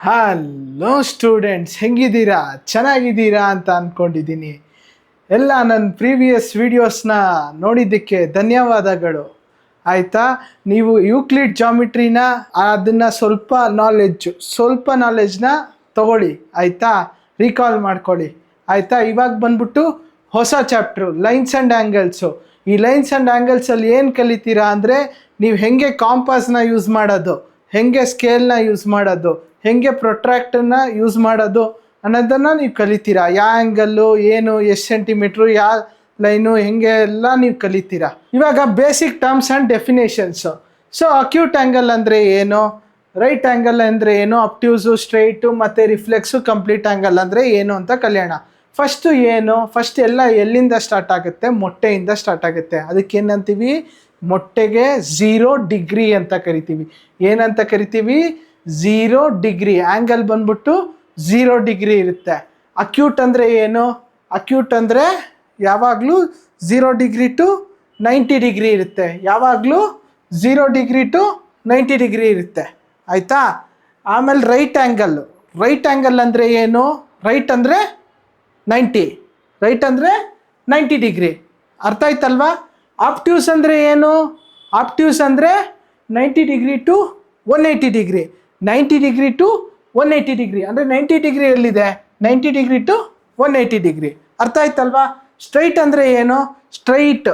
Hello students, ಹೆಂಗಿದ್ದೀರಾ? ಚೆನ್ನಾಗಿದ್ದೀರಾ ಅಂತ ಅಂದ್ಕೊಂಡಿದ್ದೀನಿ. ಎಲ್ಲ ನನ್ನ ಪ್ರೀವಿಯಸ್ ವೀಡಿಯೋಸ್ನ ನೋಡಿದ್ದಕ್ಕೆ ಧನ್ಯವಾದಗಳು. ಆಯಿತಾ? ನೀವು ಯೂಕ್ಲಿಡ್ ಜಾಮಿಟ್ರಿನ ಅದನ್ನು ಸ್ವಲ್ಪ ನಾಲೆಜ್ನ ತಗೊಳ್ಳಿ. ಆಯಿತಾ? ರೀಕಾಲ್ ಮಾಡ್ಕೊಳ್ಳಿ. ಆಯಿತಾ? ಇವಾಗ ಬಂದ್ಬಿಟ್ಟು ಹೊಸ ಚಾಪ್ಟ್ರು ಲೈನ್ಸ್ ಆ್ಯಂಡ್ ಆ್ಯಂಗಲ್ಸು. ಈ ಲೈನ್ಸ್ ಆ್ಯಂಡ್ ಆ್ಯಂಗಲ್ಸಲ್ಲಿ ಏನು ಕಲಿತೀರಾ ಅಂದರೆ, ನೀವು ಹೇಗೆ ಕಾಂಪಾಸ್ನ ಯೂಸ್ ಮಾಡೋದು, ಹೇಗೆ ಸ್ಕೇಲ್ನ ಯೂಸ್ ಮಾಡೋದು, ಹೇಗೆ ಪ್ರೊಟ್ರಾಕ್ಟರ್ನ ಯೂಸ್ ಮಾಡೋದು ಅನ್ನೋದನ್ನು ನೀವು ಕಲಿತೀರಾ. ಯಾವ ಆ್ಯಂಗಲ್ಲು ಏನು, ಎಷ್ಟು ಸೆಂಟಿಮೀಟ್ರು, ಯಾವ ಲೈನು, ಹೇಗೆ ಎಲ್ಲ ನೀವು ಕಲಿತೀರಾ. ಇವಾಗ basic terms and ಡೆಫಿನೇಷನ್ಸು. So acute angle ಅಂದರೆ ಏನು, ರೈಟ್ ಆ್ಯಂಗಲ್ ಅಂದರೆ ಏನು, ಅಪ್ಟ್ಯೂಸು, ಸ್ಟ್ರೈಟು ಮತ್ತು ರಿಫ್ಲೆಕ್ಸು, ಕಂಪ್ಲೀಟ್ ಆ್ಯಂಗಲ್ ಅಂದರೆ ಏನು ಅಂತ ಕಲಿಯೋಣ. ಫಸ್ಟ್ ಎಲ್ಲ ಎಲ್ಲಿಂದ ಸ್ಟಾರ್ಟ್ ಆಗುತ್ತೆ? ಮೊಟ್ಟೆಯಿಂದ ಸ್ಟಾರ್ಟ್ ಆಗುತ್ತೆ. ಅದಕ್ಕೇನಂತೀವಿ? ಮೊಟ್ಟೆಗೆ 0 ಡಿಗ್ರಿ ಅಂತ ಕರಿತೀವಿ. ಏನಂತ ಕರಿತೀವಿ? 0 ಡಿಗ್ರಿ. ಆ್ಯಂಗಲ್ ಬಂದ್ಬಿಟ್ಟು 0 ಡಿಗ್ರಿ ಇರುತ್ತೆ. ಅಕ್ಯೂಟ್ ಅಂದರೆ ಏನು? ಅಕ್ಯೂಟ್ ಅಂದರೆ ಯಾವಾಗಲೂ 0 ಡಿಗ್ರಿ ಟು 90 ಡಿಗ್ರಿ ಇರುತ್ತೆ. ಯಾವಾಗಲೂ 0 ಡಿಗ್ರಿ ಟು 90 ಡಿಗ್ರಿ ಇರುತ್ತೆ. ಆಯಿತಾ? ಆಮೇಲೆ ರೈಟ್ ಆ್ಯಂಗಲ್ ಅಂದರೆ ಏನು? ರೈಟ್ ಅಂದರೆ 90 ಡಿಗ್ರಿ. ಅರ್ಥ ಆಯ್ತಲ್ವಾ? ಆಪ್ಟ್ಯೂಸ್ ಅಂದರೆ ಏನು? ಆಪ್ಟ್ಯೂಸ್ ಅಂದರೆ 90 degree to 180 degree. 90 degree to 180 degree ಅಂದರೆ 90 ಡಿಗ್ರಿ ಎಲ್ಲಿದೆ? 90 ಡಿಗ್ರಿ ಟು 180 ಡಿಗ್ರಿ. ಅರ್ಥ ಆಯ್ತಲ್ವಾ? ಸ್ಟ್ರೈಟ್ ಅಂದರೆ ಏನು? ಸ್ಟ್ರೈಟ್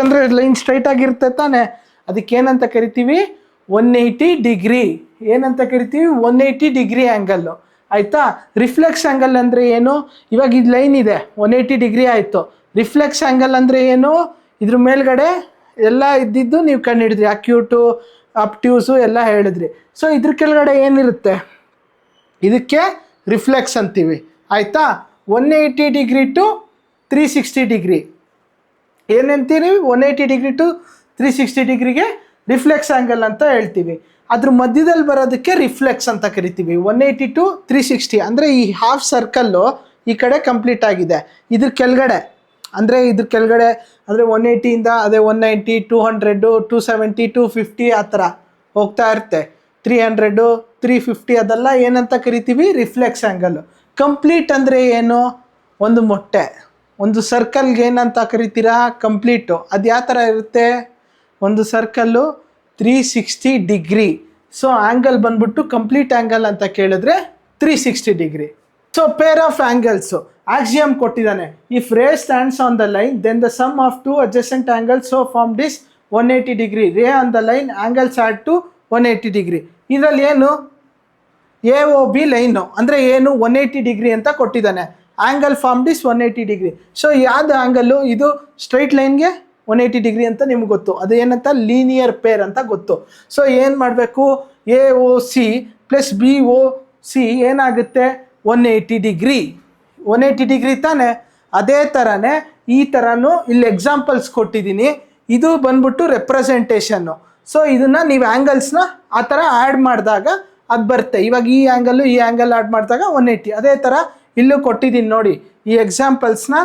ಅಂದರೆ ಲೈನ್ ಸ್ಟ್ರೈಟ್ ಆಗಿರುತ್ತೆ ತಾನೆ. ಅದಕ್ಕೇನಂತ ಕರಿತೀವಿ? 180 ಡಿಗ್ರಿ. ಏನಂತ ಕರಿತೀವಿ? 180 ಡಿಗ್ರಿ ಆ್ಯಂಗಲ್ಲು. ಆಯಿತಾ? ರಿಫ್ಲೆಕ್ಸ್ ಆ್ಯಂಗಲ್ ಅಂದರೆ ಏನು? ಇವಾಗ ಇದು ಲೈನ್ ಇದೆ, 180 ಡಿಗ್ರಿ ಆಯಿತು. ರಿಫ್ಲೆಕ್ಸ್ ಆ್ಯಂಗಲ್ ಅಂದರೆ ಏನು? ಇದ್ರ ಮೇಲ್ಗಡೆ ಎಲ್ಲ ಇದ್ದಿದ್ದು ನೀವು ಕಂಡುಹಿಡಿದ್ರಿ, ಅಕ್ಯೂಟು, ಅಪ್ಟ್ಯೂಸು ಎಲ್ಲ ಹೇಳಿದ್ರಿ. ಸೊ ಇದ್ರ ಕೆಳಗಡೆ ಏನಿರುತ್ತೆ? ಇದಕ್ಕೆ ರಿಫ್ಲೆಕ್ಸ್ ಅಂತೀವಿ. ಆಯಿತಾ? 180 ಡಿಗ್ರಿ ಟು 360 ಡಿಗ್ರಿ ಏನಂತೀವಿ? 180 ಡಿಗ್ರಿ ಟು 360 ಡಿಗ್ರಿಗೆ ರಿಫ್ಲೆಕ್ಸ್ ಆ್ಯಂಗಲ್ ಅಂತ ಹೇಳ್ತೀವಿ. ಅದ್ರ ಮಧ್ಯದಲ್ಲಿ ಬರೋದಕ್ಕೆ ರಿಫ್ಲೆಕ್ಸ್ ಅಂತ ಕರಿತೀವಿ. 180 ಟು 360 ಅಂದರೆ ಈ ಹಾಫ್ ಸರ್ಕಲ್ಲು ಈ ಕಡೆ ಕಂಪ್ಲೀಟ್ ಆಗಿದೆ. ಇದ್ರ ಕೆಳಗಡೆ ಅಂದರೆ 180ಇಂದ ಅದೇ 190, 200, 270, 250 ಆ ಥರ ಹೋಗ್ತಾ ಇರುತ್ತೆ. 300, 350 ಅದೆಲ್ಲ ಏನಂತ ಕರಿತೀವಿ? Reflex angle. ಕಂಪ್ಲೀಟ್ ಅಂದರೆ ಏನು? ಒಂದು ಮೊಟ್ಟೆ, ಒಂದು ಸರ್ಕಲ್ಗೆ ಏನಂತ ಕರಿತೀರಾ? ಕಂಪ್ಲೀಟು. ಅದು ಯಾವ ಥರ ಇರುತ್ತೆ? ಒಂದು ಸರ್ಕಲ್ಲು 360 ಡಿಗ್ರಿ. ಸೊ ಆ್ಯಂಗಲ್ ಬಂದ್ಬಿಟ್ಟು ಕಂಪ್ಲೀಟ್ ಆ್ಯಂಗಲ್ ಅಂತ ಕೇಳಿದ್ರೆ 360 degree. So pair of angles axiom ಕೊಟ್ಟಿದ್ದಾನೆ. If ray stands on the line then the sum of 2 adjacent angles so formed is 180 degree. Ray on the line angles add to 180 degree. ಇದರಲ್ಲಿ ಏನು? AOB line ಅಂದರೆ ಏನು? 180 degree ಅಂತ ಕೊಟ್ಟಿದ್ದಾನೆ. Angle formed is 180 degree. So ಯಾವ್ದು angle? ಇದು straight ಲೈನ್ಗೆ 180 degree ಅಂತ ನಿಮ್ಗೆ ಗೊತ್ತು. ಅದು ಏನಂತ? ಲೀನಿಯರ್ ಪೇರ್ ಅಂತ ಗೊತ್ತು. ಸೊ ಏನು ಮಾಡಬೇಕು? AOC ಪ್ಲಸ್ BOC ಏನಾಗುತ್ತೆ? 180 ಡಿಗ್ರಿ. 180 ಡಿಗ್ರಿ ತಾನೆ. ಅದೇ ಥರನೇ ಈ ಥರನೂ ಇಲ್ಲಿ ಎಕ್ಸಾಂಪಲ್ಸ್ ಕೊಟ್ಟಿದ್ದೀನಿ. ಇದು ಬಂದ್ಬಿಟ್ಟು ರೆಪ್ರೆಸೆಂಟೇಷನ್ನು. ಸೊ ಇದನ್ನು ನೀವು ಆ್ಯಂಗಲ್ಸ್ನ ಆ ಥರ ಆ್ಯಡ್ ಮಾಡಿದಾಗ ಅದು ಬರುತ್ತೆ. ಇವಾಗ ಈ ಆ್ಯಂಗಲ್ ಆ್ಯಡ್ ಮಾಡಿದಾಗ 180. ಅದೇ ಥರ ಇಲ್ಲೂ ಕೊಟ್ಟಿದ್ದೀನಿ ನೋಡಿ. ಈ ಎಕ್ಸಾಂಪಲ್ಸ್ನ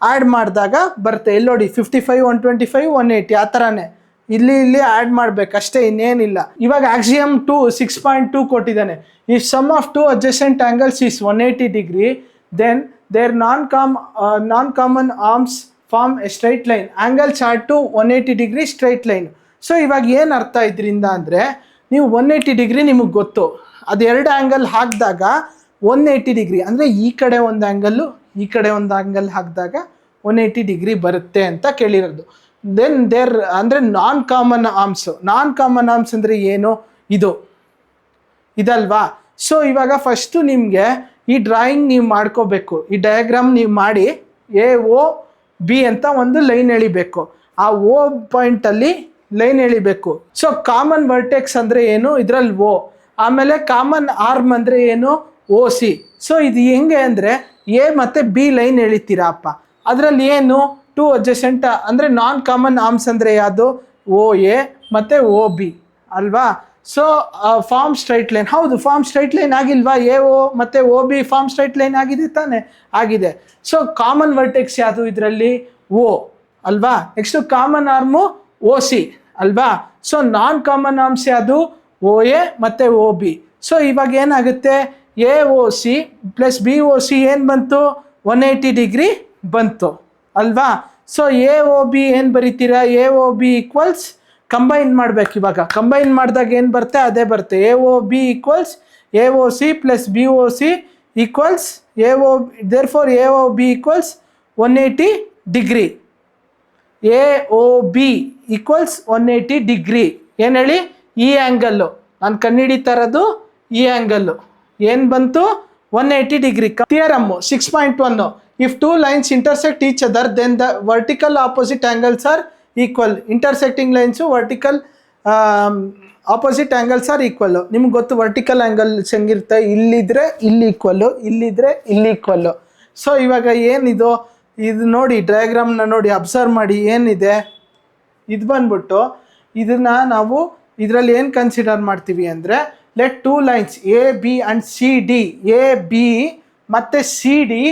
ಆ್ಯಡ್ ಮಾಡಿದಾಗ ಬರುತ್ತೆ. ಇಲ್ಲಿ ನೋಡಿ 55, 125, 180 ಆ ಥರನೇ ಇಲ್ಲಿ ಆ್ಯಡ್ ಮಾಡಬೇಕಷ್ಟೇ, ಇನ್ನೇನಿಲ್ಲ. ಇವಾಗ ಆಕ್ಸಿಯಮ್ 6.2 ಕೊಟ್ಟಿದ್ದಾನೆ. ಈ sum of 2 adjacent angles is 180 degree then there non common arms form a straight line. Angles add to 180 degree straight line. So ಇವಾಗ ಏನು ಅರ್ಥ ಇದರಿಂದ ಅಂದರೆ, ನೀವು 180 ಡಿಗ್ರಿ ನಿಮಗೆ ಗೊತ್ತು. ಅದು ಎರಡು ಆ್ಯಂಗಲ್ ಹಾಕಿದಾಗ 180 ಡಿಗ್ರಿ ಅಂದರೆ ಈ ಕಡೆ ಒಂದು ಆ್ಯಂಗಲ್ಲು, ಈ ಕಡೆ ಒಂದು ಆ್ಯಂಗಲ್ ಹಾಕಿದಾಗ 180 ಡಿಗ್ರಿ ಬರುತ್ತೆ ಅಂತ ಕೇಳಿರೋದು. ದೆನ್ ಅಂದರೆ ನಾನ್ ಕಾಮನ್ ಆರ್ಮ್ಸ್ ಅಂದರೆ ಏನು? ಇದಲ್ವಾ? ಸೊ ಇವಾಗ ಫಸ್ಟು ನಿಮಗೆ ಈ ಡ್ರಾಯಿಂಗ್ ನೀವು ಮಾಡ್ಕೋಬೇಕು. ಈ ಡಯಾಗ್ರಾಮ್ ನೀವು ಮಾಡಿ AOB ಅಂತ ಒಂದು ಲೈನ್ ಎಳಿಬೇಕು. ಆ O ಪಾಯಿಂಟಲ್ಲಿ ಲೈನ್ ಎಳಿಬೇಕು. ಸೊ ಕಾಮನ್ ವರ್ಟೆಕ್ಸ್ ಅಂದರೆ ಏನು? ಇದರಲ್ಲಿ O. ಆಮೇಲೆ ಕಾಮನ್ ಆರ್ಮ್ ಅಂದರೆ ಏನು? OC. ಸೊ ಇದು ಹೆಂಗೆ ಅಂದರೆ A ಮತ್ತು B ಲೈನ್ ಎಳಿತೀರಪ್ಪ. ಅದರಲ್ಲಿ ಏನು? 2 adjacent ಅಂದರೆ ನಾನ್ ಕಾಮನ್ ಆರ್ಮ್ಸ್ ಅಂದರೆ ಯಾವುದು? OA ಮತ್ತು OB ಅಲ್ವಾ? So form straight line. ಹೌದು, ಫಾರ್ಮ್ ಸ್ಟ್ರೈಟ್ ಲೈನ್ ಆಗಿಲ್ವಾ? AO ಮತ್ತು OB ಫಾರ್ಮ್ ಸ್ಟ್ರೈಟ್ ಲೈನ್ ಆಗಿದೆ ತಾನೆ? ಆಗಿದೆ. ಸೊ ಕಾಮನ್ ವರ್ಟೆಕ್ಸ್ ಯಾವುದು ಇದರಲ್ಲಿ? O ಅಲ್ವಾ? ನೆಕ್ಸ್ಟು ಕಾಮನ್ ಆರ್ಮು OC ಅಲ್ವಾ? ಸೊ ನಾನ್ ಕಾಮನ್ ಆರ್ಮ್ಸ್ ಯಾವುದು? OA ಮತ್ತು OB. ಸೊ ಇವಾಗ ಏನಾಗುತ್ತೆ, A O C plus B O C ಏನು ಬಂತು, 180 ಡಿಗ್ರಿ ಬಂತು ಅಲ್ವಾ. ಸೊ ಎ ಒ ಬಿ ಏನು ಬರೀತೀರಾ, A O B equals combine ಮಾಡಬೇಕು. ಇವಾಗ ಕಂಬೈನ್ ಮಾಡಿದಾಗ ಏನು ಬರುತ್ತೆ ಅದೇ ಬರುತ್ತೆ. A O B equals A O C plus B O C equals A O, therefore A O B equals 180 degree. A O B equals 180 degree. ಏನು ಹೇಳಿ, ಈ ಆ್ಯಂಗಲ್ಲು ನಾನು ಕಂಡುಹಿಡಿತಾ ಇರೋದು ಈ ಆ್ಯಂಗಲ್ಲು ಏನು ಬಂತು, 180 degree. Theorem 6.1, if two lines intersect each other then the vertical opposite angles are equal. Intersecting lines vertical opposite angles are equal. ನಿಮ್ಗೆ ಗೊತ್ತು ವರ್ಟಿಕಲ್ ಆ್ಯಂಗಲ್ಸ್ ಹೆಂಗಿರುತ್ತೆ, ಇಲ್ಲಿದ್ರೆ ಇಲ್ಲಿ ಈಕ್ವಲ್ಲು, ಇಲ್ಲಿದ್ರೆ ಇಲ್ಲಿ ಈಕ್ವಲ್ಲು. ಸೊ ಇವಾಗ ಏನಿದು, ಇದು ನೋಡಿ ಡಯಾಗ್ರಾಮ್ನ ನೋಡಿ ಅಬ್ಸರ್ವ್ ಮಾಡಿ ಏನಿದೆ, ಇದು ಬಂದ್ಬಿಟ್ಟು ಇದನ್ನು ನಾವು ಇದರಲ್ಲಿ ಏನು ಕನ್ಸಿಡರ್ ಮಾಡ್ತೀವಿ ಅಂದರೆ, let two lines A B and C D, A B ಮತ್ತು ಸಿ ಡಿ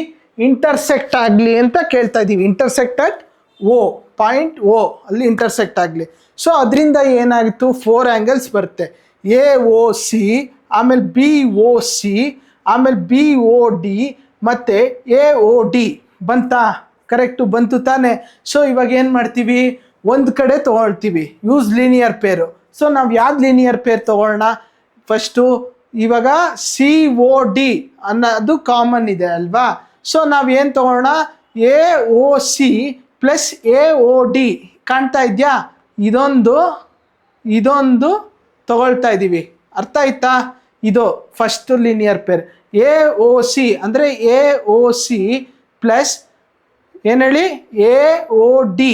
ಇಂಟರ್ಸೆಕ್ಟ್ ಆಗಲಿ ಅಂತ ಕೇಳ್ತಾ ಇದ್ದೀವಿ. Intersect at O, point O ಅಲ್ಲಿ ಇಂಟರ್ಸೆಕ್ಟ್ ಆಗಲಿ. ಸೊ ಅದರಿಂದ ಏನಾಗಿತ್ತು, 4 ಆ್ಯಂಗಲ್ಸ್ ಬರುತ್ತೆ. ಎ ಒ ಸಿ, ಆಮೇಲೆ ಬಿ ಒ ಸಿ, ಆಮೇಲೆ ಬಿ ಒ ಡಿ ಮತ್ತು ಎ ಒ ಡಿ ಬಂತಾ, ಕರೆಕ್ಟು ಬಂತು ತಾನೆ. ಸೊ ಇವಾಗ ಏನು ಮಾಡ್ತೀವಿ, ಒಂದು ಕಡೆ ತೊಗೊಳ್ತೀವಿ, ಯೂಸ್ ಲೀನಿಯರ್ ಪೇರು. ಸೊ ನಾವು ಯಾವ್ದು ಲೀನಿಯರ್ ಪೇರ್ ತೊಗೊಳ್ಳೋಣ, ಫಸ್ಟು ಇವಾಗ ಸಿ ಒ ಡಿ ಅನ್ನೋದು ಕಾಮನ್ ಇದೆ ಅಲ್ವಾ. ಸೊ ನಾವೇನು ತೊಗೊಳ್ಳೋಣ, A O C plus A O D ಕಾಣ್ತಾ ಇದೆಯಾ, ಇದೊಂದು ತಗೊಳ್ತಾ ಇದ್ದೀವಿ. ಅರ್ಥ ಆಯ್ತಾ, ಇದು first linear pair. A O C ಅಂದರೆ ಎ ಒ ಸಿ ಪ್ಲಸ್ ಏನು ಹೇಳಿ, A O D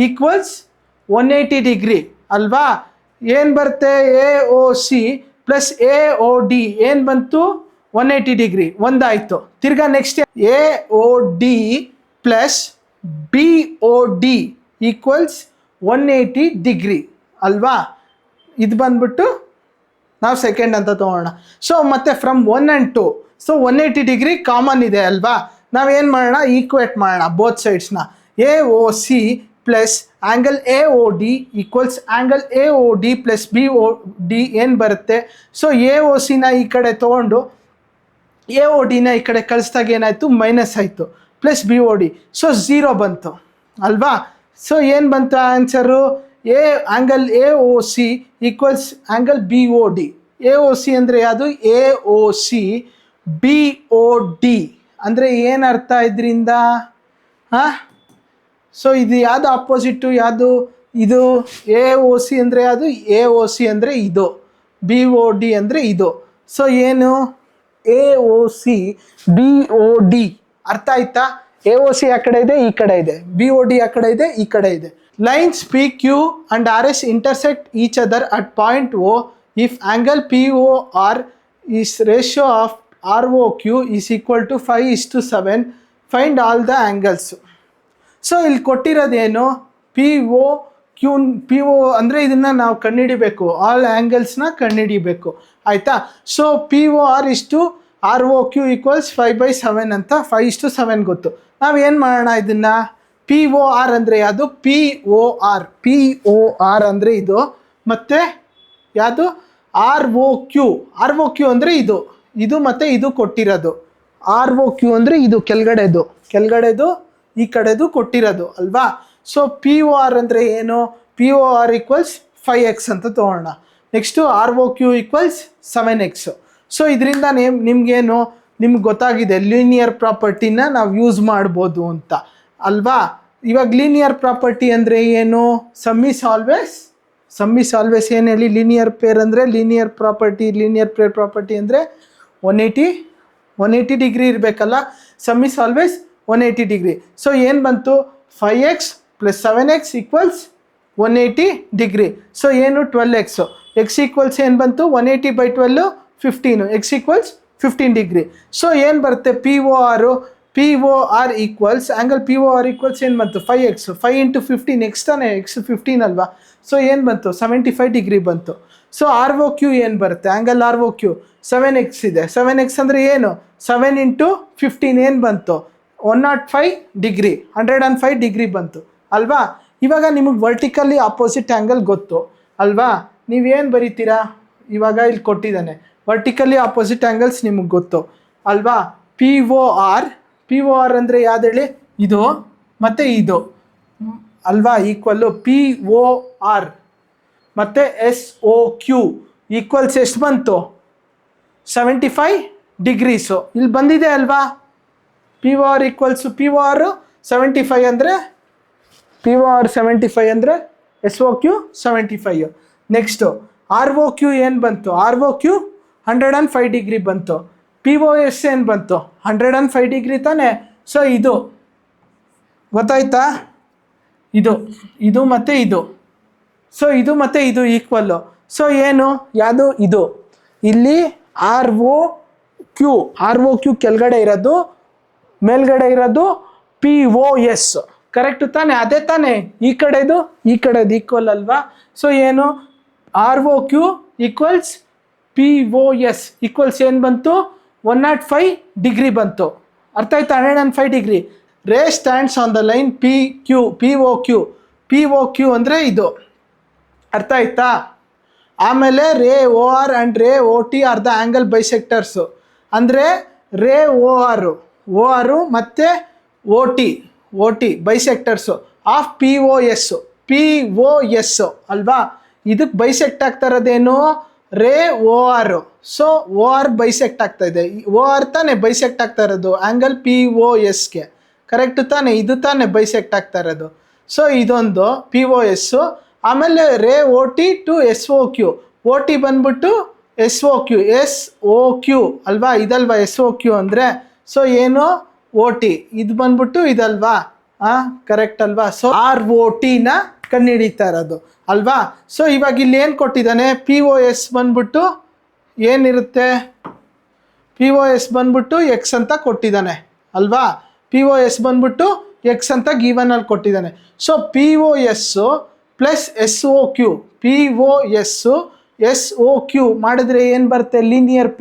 equals 180 degree ಅಲ್ವಾ. ಏನು ಬರುತ್ತೆ, A O C plus A O D ಏನು ಬಂತು, 180 ಡಿಗ್ರಿ ಒಂದಾಯಿತು. ತಿರ್ಗಾ next A O D plus B O D equals 180 degree ಅಲ್ವಾ. ಇದು ಬಂದ್ಬಿಟ್ಟು ನಾವು ಸೆಕೆಂಡ್ ಅಂತ ತೊಗೊಳ್ಳೋಣ. ಸೊ ಮತ್ತು from 1 and 2, so 180 degree common ಇದೆ ಅಲ್ವಾ. ನಾವೇನು ಮಾಡೋಣ, ಈಕ್ವೇಟ್ ಮಾಡೋಣ ಬೋತ್ ಸೈಡ್ಸ್ನ. A O C plus angle A O D equals angle A O D plus B O D ಏನು ಬರುತ್ತೆ. ಸೊ ಎ ಒ ಸಿನ ಈ ಕಡೆ ತೊಗೊಂಡು ಎ ಒ ಡಿನ ಈ ಕಡೆ ಕಳಿಸ್ದಾಗ ಏನಾಯಿತು, ಮೈನಸ್ ಆಯಿತು, plus B O D. So 0 ಬಂತು ಅಲ್ವಾ. ಸೊ ಏನು ಬಂತು answer, angle A O C equals angle B O D. A O C ಅಂದರೆ ಯಾವುದು, A O C B O D ಅಂದರೆ ಏನು ಅರ್ಥ ಇದರಿಂದ, ಹಾಂ. ಸೊ ಇದು ಯಾವುದು ಅಪೋಸಿಟ್ಟು, ಯಾವುದು ಇದು, ಎ ಒ ಸಿ ಅಂದರೆ ಯಾವುದು, ಎ ಒ ಸಿ ಅಂದರೆ ಇದು, ಬಿ ಒ ಡಿ ಅಂದರೆ ಇದು. ಸೊ ಏನು, A O C B O D ಅರ್ಥ ಆಯ್ತಾ. ಎ ಒ ಸಿ ಆ ಕಡೆ ಇದೆ, ಈ ಕಡೆ ಇದೆ, ಬಿ ಒ ಡಿ ಆ ಕಡೆ ಇದೆ, ಈ ಕಡೆ ಇದೆ. Lines P Q and R S intersect each other at point O if angle P O R is ratio of R O Q is equal to 5:7. Find all the angles. So ಇಲ್ಲಿ ಕೊಟ್ಟಿರೋದೇನು, P O Q, P O ಅಂದರೆ ಇದನ್ನು ನಾವು ಕಂಡುಹಿಡಿಬೇಕು, all ಆ್ಯಂಗಲ್ಸ್ನ ಕಂಡುಹಿಡಿಬೇಕು ಆಯಿತಾ. So P O R ಇಷ್ಟು ಆರ್ ಒ ಕ್ಯೂ ಈಕ್ವಲ್ಸ್ 5/7 ಅಂತ, 5:7 ಗೊತ್ತು. ನಾವೇನು ಮಾಡೋಣ ಇದನ್ನು, ಪಿ ಒ ಆರ್ ಅಂದರೆ ಯಾವುದು, P O R, P O R ಅಂದರೆ ಇದು, ಮತ್ತು ಯಾವುದು R O Q, R O Q ಅಂದರೆ ಇದು, ಇದು ಮತ್ತು ಇದು ಕೊಟ್ಟಿರೋದು. ಆರ್ ಒ ಕ್ಯೂ ಅಂದರೆ ಇದು ಕೆಳಗಡೆದು ಈ ಕಡೆದು ಕೊಟ್ಟಿರೋದು ಅಲ್ವಾ. ಸೊ ಪಿ ಒ ಆರ್ ಅಂದರೆ ಏನು, P O R equals 5x ಅಂತ ತೊಗೊಳ್ಳೋಣ. Next R O Q equals 7x. So ಇದರಿಂದ ನಿಮಗೇನು, ನಿಮ್ಗೆ ಗೊತ್ತಾಗಿದೆ ಲೀನಿಯರ್ ಪ್ರಾಪರ್ಟಿನ ನಾವು ಯೂಸ್ ಮಾಡ್ಬೋದು ಅಂತ ಅಲ್ವಾ. ಇವಾಗ ಲೀನಿಯರ್ ಪ್ರಾಪರ್ಟಿ ಅಂದರೆ ಏನು, ಸಮ್ ಈಸ್ ಆಲ್ವೇಸ್ ಏನು ಹೇಳಿ, ಲೀನಿಯರ್ ಪೇರ್ ಅಂದರೆ ಲೀನಿಯರ್ ಪೇರ್ ಪ್ರಾಪರ್ಟಿ ಅಂದರೆ 180 ಡಿಗ್ರಿ ಇರಬೇಕಲ್ಲ. Some is always 180 degree. So ಏನು ಬಂತು, 5x plus 7x equals 180 degree. So ಏನು 12x, ಎಕ್ಸ್ ಈಕ್ವಲ್ಸ್ ಏನು ಬಂತು, 180/12 15, ಎಕ್ಸ್ ಈಕ್ವಲ್ಸ್ 15 ಡಿಗ್ರಿ. ಸೊ ಏನು ಬರುತ್ತೆ, P O R equals angle P O R equals ಏನು ಬಂತು, 5x, 5 × 15 ಎಕ್ಸ್ ತಾನೆ, ಎಕ್ಸ್ 15 ಅಲ್ವಾ. ಸೊ ಏನು ಬಂತು, 75 ಡಿಗ್ರಿ ಬಂತು. ಸೊ ಆರ್ ಒ ಕ್ಯೂ ಏನು ಬರುತ್ತೆ, angle R O Q 7x ಇದೆ. 7x ಅಂದರೆ ಏನು, 7 × 15 ಏನು ಬಂತು, 105 ಡಿಗ್ರಿ, 105 ಡಿಗ್ರಿ ಬಂತು ಅಲ್ವಾ. ಇವಾಗ ನಿಮಗೆ ವರ್ಟಿಕಲಿ ಆಪೋಸಿಟ್ ಆ್ಯಂಗಲ್ ಗೊತ್ತು ಅಲ್ವಾ. ನೀವೇನು ಬರೀತೀರಾ, ಇವಾಗ ಇಲ್ಲಿ ಕೊಟ್ಟಿದ್ದಾನೆ ವರ್ಟಿಕಲಿ ಆಪೋಸಿಟ್ ಆ್ಯಂಗಲ್ಸ್ ನಿಮಗೆ ಗೊತ್ತು ಅಲ್ವಾ. ಪಿ ಒ ಆರ್ ಅಂದರೆ ಯಾವ್ದು ಹೇಳಿ, ಇದು ಮತ್ತು ಇದು ಅಲ್ವಾ, ಈಕ್ವಲ್ಲು ಪಿ ಒ ಆರ್ ಮತ್ತು ಎಸ್ ಒ ಕ್ಯೂ ಈಕ್ವಲ್ಸ್ ಎಷ್ಟು ಬಂತು 75 ಡಿಗ್ರೀಸು. ಇಲ್ಲಿ ಬಂದಿದೆ ಅಲ್ವಾ, P O R equals P O R 75 ಅಂದರೆ ಪಿ ಒ ಆರ್ 75 ಅಂದರೆ S O Q 75. Next R O Q ಏನು ಬಂತು, ಆರ್ ಒ ಕ್ಯೂ 105 ಡಿಗ್ರಿ ಬಂತು. ಪಿ ಒ ಎಸ್ ಏನು ಬಂತು 105 ಡಿಗ್ರಿ ತಾನೇ. ಸೊ ಇದು ಗೊತ್ತಾಯ್ತಾ, ಇದು ಮತ್ತು ಇದು, ಸೊ ಇದು ಮತ್ತು ಇದು ಈಕ್ವಲ್ಲು. ಸೊ ಏನು ಯಾವುದು ಇದು, ಇಲ್ಲಿ ಆರ್ ಒ ಕ್ಯೂ ಕೆಳಗಡೆ ಇರೋದು, ಮೇಲ್ಗಡೆ ಇರೋದು ಪಿ ಒ ಎಸ್, ಕರೆಕ್ಟು ತಾನೆ, ಅದೇ ತಾನೆ ಈ ಕಡೆದು ಈಕ್ವಲ್ ಅಲ್ವಾ. ಸೊ ಏನು R O Q equals P O S equals ಏನು ಬಂತು 105 ಡಿಗ್ರಿ ಬಂತು. ಅರ್ಥ ಆಯ್ತಾ, 105 degree. Ray stands on the line P O Q ಅಂದರೆ ಇದು, ಅರ್ಥ ಆಯ್ತಾ. ಆಮೇಲೆ ray O R and ray O T are the angle bisectors, ಅಂದರೆ ರೇ ಒ ಆರು ಮತ್ತು O T bisectors of P O S ಅಲ್ವಾ. ಇದಕ್ಕೆ ಬೈಸೆಕ್ಟ್ ಆಗ್ತಾ ಇರೋದೇನು ರೇ ಒ ಆರು. ಸೊ ಒ ಆರ್ ಬೈಸೆಕ್ಟ್ ಆಗ್ತಾ ಇದೆ, ಒ ಆರ್ ತಾನೇ ಬೈಸೆಕ್ಟ್ ಆಗ್ತಾ ಇರೋದು ಆ್ಯಂಗಲ್ ಪಿ ಒ ಎಸ್ಗೆ, ಕರೆಕ್ಟು ತಾನೆ, ಇದು ತಾನೇ ಬೈಸೆಕ್ಟ್ ಆಗ್ತಾ ಇರೋದು. ಸೊ ಇದೊಂದು ಪಿ ಒ ಎಸ್ಸು. ಆಮೇಲೆ ray O T to S O T ಬಂದ್ಬಿಟ್ಟು ಎಸ್ ಒ ಕ್ಯೂ ಅಲ್ವಾ, ಇದಲ್ವಾ ಎಸ್ ಒ ಕ್ಯೂ ಅಂದರೆ. ಸೊ ಏನು ಒ ಟಿ ಇದು ಬಂದ್ಬಿಟ್ಟು ಇದಲ್ವಾ, ಕರೆಕ್ಟ್ ಅಲ್ವಾ. ಸೊ ಆರ್ ಒ ಟಿನ ಕಂಡುಹಿಡಿತಾ ಇರೋದು ಅಲ್ವಾ. ಸೊ ಇವಾಗ ಇಲ್ಲಿ ಏನು ಕೊಟ್ಟಿದ್ದಾನೆ, ಪಿ ಒ ಎಸ್ ಬಂದ್ಬಿಟ್ಟು ಏನಿರುತ್ತೆ, ಪಿ ಒ ಎಸ್ ಬಂದ್ಬಿಟ್ಟು ಎಕ್ಸ್ ಅಂತ ಕೊಟ್ಟಿದ್ದಾನೆ ಅಲ್ವಾ. ಪಿ ಒ ಎಸ್ ಬಂದ್ಬಿಟ್ಟು ಎಕ್ಸ್ ಅಂತ ಗೀವನಲ್ಲಿ ಕೊಟ್ಟಿದ್ದಾನೆ. So P O S plus S O Q ಮಾಡಿದ್ರೆ ಏನು ಬರುತ್ತೆ, ಲೀನಿಯರ್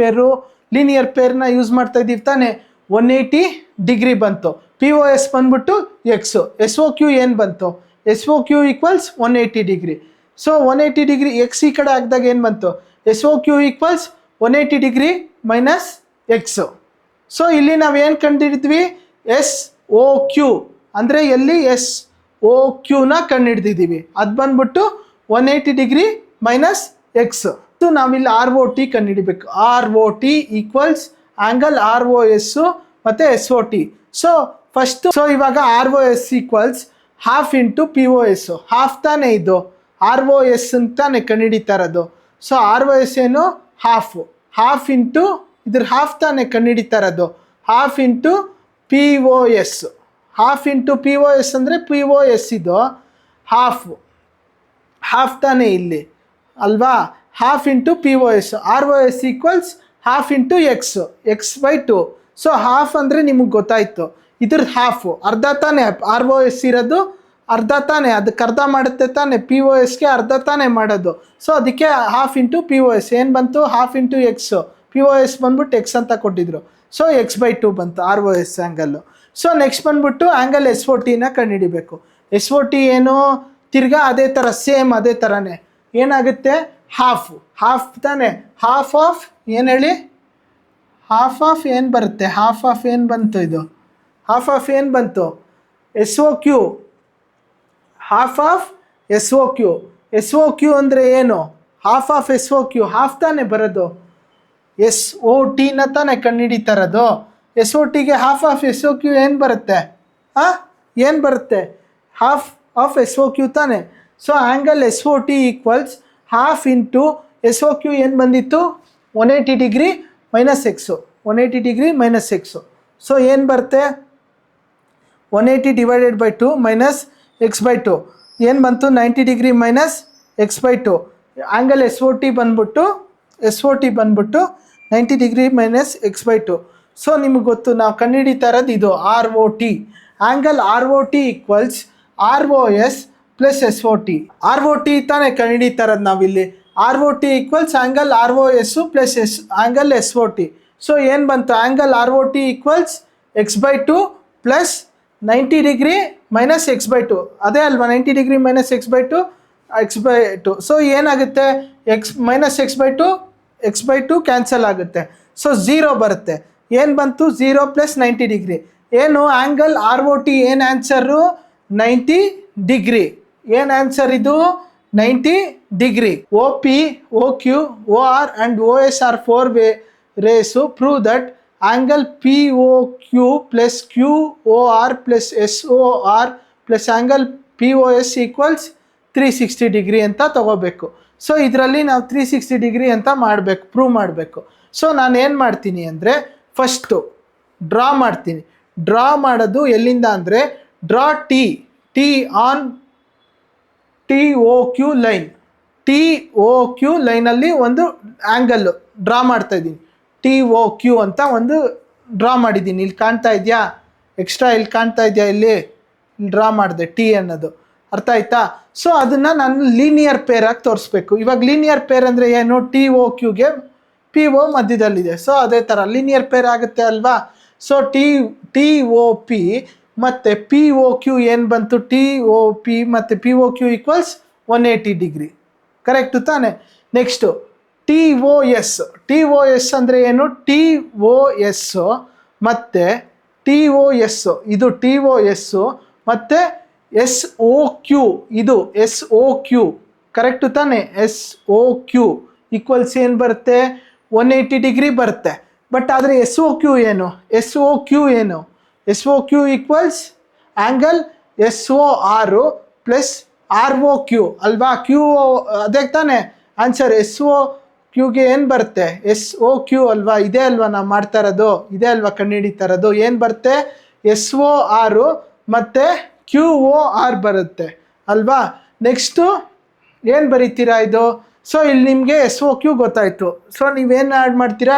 ಪೇರ್ನ ಯೂಸ್ ಮಾಡ್ತಾ ಇದ್ದೀವಿ ತಾನೆ. 180 ಡಿಗ್ರಿ ಬಂತು. ಪಿ ಒ ಎಸ್ ಬಂದ್ಬಿಟ್ಟು ಎಕ್ಸು, ಎಸ್ ಒ ಕ್ಯೂ ಏನು ಬಂತು, S O Q equals 180 degree. So 180 degree X ಈ ಕಡೆ ಹಾಕಿದಾಗ ಏನು ಬಂತು, S O Q equals 180 degree minus x. So ಇಲ್ಲಿ ನಾವು ಏನು ಕಂಡುಹಿಡಿದ್ವಿ, ಎಸ್ ಒ ಕ್ಯೂ ಅಂದರೆ ಎಲ್ಲಿ ಎಸ್ ಒ ಕ್ಯೂನ ಕಂಡುಹಿಡ್ದಿದ್ದೀವಿ, ಅದು ಬಂದ್ಬಿಟ್ಟು 180 ಡಿಗ್ರಿ ಮೈನಸ್ ಎಕ್ಸ್. ಸೊ ನಾವಿಲ್ಲಿ ಆರ್ ಒ ಟಿ ಕಂಡುಹಿಡಿಬೇಕು. R O T equals angle R O S ಮತ್ತು S O T. So first ಇವಾಗ R O S equals half into P O S, half ತಾನೇ ಇದು R O S ಅಂತಾನೆ ಕಂಡುಹಿಡಿತಾ ಇರೋದು. So R O S ಏನು half into ಇದ್ರ half ತಾನೇ ಕಂಡುಹಿಡಿತಾ ಇರೋದು, half into P O S. Half into P O S ಅಂದರೆ ಪಿ ಒ ಎಸ್ ಇದು ಹಾಫ್ ತಾನೇ ಇಲ್ಲಿ ಅಲ್ವಾ, half into P O S. R O S equals half into X by 2. So half ಅಂದರೆ ನಿಮಗೆ ಗೊತ್ತಾಯಿತು, ಇದ್ರ ಹಾಫು ಅರ್ಧ ತಾನೇ ಆರ್ ಒ ಎಸ್ ಇರೋದು, ಅರ್ಧ ತಾನೇ, ಅದಕ್ಕೆ ಅರ್ಧ ಮಾಡುತ್ತೆ ತಾನೇ, ಪಿ ಒ ಎಸ್ಗೆ ಅರ್ಧ ತಾನೇ ಮಾಡೋದು. ಸೊ ಅದಕ್ಕೆ half into P O S ಏನು ಬಂತು, half into X, P O S ಬಂದ್ಬಿಟ್ಟು ಎಕ್ಸ್ ಅಂತ ಕೊಟ್ಟಿದ್ರು. ಸೊ ಎಕ್ಸ್ ಬೈ 2 ಬಂತು R O S angle. So next ಬಂದ್ಬಿಟ್ಟು ಆ್ಯಂಗಲ್ ಎಸ್ ಒ ಟಿನ ಕಂಡುಹಿಡಿಬೇಕು. ಎಸ್ ಒ ಟಿ ಏನು, ತಿರ್ಗಾ ಅದೇ ಥರ ಸೇಮ್ ಅದೇ ಥರನೇ ಏನಾಗುತ್ತೆ, ಹಾಫ್ ತಾನೇ, ಹಾಫ್ ಆಫ್ ಏನು ಹೇಳಿ, ಹಾಫ್ ಆಫ್ ಏನು ಬರುತ್ತೆ, ಹಾಫ್ ಆಫ್ ಏನು ಬಂತು, ಇದು ಹಾಫ್ ಆಫ್ ಏನು ಬಂತು, S O Q, half of S O Q. S O Q ಅಂದರೆ ಏನು, half of S O Q, half ತಾನೇ ಬರೋದು, ಎಸ್ ಒ ಟಿನ ತಾನೇ ಕಂಡುಹಿಡಿತಾ ಇರೋದು. ಎಸ್ ಒ ಟಿಗೆ half of S O Q ಏನು ಬರುತ್ತೆ, ಏನು ಬರುತ್ತೆ, half of S O Q ತಾನೇ. So angle S O T equals half into S O Q ಏನು ಬಂದಿತ್ತು 180 degree minus x, 180 degree minus x. So ಏನು ಬರುತ್ತೆ 180 divided by 2 minus X by 2 ಏನು ಬಂತು 90 degree minus X by 2. Angle S O T ಬಂದ್ಬಿಟ್ಟು 90 degree minus X by 2. So ನಿಮಗೆ ಗೊತ್ತು ನಾವು ಕಂಡುಹಿಡಿತಾ ಇರೋದು ಇದು R O T. Angle R O T equals R O S plus S O T. R O T ತಾನೇ ಕಂಡುಹಿಡಿತಾ ಇರೋದು ನಾವಿಲ್ಲಿ. R O T equals angle R O S plus angle S O T. So ಏನು ಬಂತು, angle R O T equals X by 2 plus 90 degree minus X by 2, ಅದೇ ಅಲ್ವಾ 90 degree minus X by 2. So ಏನಾಗುತ್ತೆ, X minus X by 2 x/2 cancel ಆಗುತ್ತೆ. So 0 ಬರುತ್ತೆ. ಏನು ಬಂತು? 0 + 90 degree. ಏನು ಆ್ಯಂಗಲ್ ROT ಏನು ಆನ್ಸರು? 90 ಡಿಗ್ರಿ. ಏನು ಆನ್ಸರ್ ಇದು? 90 degree. OP, OQ, OR and OS are 4 ways to prove that angle POQ plus QOR plus SOR plus angle POS equals 360 degree ಅಂತ ತಗೋಬೇಕು. ಸೊ ಇದರಲ್ಲಿ ನಾವು 360 ಡಿಗ್ರಿ ಅಂತ ಮಾಡಬೇಕು, ಪ್ರೂವ್ ಮಾಡಬೇಕು. ಸೊ ನಾನು ಏನು ಮಾಡ್ತೀನಿ ಅಂದರೆ ಫಸ್ಟು ಡ್ರಾ ಮಾಡ್ತೀನಿ. ಡ್ರಾ ಮಾಡೋದು ಎಲ್ಲಿಂದ ಅಂದರೆ draw T on TOQ line. TOQ ಲೈನಲ್ಲಿ ಒಂದು ಆ್ಯಂಗಲ್ಲು ಡ್ರಾ ಮಾಡ್ತಾ ಇದ್ದೀನಿ. TOQ ಅಂತ ಒಂದು ಡ್ರಾ ಮಾಡಿದ್ದೀನಿ. ಇಲ್ಲಿ ಕಾಣ್ತಾ ಇದೆಯಾ? ಎಕ್ಸ್ಟ್ರಾ ಇಲ್ಲಿ ಕಾಣ್ತಾ ಇದೆಯಾ? ಇಲ್ಲಿ ಡ್ರಾ ಮಾಡಿದೆ ಟಿ ಅನ್ನೋದು. ಅರ್ಥ ಆಯ್ತಾ? ಸೊ ಅದನ್ನು ನಾನು ಲೀನಿಯರ್ ಪೇರ್ ಆಗಿ ತೋರಿಸ್ಬೇಕು. ಇವಾಗ ಲೀನಿಯರ್ ಪೇರ್ ಅಂದರೆ ಏನು? TOQಗೆ PO ಮಧ್ಯದಲ್ಲಿದೆ. ಸೊ ಅದೇ ಥರ ಲೀನಿಯರ್ ಪೇರ್ ಆಗುತ್ತೆ ಅಲ್ವಾ? ಸೊ TOP ಮತ್ತು POQ ಏನು ಬಂತು? TOP ಮತ್ತು POQ ಈಕ್ವಲ್ಸ್ 180 ಡಿಗ್ರಿ. ಕರೆಕ್ಟು ತಾನೆ? ನೆಕ್ಸ್ಟು TOS ಅಂದರೆ ಏನು? TOS ಮತ್ತು TOS ಇದು TOS ಮತ್ತು SOQ ಇದು SOQ. ಕರೆಕ್ಟು ತಾನೆ? SOQ ಈಕ್ವಲ್ಸ್ ಏನು ಬರುತ್ತೆ? 180 ಡಿಗ್ರಿ ಬರುತ್ತೆ. ಬಟ್ ಆದರೆ SOQ ಏನು? SOQ equals angle SOR plus ROQ ಅಲ್ವಾ? ಅದೇ ತಾನೆ ಆನ್ಸರ್. SOQಗೆ ಏನು ಬರುತ್ತೆ? SOQ ಅಲ್ವಾ? ಇದೇ ಅಲ್ವಾ ನಾವು ಮಾಡ್ತಾ ಇರೋದು? ಇದೇ ಅಲ್ವಾ ಕಂಡುಹಿಡಿತಾ ಇರೋದು? ಏನು ಬರುತ್ತೆ? SOR ಮತ್ತು QOR ಬರುತ್ತೆ ಅಲ್ವಾ? ನೆಕ್ಸ್ಟು ಏನು ಬರೀತೀರಾ ಇದು? ಸೊ ಇಲ್ಲಿ ನಿಮಗೆ SOQ ಗೊತ್ತಾಯಿತು. ಸೊ ನೀವೇನು ಆ್ಯಡ್ ಮಾಡ್ತೀರಾ?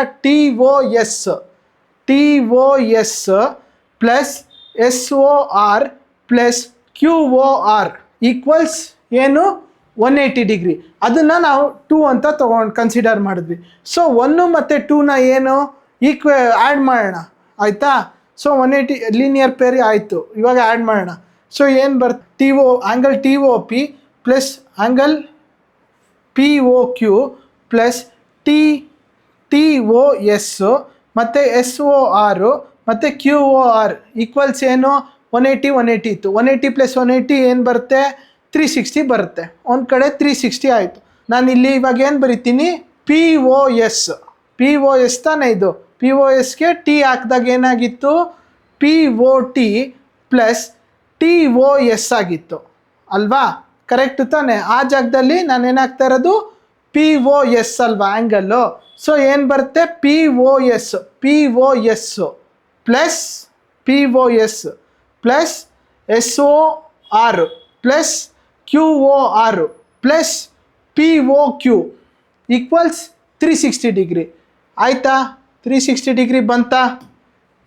TOS plus SOR plus QOR equals ಏನು? 180 ಡಿಗ್ರಿ. ಅದನ್ನು ನಾವು 2 ಅಂತ ಕನ್ಸಿಡರ್ ಮಾಡಿದ್ವಿ. ಸೊ 1 ಮತ್ತು 2ನ ಏನು ಆ್ಯಡ್ ಮಾಡೋಣ, ಆಯಿತಾ? ಸೊ 180 ಲೀನಿಯರ್ ಪೇರ್ ಆಯಿತು. ಇವಾಗ ಆ್ಯಡ್ ಮಾಡೋಣ. ಸೊ ಏನು ಬರುತ್ತೆ? Angle TOP plus angle POQ plus TOS ಮತ್ತು SOR ಮತ್ತು QOR ಈಕ್ವಲ್ಸ್ ಏನು? 180 ಇತ್ತು. 180 + 180 ಏನು ಬರುತ್ತೆ? 360 ಬರುತ್ತೆ. ಒಂದು ಕಡೆ 360 ಆಯಿತು. ನಾನು ಇಲ್ಲಿ ಇವಾಗ ಏನು ಬರಿತೀನಿ? POS ತಾನೇ ಇದು. POSಗೆ T ಹಾಕಿದಾಗ ಏನಾಗಿತ್ತು? POT ಪ್ಲಸ್ TOS ಆಗಿತ್ತು ಅಲ್ವಾ? ಕರೆಕ್ಟು ತಾನೆ? ಆ ಜಾಗದಲ್ಲಿ ನಾನು ಏನಾಗ್ತಾ ಇರೋದು? POS ಅಲ್ವಾ ಆ್ಯಂಗಲ್ಲು? ಸೊ ಏನು ಬರುತ್ತೆ? POS plus SOR plus QOR plus POQ equals 360 degree. ಆಯಿತಾ? 360 ಡಿಗ್ರಿ ಬಂತಾ?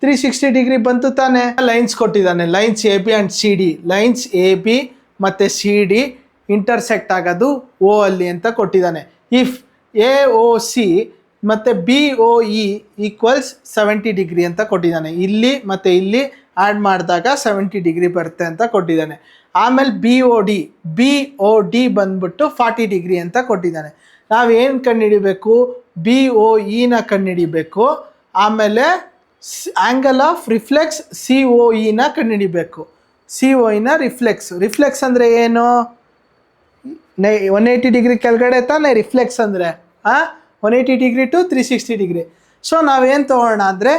360 ಡಿಗ್ರಿ ಬಂತು ತಾನೆ? ಲೈನ್ಸ್ ಕೊಟ್ಟಿದ್ದಾನೆ. Lines AB and CD. Lines AB ಮತ್ತು CD ಇಂಟರ್ಸೆಕ್ಟ್ ಆಗೋದು O ಅಲ್ಲಿ ಅಂತ ಕೊಟ್ಟಿದ್ದಾನೆ. ಇಫ್ AOC ಮತ್ತು BOE ಈಕ್ವಲ್ಸ್ 70 ಡಿಗ್ರಿ ಅಂತ ಕೊಟ್ಟಿದ್ದಾನೆ. ಇಲ್ಲಿ ಮತ್ತು ಇಲ್ಲಿ ಆ್ಯಡ್ ಮಾಡಿದಾಗ 70 ಡಿಗ್ರಿ ಬರುತ್ತೆ ಅಂತ ಕೊಟ್ಟಿದ್ದಾನೆ. ಆಮೇಲೆ BOD ಬಂದ್ಬಿಟ್ಟು 40 ಡಿಗ್ರಿ ಅಂತ ಕೊಟ್ಟಿದ್ದಾನೆ. ನಾವೇನು ಕಂಡುಹಿಡಿಬೇಕು? BOEನ ಕಂಡುಹಿಡಿಬೇಕು. ಆಮೇಲೆ ಆ್ಯಂಗಲ್ ಆಫ್ ರಿಫ್ಲೆಕ್ಸ್ COEನ ಕಂಡುಹಿಡಿಬೇಕು. COEನ ರಿಫ್ಲೆಕ್ಸ್ ಅಂದರೆ ಏನು? 180 ಡಿಗ್ರಿ ಕೆಳಗಡೆ ತಾನೇ ರಿಫ್ಲೆಕ್ಸ್ ಅಂದರೆ. 180 ಡಿಗ್ರಿ ಟು 360 ಡಿಗ್ರಿ. ಸೊ ನಾವೇನು ತೊಗೊಳ್ಳೋಣ ಅಂದರೆ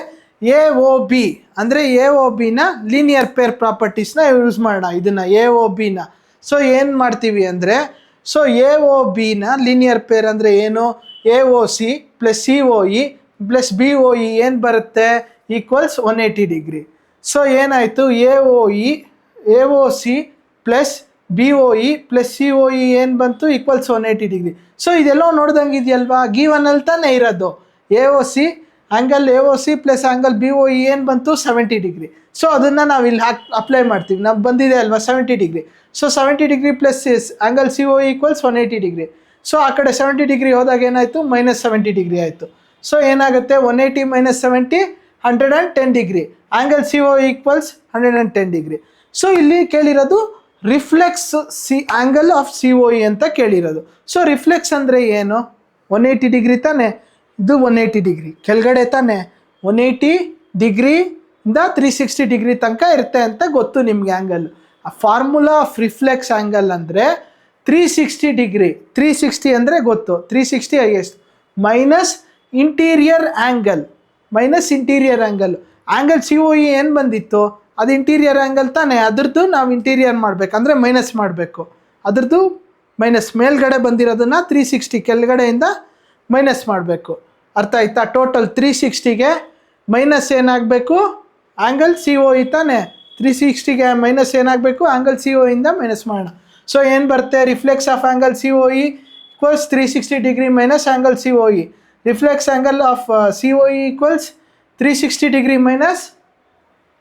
AOB ಅಂದರೆ AOBನ ಲೀನಿಯರ್ ಪೇರ್ ಪ್ರಾಪರ್ಟೀಸ್ನ ಯೂಸ್ ಮಾಡೋಣ. ಇದನ್ನು AOBನ. ಸೊ ಏನು ಮಾಡ್ತೀವಿ ಅಂದರೆ AOBನ ಲೀನಿಯರ್ ಪೇರ್ ಅಂದರೆ ಏನು? AOC plus COE plus BOE ಏನು ಬರುತ್ತೆ? Equals 180 degree. ಸೊ ಏನಾಯಿತು? AOC plus BOE plus COE ಏನು ಬಂತು? Equals 180 degree. ಸೊ ಇದೆಲ್ಲೋ ನೋಡ್ದಂಗೆ ಇದೆಯಲ್ವಾ? ಗಿವನಲ್ಲಿ ತಾನೇ ಇರೋದು. Angle AOC plus angle BOE ಏನು ಬಂತು? 70 ಡಿಗ್ರಿ. ಸೊ ಅದನ್ನು ನಾವು ಇಲ್ಲಿ ಅಪ್ಲೈ ಮಾಡ್ತೀವಿ. ನಾವು ಬಂದಿದೆ ಅಲ್ವಾ 70 degree. So 70 degree plus angle COE equals 180 degree. So ಆ ಕಡೆ 70 ಡಿಗ್ರಿ ಹೋದಾಗ ಏನಾಯಿತು? -70 ಡಿಗ್ರಿ ಆಯಿತು. ಸೊ ಏನಾಗುತ್ತೆ? 180 - 70 110 degree. Angle COE equals 110 degree. So ಇಲ್ಲಿ ಕೇಳಿರೋದು ರಿಫ್ಲೆಕ್ಸ್ ಆ್ಯಂಗಲ್ ಆಫ್ COE ಅಂತ ಕೇಳಿರೋದು. ಸೊ ರಿಫ್ಲೆಕ್ಸ್ ಅಂದರೆ ಏನು? 180 ಡಿಗ್ರಿ ತಾನೆ. ಇದು 180 ಡಿಗ್ರಿ ಕೆಳಗಡೆ ತಾನೆ 180 ಡಿಗ್ರಿಯಿಂದ 360 ಡಿಗ್ರಿ ತನಕ ಇರುತ್ತೆ ಅಂತ ಗೊತ್ತು ನಿಮಗೆ ಆ್ಯಂಗಲ್. ಆ ಫಾರ್ಮುಲಾ ಆಫ್ ರಿಫ್ಲೆಕ್ಸ್ ಆ್ಯಂಗಲ್ ಅಂದರೆ 360 ಡಿಗ್ರಿ. 360 ಅಂದರೆ ಗೊತ್ತು, 360 highest minus interior angle. Angle C O E ಏನು ಬಂದಿತ್ತು ಅದು ಇಂಟೀರಿಯರ್ ಆ್ಯಂಗಲ್ ತಾನೆ, ಅದ್ರದ್ದು ನಾವು ಇಂಟೀರಿಯರ್ ಮಾಡಬೇಕು ಅಂದರೆ ಮೈನಸ್ ಮಾಡಬೇಕು. ಅದ್ರದ್ದು ಮೈನಸ್, ಮೇಲ್ಗಡೆ ಬಂದಿರೋದನ್ನು 360 ಕೆಳಗಡೆಯಿಂದ ಮೈನಸ್ ಮಾಡಬೇಕು. ಅರ್ಥ ಆಯ್ತಾ? ಟೋಟಲ್ 360ಗೆ ಮೈನಸ್ ಏನಾಗಬೇಕು, ಆ್ಯಂಗಲ್ ಸಿ ಒ ಇ ತಾನೆ. 360ಗೆ ಮೈನಸ್ ಏನಾಗಬೇಕು, ಆ್ಯಂಗಲ್ ಸಿ ಒ ಇಂದ ಮೈನಸ್ ಮಾಡೋಣ. ಸೊ ಏನು ಬರುತ್ತೆ, reflex of angle C O E equals 360 degree minus angle C O E. Reflex angle of C O E equals 360 degree minus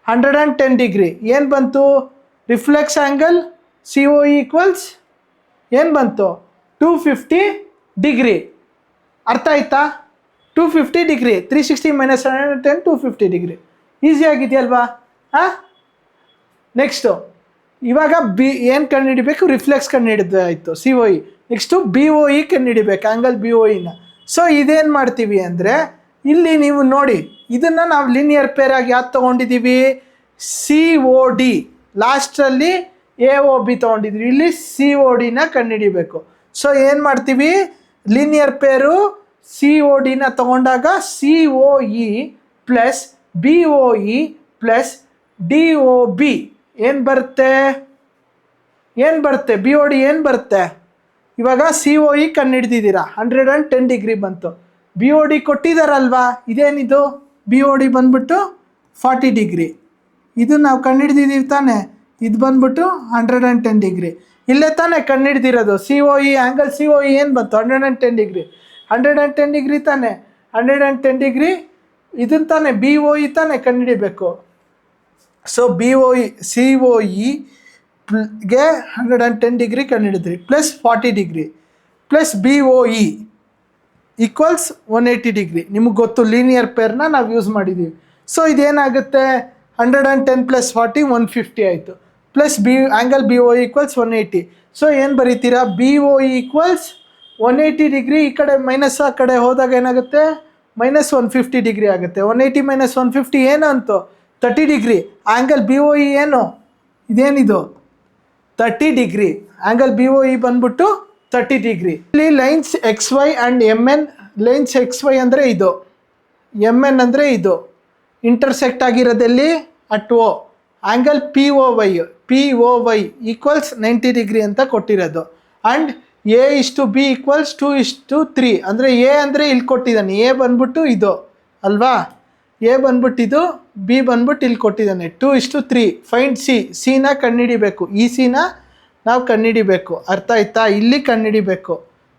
110 degree. ಏನು ಬಂತು, reflex angle C O E equals ಏನು ಬಂತು 250 degree. ಅರ್ಥ ಆಯ್ತಾ? 250 degree, 360 minus 110 250 degree. Easy ಆಗಿದೆಯಲ್ವಾ? ಹಾಂ, next ಇವಾಗ B ಏನು ಕಂಡುಹಿಡಿಬೇಕು, ರಿಫ್ಲೆಕ್ಸ್ ಕಂಡುಹಿಡಿದಾಯಿತು C O E. Next B O E ಕಂಡುಹಿಡಿಬೇಕು, ಆ್ಯಂಗಲ್ ಬಿ ಒ ಇನ. ಸೊ ಇದೇನು ಮಾಡ್ತೀವಿ ಅಂದರೆ ಇಲ್ಲಿ ನೀವು ನೋಡಿ, ಇದನ್ನು ನಾವು ಲೀನಿಯರ್ ಪೇರ್ ಆಗಿ ಯಾವ್ದು ತೊಗೊಂಡಿದ್ದೀವಿ, ಸಿ ಒ ಡಿ. ಲಾಸ್ಟಲ್ಲಿ ಎ ಒ ಬಿ ತೊಗೊಂಡಿದ್ವಿ, ಇಲ್ಲಿ ಸಿ ಒ ಡಿನ ಕಂಡುಹಿಡಿಬೇಕು. ಸೊ ಏನು ಮಾಡ್ತೀವಿ, ಲೀನಿಯರ್ ಪೇರು ಸಿ ಒ ಡಿನ ತೊಗೊಂಡಾಗ C O E plus B O E plus D O B ಏನು ಬರುತ್ತೆ, ಬಿ ಒ ಡಿ ಏನು ಬರುತ್ತೆ. ಇವಾಗ ಸಿ ಒ ಇ ಕಂಡುಹಿಡ್ದಿದ್ದೀರಾ, 110 ಡಿಗ್ರಿ ಬಂತು. ಬಿ ಒ ಡಿ ಕೊಟ್ಟಿದ್ದಾರಲ್ವಾ, ಇದೇನಿದು ಬಿ ಒ ಡಿ ಬಂದ್ಬಿಟ್ಟು 40 ಡಿಗ್ರಿ. ಇದು ನಾವು ಕಂಡುಹಿಡ್ದಿದ್ದೀವಿ ತಾನೆ, ಇದು ಬಂದ್ಬಿಟ್ಟು 110 ಡಿಗ್ರಿ. ಇಲ್ಲೇ ತಾನೇ ಕಂಡುಹಿಡ್ದಿರೋದು C O E. Angle C O E ಏನು ಬಂತು, 110 ಡಿಗ್ರಿ. 110 ಡಿಗ್ರಿ ತಾನೆ, 110 ಡಿಗ್ರಿ ಇದನ್ನು ತಾನೆ ಬಿ ಒ ಇ ತಾನೆ ಕಂಡುಹಿಡಿಬೇಕು. So B O E C O ಇಗೆ 110 ಡಿಗ್ರಿ ಕಂಡುಹಿಡಿದ್ರಿ plus 40 degree plus B O E equals 180 degree. ನಿಮಗೆ ಗೊತ್ತು, ಲೀನಿಯರ್ ಪೇರ್ನ ನಾವು ಯೂಸ್ ಮಾಡಿದ್ದೀವಿ. ಸೊ ಇದೇನಾಗುತ್ತೆ, 110 ಪ್ಲಸ್ 40 150 ಆಯಿತು. ಪ್ಲಸ್ ಆ್ಯಂಗಲ್ ಬಿ ಒ ಈಕ್ವಲ್ಸ್ 180. ಸೊ ಏನು ಬರೀತೀರಾ, ಬಿ ಒ ಈಕ್ವಲ್ಸ್ 180 ಡಿಗ್ರಿ. ಈ ಕಡೆ ಮೈನಸ್ ಆ ಕಡೆ ಹೋದಾಗ ಏನಾಗುತ್ತೆ, ಮೈನಸ್ 150 ಡಿಗ್ರಿ ಆಗುತ್ತೆ. 180 ಮೈನಸ್ 150 ಏನು ಅಂತು 30 degree. Angle B O E ಏನು, ಇದೇನಿದು 30 degree. Angle B O E ಬಂದ್ಬಿಟ್ಟು 30 ಡಿಗ್ರಿ. ಇಲ್ಲಿ lines X Y and M N. Lines X Y ಅಂದರೆ ಇದು, ಎಮ್ ಎನ್ ಅಂದರೆ ಇದು, ಇಂಟರ್ಸೆಕ್ಟ್ ಆಗಿರೋದಲ್ಲಿ at O. Angle P O Y equals 90 degree ಅಂತ ಕೊಟ್ಟಿರೋದು. ಆ್ಯಂಡ್ ಎ ಇಷ್ಟು ಬಿ ಈಕ್ವಲ್ಸ್ 2:3. ಅಂದರೆ ಎ ಅಂದರೆ ಇಲ್ಲಿ ಕೊಟ್ಟಿದ್ದಾನೆ, ಎ ಬಂದ್ಬಿಟ್ಟು ಇದು ಅಲ್ವಾ, ಎ ಬಂದ್ಬಿಟ್ಟು ಇದು, ಬಿ ಬಂದ್ಬಿಟ್ಟು ಇಲ್ಲಿ ಕೊಟ್ಟಿದ್ದಾನೆ 2:3. ಫೈಂಡ್ ಸಿನ ಕಂಡುಹಿಡಿಬೇಕು, ಈ ಸಿನ ನಾವು ಕಂಡುಹಿಡಿಬೇಕು. ಅರ್ಥ ಆಯ್ತಾ? ಇಲ್ಲಿ ಕಂಡುಹಿಡಿಬೇಕು,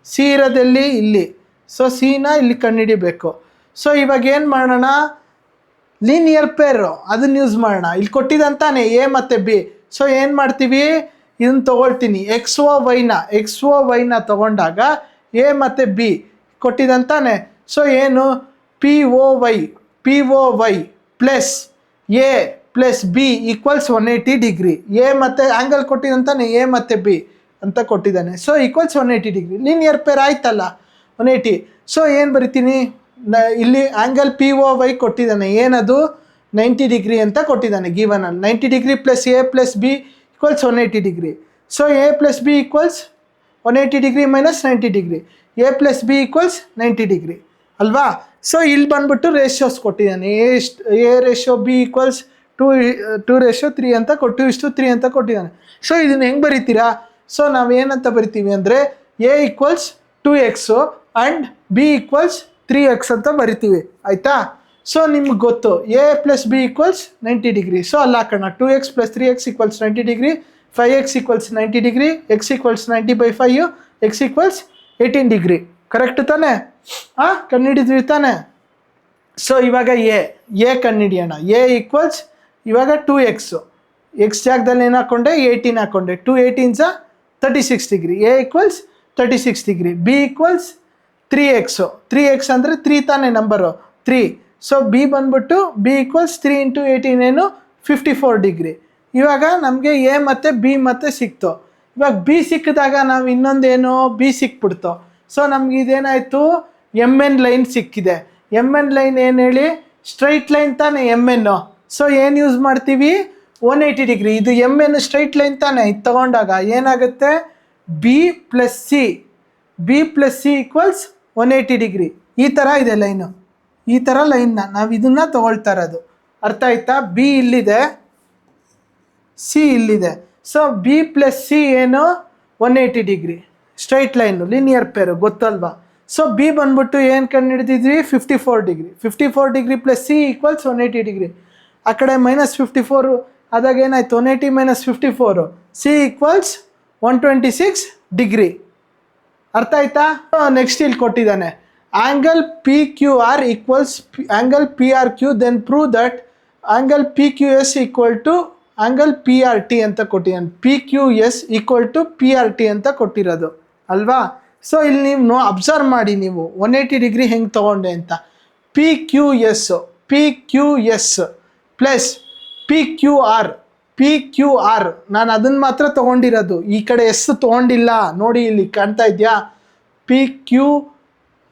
ಸಿ ಇರೋದಲ್ಲಿ ಇಲ್ಲಿ. ಸೊ ಸಿನ ಇಲ್ಲಿ ಕಂಡುಹಿಡಿಬೇಕು. ಸೊ ಇವಾಗ ಏನು ಮಾಡೋಣ, ಲೀನಿಯರ್ ಪೇರು ಅದನ್ನು ಯೂಸ್ ಮಾಡೋಣ. ಇಲ್ಲಿ ಕೊಟ್ಟಿದ್ದಂತಾನೆ ಎ ಮತ್ತು ಬಿ. ಸೊ ಏನು ಮಾಡ್ತೀವಿ, ಇದನ್ನು ತೊಗೊಳ್ತೀನಿ, ಎಕ್ಸ್ ಒ ವೈನ ತೊಗೊಂಡಾಗ ಎ ಮತ್ತು ಬಿ ಕೊಟ್ಟಿದ್ದಂತಾನೆ. ಸೊ ಏನು, P O Y plus A plus B equals 180 degree. A ಮತ್ತು ಆ್ಯಂಗಲ್ ಕೊಟ್ಟಿದ್ದಂತಾನೆ ಎ ಮತ್ತು ಬಿ ಅಂತ ಕೊಟ್ಟಿದ್ದಾನೆ. So equals 180 degree. Linear pair ಆಯ್ತಲ್ಲ 180. ಸೊ ಏನು ಬರಿತೀನಿ, ಇಲ್ಲಿ ಆ್ಯಂಗಲ್ ಪಿ ಒ ವೈ ಕೊಟ್ಟಿದ್ದಾನೆ, ಏನದು 90 ಡಿಗ್ರಿ ಅಂತ ಕೊಟ್ಟಿದ್ದಾನೆ ಗಿವನಲ್ಲಿ. 90 degree plus A plus B equals 180 degree. So A plus B equals 180 degree minus 90 degree. A plus B equals 90 degree ಅಲ್ವಾ. So ಇಲ್ಲಿ ಬಂದ್ಬಿಟ್ಟು ರೇಷಿಯೋಸ್ ಕೊಟ್ಟಿದ್ದಾನೆ, ಎ ರೇಷಿಯೋ ಬಿ ಈಕ್ವಲ್ಸ್ 2:3 ಅಂತ 2:3 ಅಂತ ಕೊಟ್ಟಿದ್ದಾನೆ. ಸೊ ಇದನ್ನು ಹೆಂಗೆ ಬರಿತೀರಾ, ಸೊ ನಾವು ಏನಂತ ಬರಿತೀವಿ ಅಂದರೆ A equals 2x and B equals 3x ಅಂತ ಬರಿತೀವಿ. ಆಯಿತಾ? ಸೊ ನಿಮ್ಗೆ ಗೊತ್ತು A plus B equals 90 degree. So ಅಲ್ಲಿ ಹಾಕೋಣ, 2x plus 3x equals 90 degree, 5x equals 90 degree, x equals 90/5, x equals 18 degree. Correct ತಾನೆ? ಕಂಡುಹಿಡಿದ್ವಿ ತಾನೆ? ಸೊ ಇವಾಗ ಎ ಕಂಡುಹಿಡಿಯೋಣ. ಎ ಈಕ್ವಲ್ಸ್ ಇವಾಗ 2x, ಎಕ್ಸ್ ಜಾಗದಲ್ಲಿ ಏನು ಹಾಕ್ಕೊಂಡೆ 18 ಹಾಕ್ಕೊಂಡೆ, 2 18s 36 degree. A equals 36 degree. B equals 3x ಅಂದರೆ 3 ತಾನೇ ನಂಬರು 3. ಸೊ ಬಿ ಬಂದ್ಬಿಟ್ಟು ಬಿ ಈಕ್ವಲ್ಸ್ 3 × 18 ಏನು 54 ಡಿಗ್ರಿ. ಇವಾಗ ನಮಗೆ ಎ ಮತ್ತು ಬಿ ಮತ್ತೆ ಸಿಕ್ತು. ಇವಾಗ ಬಿ ಸಿಕ್ಕಿದಾಗ ನಾವು ಇನ್ನೊಂದೇನು ಬಿ ಸಿಕ್ಬಿಡ್ತು. ಸೊ ನಮ್ಗೆ ಇದೇನಾಯಿತು, ಎಮ್ ಎನ್ ಲೈನ್ ಸಿಕ್ಕಿದೆ. ಎಮ್ ಎನ್ ಲೈನ್ ಏನು ಹೇಳಿ, ಸ್ಟ್ರೈಟ್ ಲೈನ್ ತಾನೆ ಎಮ್ ಎನ್ನು. ಸೊ ಏನು ಯೂಸ್ ಮಾಡ್ತೀವಿ, 180 ಡಿಗ್ರಿ. ಇದು ಎಮ್ ಎನ್ ಸ್ಟ್ರೈಟ್ ಲೈನ್ ತಾನೆ, ಇದು ತಗೊಂಡಾಗ ಏನಾಗುತ್ತೆ, B plus C equals 180 degree. ಈ ಥರ ಇದೆ ಲೈನು, ಈ ಥರ ಲೈನ್ನ ನಾವು ಇದನ್ನು ತಗೊಳ್ತಾ ಇರೋದು. ಅರ್ಥ ಆಯ್ತಾ? ಬಿ ಇಲ್ಲಿದೆ, ಸಿ ಇಲ್ಲಿದೆ. ಸೊ ಬಿ ಪ್ಲಸ್ ಸಿ ಏನು, 180 ಡಿಗ್ರಿ ಸ್ಟ್ರೈಟ್ ಲೈನು, ಲೀನಿಯರ್ ಪೇರು, ಗೊತ್ತಲ್ವಾ? ಸೊ ಬಿ ಬಂದ್ಬಿಟ್ಟು ಏನು ಕಂಡು ಹಿಡಿದಿದ್ವಿ, 54 degree. 54 degree plus C equals 180 degree. ಆ ಕಡೆ -54 ಆದಾಗ ಏನಾಯ್ತು, 180 - 54, ಸಿ ಈಕ್ವಲ್ಸ್ 126 ಡಿಗ್ರಿ. ಅರ್ಥ ಆಯ್ತಾ? ನೆಕ್ಸ್ಟ್ ಇಲ್ಲಿ ಕೊಟ್ಟಿದ್ದಾನೆ, angle P Q R equals angle P R Q, then prove that angle P Q S equal to angle P R T ಅಂತ ಕೊಟ್ಟಿದ್ದಾನೆ. P Q S equal to P R T ಅಂತ ಕೊಟ್ಟಿರೋದು ಅಲ್ವಾ? So ಇಲ್ಲಿ ನೀವು observe ಮಾಡಿ, ನೀವು 180 degree ಹೆಂಗೆ ತೊಗೊಂಡೆ ಅಂತ. P Q S plus P Q R ನಾನು ಅದನ್ನು ಮಾತ್ರ ತೊಗೊಂಡಿರೋದು, ಈ ಕಡೆ ಎಸ್ ತೊಗೊಂಡಿಲ್ಲ. ನೋಡಿ ಇಲ್ಲಿ ಕಾಣ್ತಾ ಇದೆಯಾ, ಪಿ ಕ್ಯೂ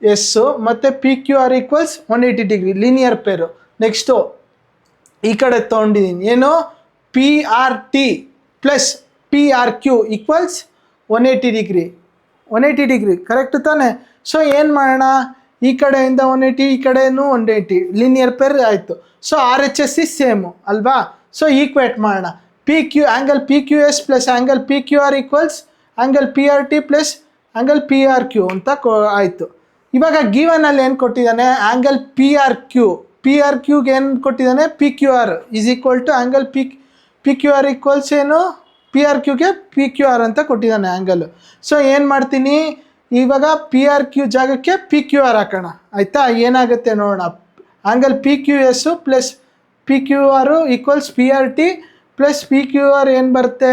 ಎಸ್ಸು ಮತ್ತು P Q R equals 180 degree linear pair. Next ಈ ಕಡೆ ತೊಗೊಂಡಿದ್ದೀನಿ, ಏನು, P R T plus P R Q equals 180 degree. 180 degree correct ತಾನೆ? ಸೊ ಏನು ಮಾಡೋಣ, ಈ ಕಡೆಯಿಂದ 180, ಈ ಕಡೆಯೂ 180, ಲೀನಿಯರ್ ಪೇರ್ ಆಯಿತು. So R H S is same ಅಲ್ವಾ? ಸೊ ಈಕ್ವೇಟ್ ಮಾಡೋಣ. Angle P Q S plus angle P Q R equals angle P R T plus angle P R Q ಅಂತ ಆಯಿತು. ಇವಾಗ ಗಿವನಲ್ಲಿ ಏನು ಕೊಟ್ಟಿದ್ದಾನೆ, ಆ್ಯಂಗಲ್ ಪಿ ಆರ್ ಕ್ಯೂಗೆ ಏನು ಕೊಟ್ಟಿದ್ದಾನೆ, P Q R is equal to angle P Q R equals ಏನು, P R ಕ್ಯೂಗೆ ಪಿ ಕ್ಯೂ ಆರ್ ಅಂತ ಕೊಟ್ಟಿದ್ದಾನೆ ಆ್ಯಂಗಲು. ಸೊ ಏನು ಮಾಡ್ತೀನಿ, ಇವಾಗ ಪಿ ಆರ್ ಕ್ಯೂ ಜಾಗಕ್ಕೆ ಪಿ ಕ್ಯೂ ಆರ್ ಹಾಕೋಣ. ಆಯಿತಾ? ಏನಾಗುತ್ತೆ ನೋಡೋಣ. Angle P Q S plus P Q R equals P R T plus P Q R ಏನು ಬರುತ್ತೆ,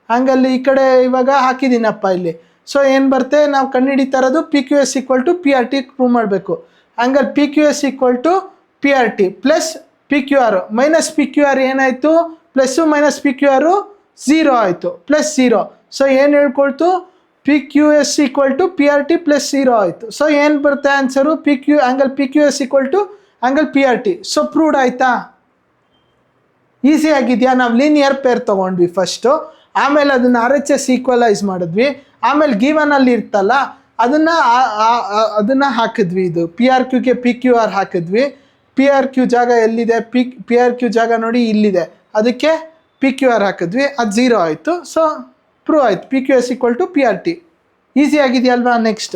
ಆ್ಯಂಗಲ್ ಈ ಕಡೆ ಇವಾಗ ಹಾಕಿದ್ದೀನಪ್ಪ ಇಲ್ಲಿ. ಸೊ ಏನು ಬರುತ್ತೆ, ನಾವು ಕಂಡುಹಿಡಿತಾ ಇರೋದು P Q S equal to P R T prove ಮಾಡಬೇಕು. Angle P Q S equal to P R T plus P Q R minus P Q R ಏನಾಯಿತು, plus minus P Q R 0 ಆಯಿತು, plus 0. So ಏನು ಹೇಳ್ಕೊಳ್ತು, P Q S equal to P R T plus 0 ಆಯಿತು. So ಏನು ಬರುತ್ತೆ answer, angle P Q S equal to angle P R T. So proved ಆಯಿತಾ? Easy ಆಗಿದೆಯಾ? ನಾವು linear pair ತೊಗೊಂಡ್ವಿ ಫಸ್ಟು, ಆಮೇಲೆ ಅದನ್ನು ಆರ್ ಎಚ್ ಎಸ್ ಈಕ್ವಲೈಸ್ ಮಾಡಿದ್ವಿ, ಆಮೇಲೆ ಗಿವನಲ್ಲಿ ಇರ್ತಲ್ಲ ಅದನ್ನು ಹಾಕಿದ್ವಿ. ಇದು ಪಿ ಆರ್ ಕ್ಯೂಗೆ ಪಿ ಕ್ಯೂ ಆರ್ ಹಾಕಿದ್ವಿ. ಪಿ ಆರ್ ಕ್ಯೂ ಜಾಗ ಎಲ್ಲಿದೆ, ಪಿ ಆರ್ ಕ್ಯೂ ಜಾಗ ನೋಡಿ ಇಲ್ಲಿದೆ, ಅದಕ್ಕೆ ಪಿ ಕ್ಯೂ ಆರ್ ಹಾಕಿದ್ವಿ, ಅದು 0 ಆಯಿತು. ಸೊ ಪ್ರೂವ್ ಆಯಿತು, P Q S equal to P R T. Easy ಆಗಿದೆಯಲ್ವಾ? Next,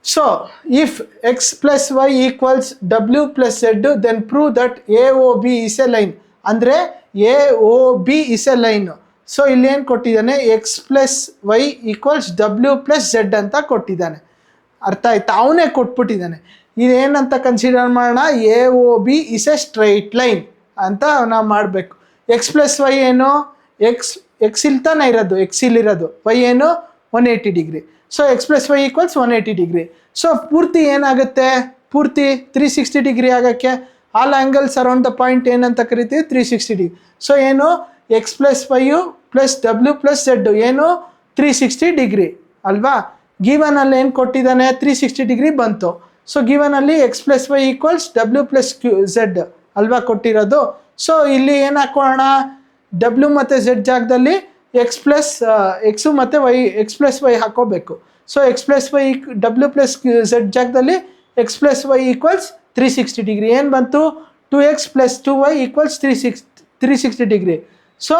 so if x plus Y equals ಡಬ್ಲ್ಯೂ plus z then prove that A O B is a line. ಅಂದರೆ A O B is a line. So ಇಲ್ಲೇನು ಕೊಟ್ಟಿದ್ದಾನೆ, x plus Y equals ಡಬ್ಲ್ಯೂ plus z ಅಂತ ಕೊಟ್ಟಿದ್ದಾನೆ. ಅರ್ಥ ಆಯ್ತಾ? ಅವನೇ ಕೊಟ್ಬಿಟ್ಟಿದ್ದಾನೆ. ಇದೇನಂತ ಕನ್ಸಿಡರ್ ಮಾಡೋಣ, A O B is a straight line ಅಂತ ನಾವು ಮಾಡಬೇಕು. ಎಕ್ಸ್ ಪ್ಲಸ್ ವೈ ಏನು, ಎಕ್ಸ್ ಇಲ್ತಾನೆ ಇರೋದು, ಎಕ್ಸ್ ಇಲ್ಲಿರೋದು, ವೈ ಏನು 180 degree. So X plus Y equals 180 degree. So ಪೂರ್ತಿ ಏನಾಗುತ್ತೆ, ಪೂರ್ತಿ 360 ಡಿಗ್ರಿ ಆಗೋಕ್ಕೆ all angles around the point ಏನಂತ ಕರಿತೀವಿ, 360 ಡಿಗ್ರಿ. ಸೊ ಏನು, ಎಕ್ಸ್ ಪ್ಲಸ್ ವೈಯು ಪ್ಲಸ್ ಡಬ್ಲ್ಯೂ ಪ್ಲಸ್ ಝೆಡ್ ಏನು 360 ಡಿಗ್ರಿ ಅಲ್ವಾ? ಗಿವನಲ್ಲಿ ಏನು ಕೊಟ್ಟಿದ್ದಾನೆ, 360 ಡಿಗ್ರಿ ಬಂತು. ಸೊ ಗಿವನಲ್ಲಿ ಎಕ್ಸ್ ಪ್ಲಸ್ ವೈ ಈಕ್ವಲ್ಸ್ ಡಬ್ಲ್ಯೂ ಪ್ಲಸ್ ಝೆಡ್ ಅಲ್ವಾ ಕೊಟ್ಟಿರೋದು. ಸೊ ಇಲ್ಲಿ ಏನು ಹಾಕೋಣ, ಡಬ್ಲ್ಯೂ ಮತ್ತು ಝೆಡ್ ಜಾಗದಲ್ಲಿ ಎಕ್ಸು ಮತ್ತು ವೈ ಎಕ್ಸ್ ಪ್ಲಸ್ ವೈ ಹಾಕೋಬೇಕು. ಸೊ ಎಕ್ಸ್ ಪ್ಲಸ್ ವೈ ಡಬ್ಲ್ಯೂ ಪ್ಲಸ್ ಝೆಡ್ ಜಾಗದಲ್ಲಿ x plus Y equals 360 degree. ಏನು ಬಂತು, 2x plus 2y equals 360 degree. So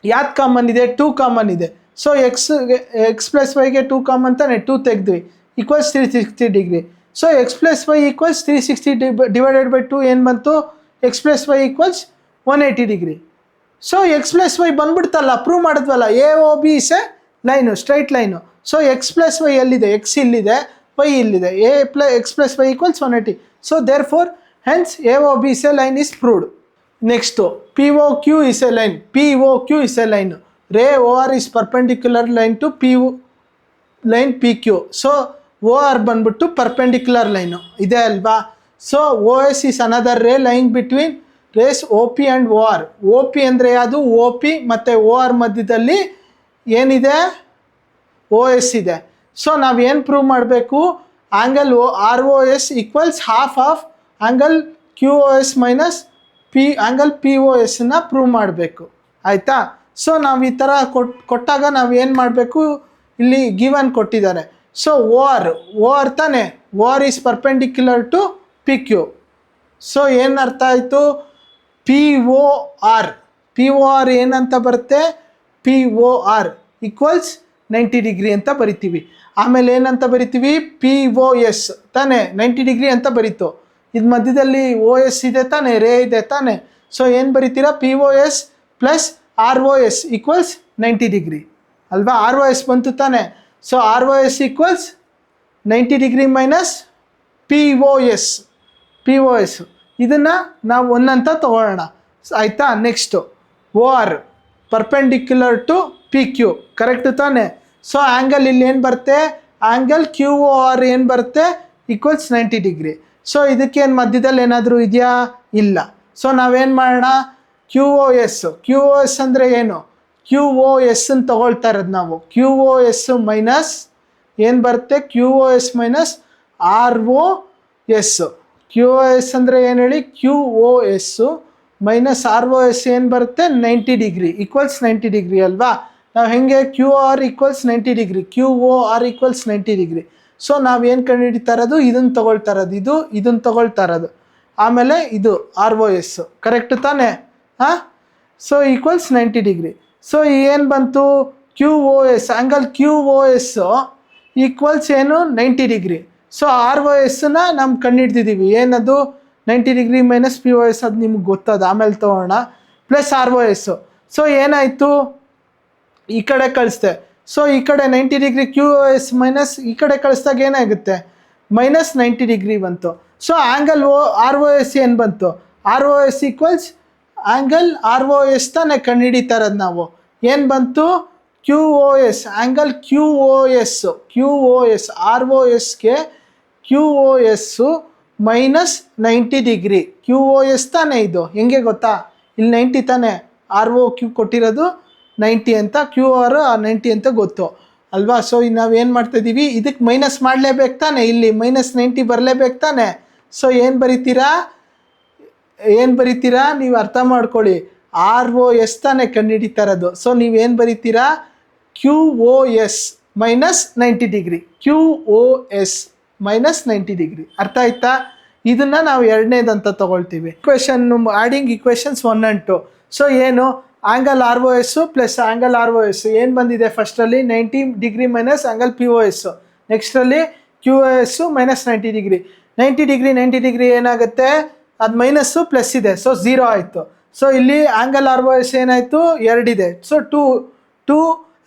ಯಾವ್ದು ಕಾಮನ್ ಇದೆ, 2 ಕಾಮನ್ ಇದೆ. ಸೊ ಎಕ್ಸ್ ಪ್ಲಸ್ ವೈಗೆ 2 ಕಾಮನ್ ತಾನೆ, 2 ತೆಗೆದ್ವಿ, equals 360 degree. So X plus Y equals 360 divided by 2 ಏನು ಬಂತು, x plus Y equals 180 degree. So X plus Y ಬಂದ್ಬಿಡ್ತಲ್ಲ, ಪ್ರೂವ್ ಮಾಡಿದ್ವಲ್ಲ, A O B is a line, straight line. So X plus y ಎಲ್ಲಿದೆ, x ಇಲ್ಲಿದೆ, y ಇಲ್ಲಿದೆ, x plus Y equals 180. So therefore hence A O B is a line is proved. Next P O Q is a line. P O Q is a line. Ray O R is perpendicular line to line P Q. So O R ಬಂದ್ಬಿಟ್ಟು perpendicular line ಇದೆ ಅಲ್ವಾ. So O S is another ray line between rays O P and O R. O P ಅಂದರೆ ಯಾವುದು, O P ಮತ್ತು O R ಮಧ್ಯದಲ್ಲಿ ಏನಿದೆ, O S ಇದೆ. So ನಾವೇನು ಪ್ರೂವ್ ಮಾಡಬೇಕು, angle R O S equals half of angle Q O S minus angle P O ಎಸ್ನ prove ಮಾಡಬೇಕು. ಆಯಿತಾ? ಸೊ ನಾವು ಈ ಥರ ಕೊಟ್ಟಾಗ ನಾವು ಏನು ಮಾಡಬೇಕು, ಇಲ್ಲಿ ಗಿವನ್ ಕೊಟ್ಟಿದ್ದಾರೆ. ಸೊ ಓ ಆರ್ ತಾನೆ, O R is perpendicular to P Q. So ಏನು ಅರ್ಥ ಆಯಿತು, ಪಿ ಒ ಆರ್ ಏನಂತ ಬರುತ್ತೆ, P O R equals 90 degree ಅಂತ ಬರಿತೀವಿ. ಆಮೇಲೆ ಏನಂತ ಬರಿತೀವಿ, ಪಿ ಒ ಎಸ್ ತಾನೆ 90 ಡಿಗ್ರಿ ಅಂತ ಬರೀತು. ಇದು ಮಧ್ಯದಲ್ಲಿ ಒ ಎಸ್ ಇದೆ ತಾನೆ, ರೇ ಇದೆ ತಾನೆ. ಸೊ ಏನು ಬರಿತೀರಾ, P O S plus R O S equals 90 degree ಅಲ್ವಾ. ಆರ್ ಒ ಎಸ್ ಬಂತು ತಾನೆ. So R O S equals 90 degree minus P O S. ಇದನ್ನು ನಾವು ಒಂದಂತ ತೊಗೊಳ್ಳೋಣ. ಆಯಿತಾ? Next O R perpendicular to P Q, correct ತಾನೆ. ಸೊ ಆ್ಯಂಗಲ್ ಇಲ್ಲಿ ಏನು ಬರುತ್ತೆ, ಆ್ಯಂಗಲ್ ಕ್ಯೂ ಒ ಆರ್ ಏನು ಬರುತ್ತೆ, ಈಕ್ವಲ್ಸ್ 90 ಡಿಗ್ರಿ. ಸೊ ಇದಕ್ಕೇನು ಮಧ್ಯದಲ್ಲಿ ಏನಾದರೂ ಇದೆಯಾ, ಇಲ್ಲ. ಸೊ ನಾವೇನು ಮಾಡೋಣ, ಕ್ಯೂ ಒ ಎಸ್ ಅಂದರೆ ಏನು, ಕ್ಯೂ ಒ ಎಸ್ಸನ್ನು ತೊಗೊಳ್ತಾ ಇರೋದು ನಾವು. ಕ್ಯೂ ಒ ಎಸ್ ಮೈನಸ್ ಏನು ಬರುತ್ತೆ, Q O S minus R O S. Q O S ಅಂದರೆ ಏನು ಹೇಳಿ, Q O S minus R O S ಏನು ಬರುತ್ತೆ, 90 ಡಿಗ್ರಿ ಈಕ್ವಲ್ಸ್ 90 ಡಿಗ್ರಿ ಅಲ್ವಾ. ನಾವು ಹೆಂಗೆ, Q R equals 90 degree, Q O R equals 90 degree. So ನಾವೇನು ಕಂಡುಹಿಡಿತಾ ಇರೋದು, ಇದನ್ನು ತೊಗೊಳ್ತಾ ಇರೋದು, ಇದನ್ನು ತೊಗೊಳ್ತಾ ಇರೋದು. ಆಮೇಲೆ ಇದು ಆರ್ ಒ ಎಸ್, ಕರೆಕ್ಟ್ ತಾನೆ. ಹಾಂ, ಸೊ ಈಕ್ವಲ್ಸ್ 90 ಡಿಗ್ರಿ. ಸೊ ಏನು ಬಂತು, Q O S, angle Q O S equals ಏನು, 90 ಡಿಗ್ರಿ. ಸೊ ಆರ್ ಒ ಎಸ್ನ ನಾವು ಕಂಡುಹಿಡ್ದಿದ್ದೀವಿ, ಏನದು 90 degree minus P O S, ಅದು ನಿಮ್ಗೆ ಗೊತ್ತದ, ಆಮೇಲೆ ತೊಗೊಳ್ಳೋಣ. Plus R O S. So ಏನಾಯಿತು, ಈ ಕಡೆ ಕಳಿಸ್ದೆ. ಸೊ ಈ ಕಡೆ 90 degree Q O S minus ಈ ಕಡೆ ಕಳಿಸ್ದಾಗ ಏನಾಗುತ್ತೆ, ಮೈನಸ್ 90 ಡಿಗ್ರಿ ಬಂತು. So angle R O S ಏನು ಬಂತು, R O S equals angle R O S ತಾನೇ ಕಂಡುಹಿಡಿತಾ ಇರೋದು ನಾವು. ಏನು ಬಂತು, Q O S, angle Q O S R ಒ ಎಸ್ಗೆ Q O S minus 90 degree. Q O S ತಾನೇ ಇದು, ಹೆಂಗೆ ಗೊತ್ತಾ, ಇಲ್ಲಿ 90 ತಾನೇ, ಆರ್ ಒ ಕ್ಯೂ ಕೊಟ್ಟಿರೋದು 90 ಅಂತ, ಕ್ಯೂ ಆರ್ 90 ಅಂತ ಗೊತ್ತು ಅಲ್ವಾ. ಸೊ ನಾವೇನು ಮಾಡ್ತಾಯಿದ್ದೀವಿ, ಇದಕ್ಕೆ ಮೈನಸ್ ಮಾಡಲೇಬೇಕು ತಾನೆ, ಇಲ್ಲಿ ಮೈನಸ್ 90 ಬರಲೇಬೇಕು ತಾನೆ. ಸೊ ಏನು ಬರಿತೀರಾ ನೀವು ಅರ್ಥ ಮಾಡ್ಕೊಳ್ಳಿ, ಆರ್ ಒ ಎಸ್ ತಾನೇ ಕಂಡುಹಿಡಿತಾ ಇರೋದು. ಸೊ ನೀವೇನು ಬರಿತೀರಾ, Q O S minus 90 degree, Q O S minus 90 degree. ಅರ್ಥ ಆಯ್ತಾ? ಇದನ್ನು ನಾವು ಎರಡನೇದಂತ ತೊಗೊಳ್ತೀವಿ. Equation adding equations 1 and 2. So ಏನು, angle R O S plus angle R O S ಏನು ಬಂದಿದೆ, ಫಸ್ಟಲ್ಲಿ 90 degree minus angle P O S, ನೆಕ್ಸ್ಟಲ್ಲಿ Q O S minus 90 degree. 90 degree ಏನಾಗುತ್ತೆ, ಅದು ಮೈನಸ್ಸು ಪ್ಲಸ್ ಇದೆ, ಸೊ 0 ಆಯಿತು. ಸೊ ಇಲ್ಲಿ ಆ್ಯಂಗಲ್ ಆರ್ ಒ ಎಸ್ ಏನಾಯಿತು, 2 ಇದೆ. So two